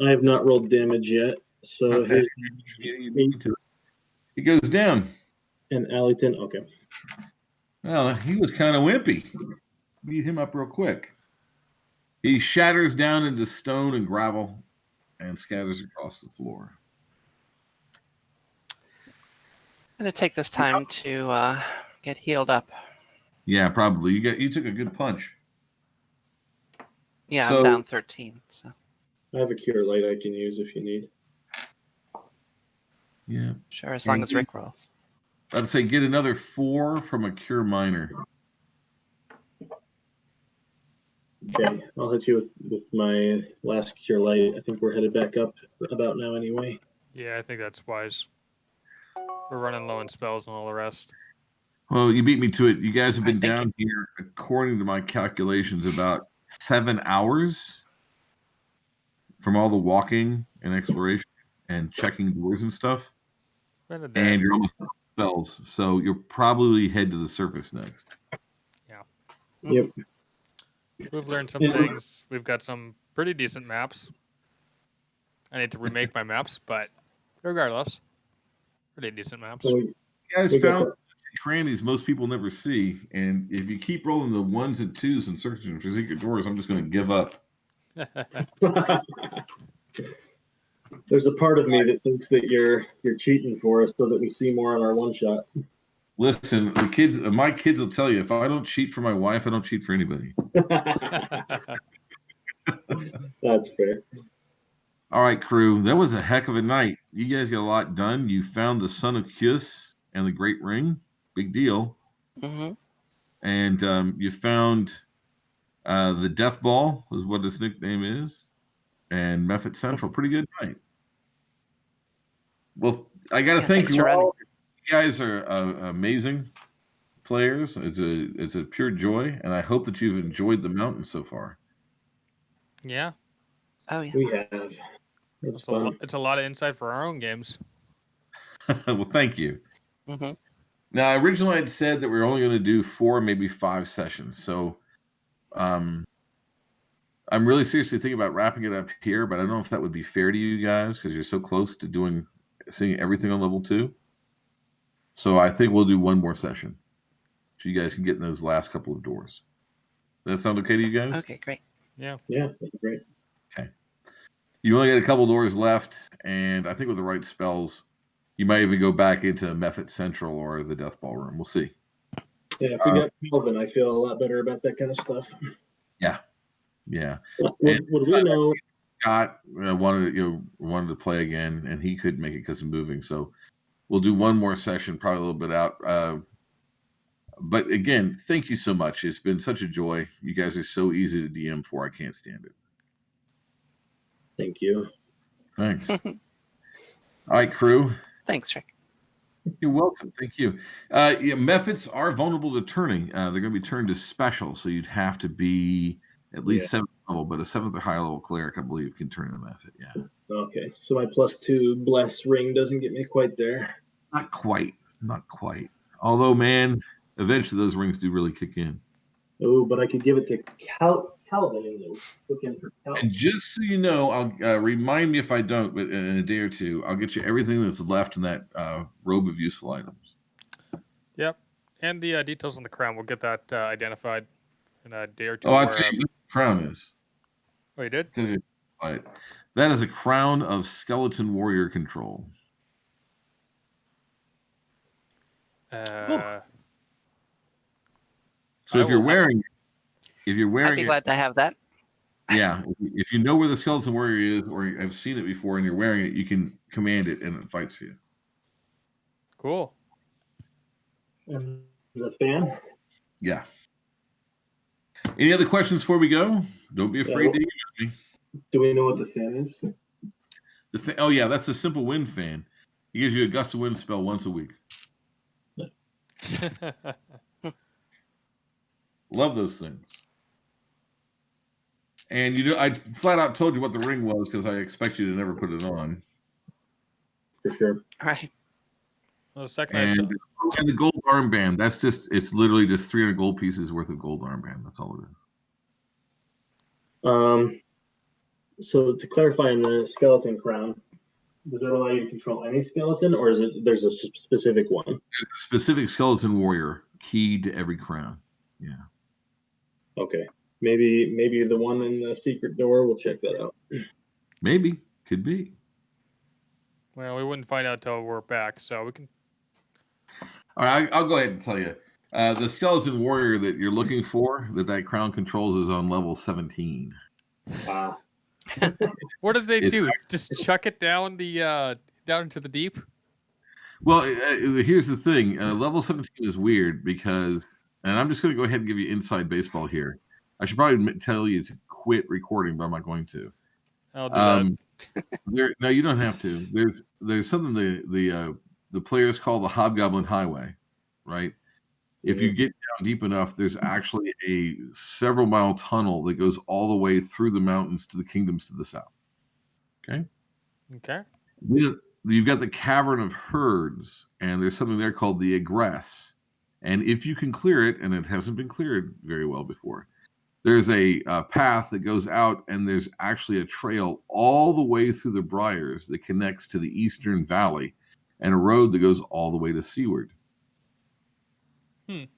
I have not rolled damage yet. So Okay. here's He goes down. and Alleyton. Okay. Well, he was kind of wimpy. Beat him up real quick. He shatters down into stone and gravel and scatters across the floor. I'm going to take this time to get healed up. Yeah, probably. You took a good punch. Yeah, So- I'm down 13. So I have a cure light I can use if you need. Yeah. sure, as long as Rick rolls. I'd say get another 4 from a cure minor. Okay, I'll hit you with my last cure light. I think we're headed back up about now anyway. Yeah, I think that's wise. We're running low in spells and all the rest. Well, you beat me to it. You guys have been Thank down here, according to my calculations, about 7 hours from all the walking and exploration and checking doors and stuff. Been a day. And you're almost out of spells, so you'll probably head to the surface next. Yep. We've learned some Yeah. things. We've got some pretty decent maps. I need to remake my maps, but regardless, pretty decent maps. So You guys We got found crannies most people never see, and if you keep rolling the 1s and 2s and searching for secret doors, I'm just going to give up. there's a part of me that thinks that you're cheating for us so that we see more on our one shot. Listen, my kids will tell you, if I don't cheat for my wife, I don't cheat for anybody. That's fair. All right, crew, that was a heck of a night. You guys got a lot done. You found the Son of Kiss and the Great Ring. Big deal. Mm-hmm. And you found the Death Ball, is what his nickname is, and Mephit Central. Pretty good night. Well, I got to Yeah, thank thanks you for all. You guys are amazing players. It's a pure joy, and I hope that you've enjoyed the mountain so far. Yeah, Oh, yeah. We have. It's fun. it's a lot of insight for our own games. Well, thank you. Mm-hmm. Now, originally I'd said that we were only going to do 4, maybe 5 sessions. So I'm really seriously thinking about wrapping it up here, but I don't know if that would be fair to you guys because you're so close to seeing everything on level 2. So I think we'll do 1 more session so you guys can get in those last couple of doors. Does that sound okay to you guys? Okay, great. Yeah. Yeah, that's great. You only got a couple doors left, and I think with the right spells, you might even go back into Mephit Central or the Death Ball Room. We'll see. Yeah, if we got Calvin, I feel a lot better about that kind of stuff. Yeah. Would we know? Scott wanted to play again, and he couldn't make it because of moving. So we'll do one more session, probably a little bit out. But again, thank you so much. It's been such a joy. You guys are so easy to DM for. I can't stand it. Thank you. Thanks. All right, crew. Thanks, Rick. You're welcome. Thank you. Methods are vulnerable to turning. They're going to be turned to special, so you'd have to be at least 7th level, but a 7th or higher level cleric, I believe, can turn a method. Yeah. Okay, so my +2 bless ring doesn't get me quite there. Not quite. Although, man, eventually those rings do really kick in. Oh, but I could give it to Calvin and those. Looking for Calvin. And just so you know, I'll remind me if I don't, but in a day or two, I'll get you everything that's left in that robe of useful items. Yep. And the details on the crown, we'll get that identified in a day or two. Oh, I'll tell you what the crown is. Oh, you did? Right. That is a crown of skeleton warrior control. Uh, So I if you're will wearing I'd be glad to have that. yeah, if you know where the skeleton warrior is, or have seen it before, and you're wearing it, you can command it, and it fights for you. Cool. And the fan. Yeah. Any other questions before we go? Don't be afraid to email me. Do we know what the fan is? Oh yeah, that's a simple wind fan. He gives you a gust of wind spell once a week. Love those things. And I flat out told you what the ring was because I expect you to never put it on. For sure. All right. Well, the second I saw, And the gold armband, it's literally just 300 gold pieces worth of gold armband. That's all it is. So to clarify on the skeleton crown, does that allow you to control any skeleton, or is it there's a specific one? There's a specific skeleton warrior keyed to every crown. Yeah. Okay. Maybe the one in the secret door. We'll check that out. Maybe. Could be. well, we wouldn't find out till we're back, so we can. All right, I'll go ahead and tell you. The skeleton warrior that you're looking for, that crown controls, is on level 17. What did they It's do? Just chuck it down down into the deep? Well, here's the thing. Level 17 is weird because, and I'm just going to go ahead and give you inside baseball here. I should probably tell you to quit recording, but I'm not going to. I'll do that. No, you don't have to. There's something the players call the Hobgoblin Highway, right? If you get down deep enough, there's actually a several mile tunnel that goes all the way through the mountains to the kingdoms to the south. Okay. Okay. You've got the Cavern of Herds, and there's something there called the Egress. And if you can clear it, and it hasn't been cleared very well before, there's a path that goes out, and there's actually a trail all the way through the Briars that connects to the Eastern Valley, and a road that goes all the way to Seaward.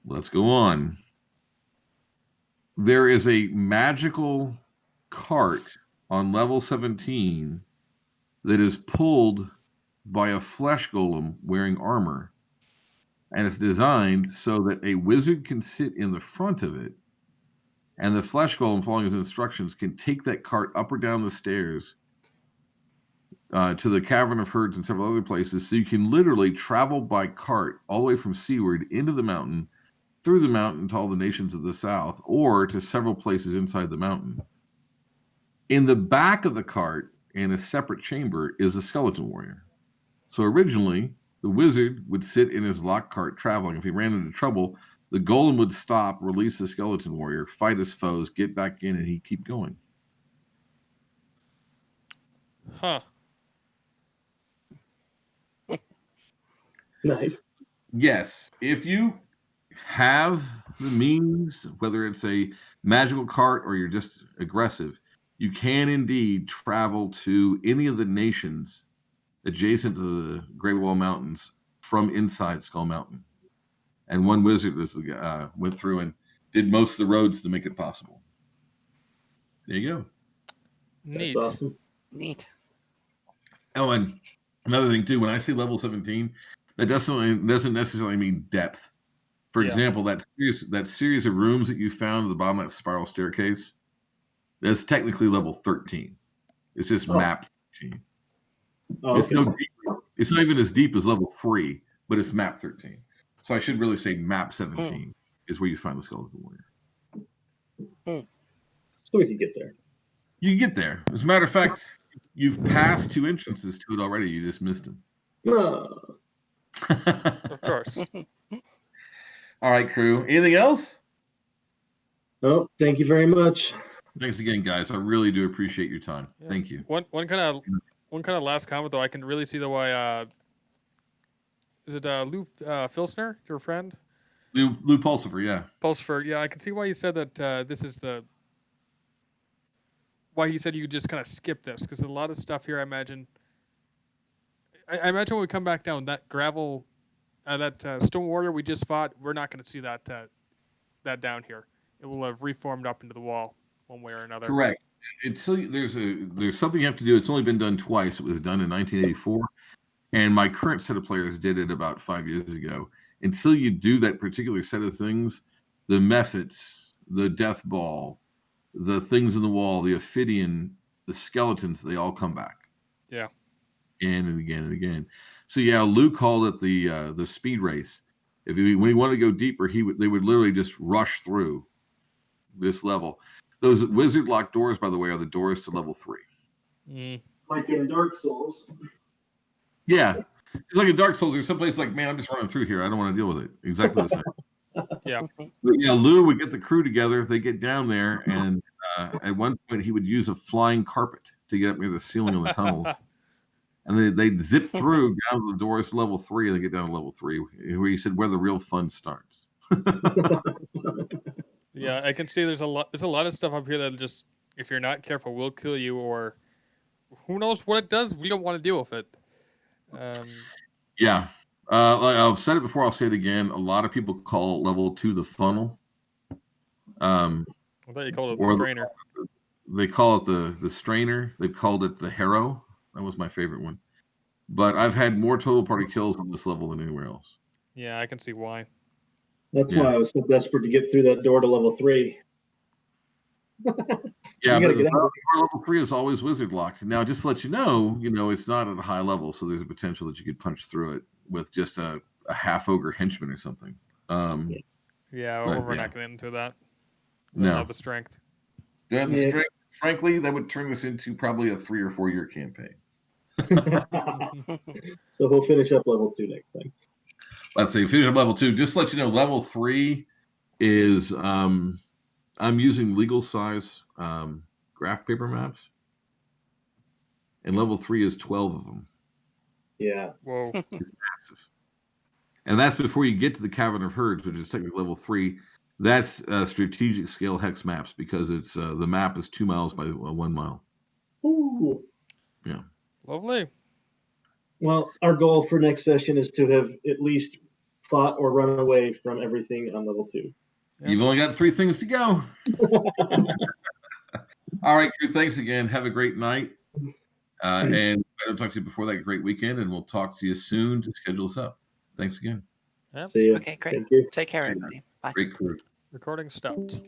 Let's go on. There is a magical cart on level 17 that is pulled by a flesh golem wearing armor. And it's designed so that a wizard can sit in the front of it, and the flesh golem, following his instructions, can take that cart up or down the stairs to the Cavern of Herds and several other places. So you can literally travel by cart all the way from Seaward into the mountain, through the mountain to all the nations of the south, or to several places inside the mountain. In the back of the cart, in a separate chamber, is a skeleton warrior. So originally, the wizard would sit in his locked cart traveling. If he ran into trouble, the golem would stop, release the skeleton warrior, fight his foes, get back in, and he'd keep going. Huh. Nice. Yes, if you have the means, whether it's a magical cart or you're just aggressive, you can indeed travel to any of the nations adjacent to the Great Wall Mountains from inside Skull Mountain. And one wizard went through and did most of the roads to make it possible. There you go. Neat. That's awesome. Neat. Oh, and another thing too, when I say level 17, that doesn't necessarily mean depth. For Yeah. example, that series of rooms that you found at the bottom of that spiral staircase, that's technically level 13. It's just Oh. map 13. Oh, It's okay. no deeper. It's not even as deep as level 3, but it's map 13. So I should really say map 17 is where you find the Skeleton Warrior. So we can get there. You can get there. As a matter of fact, you've passed 2 entrances to it already. You just missed them. Of course. All right, crew. Anything else? Oh, thank you very much. Thanks again, guys. I really do appreciate your time. Yeah. Thank you. One kind of last comment though. I can really see the why. Is it Lou Filsner, your friend? Lou Pulsifer, yeah. Pulsifer. Yeah, I can see why he said that this is why he said you just kind of skip this, because a lot of stuff here, I imagine when we come back down that gravel, that Stone Warrior we just fought, we're not going to see that down here. It will have reformed up into the wall one way or another. Correct. Until there's something you have to do. It's only been done twice. It was done in 1984, and my current set of players did it about 5 years ago. Until you do that particular set of things, the Mephits, the Death Ball, the things in the wall, the Ophidian, the skeletons, they all come back. Yeah. Again and again and again. So yeah, Lou called it the speed race. When he wanted to go deeper, they would literally just rush through this level. Those wizard lock doors, by the way, are the doors to level 3. Like in Dark Souls. Yeah. It's like in Dark Souls, there's some place like, man, I'm just running through here. I don't want to deal with it. Exactly the same. Yeah. But yeah, Lou would get the crew together. They get down there, and at one point he would use a flying carpet to get up near the ceiling of the tunnels. And they'd zip through down to the doors to level 3, and they get down to level 3, where he said where the real fun starts. Yeah, I can see there's a lot of stuff up here that just, if you're not careful, will kill you, or who knows what it does. We don't want to deal with it. Yeah. Like I've said it before, I'll say it again. A lot of people call level 2 the funnel. I thought you called it the strainer. They call it the strainer. They've called it the harrow. That was my favorite one. But I've had more total party kills on this level than anywhere else. Yeah, I can see why. That's why I was so desperate to get through that door to level 3. Yeah, but level 3 is always wizard locked. Now, just to let you know, it's not at a high level, so there's a potential that you could punch through it with just a half ogre henchman or something. Yeah, but, we're yeah. not getting into that. No. Don't have the strength. Don't have the strength. Frankly, that would turn this into probably a 3 or 4 year campaign. So we'll finish up level 2 next time. Let's see, finish up level 2. Just to let you know, level 3 is I'm using legal size graph paper maps, and level 3 is 12 of them. Yeah. Whoa. It's massive. And that's before you get to the Cavern of Herds, which is technically level 3. That's strategic scale hex maps, because it's the map is 2 miles by 1 mile. Ooh. Yeah. Lovely. Well, our goal for next session is to have at least fought or run away from everything on level 2. Yeah. You've only got 3 things to go. All right, crew, thanks again. Have a great night. And I don't talk to you before that, great weekend, and we'll talk to you soon to schedule us up. Thanks again. Yep. See ya. Okay, great. Thank you. Take care, everybody. Bye. Great crew. Recording stopped.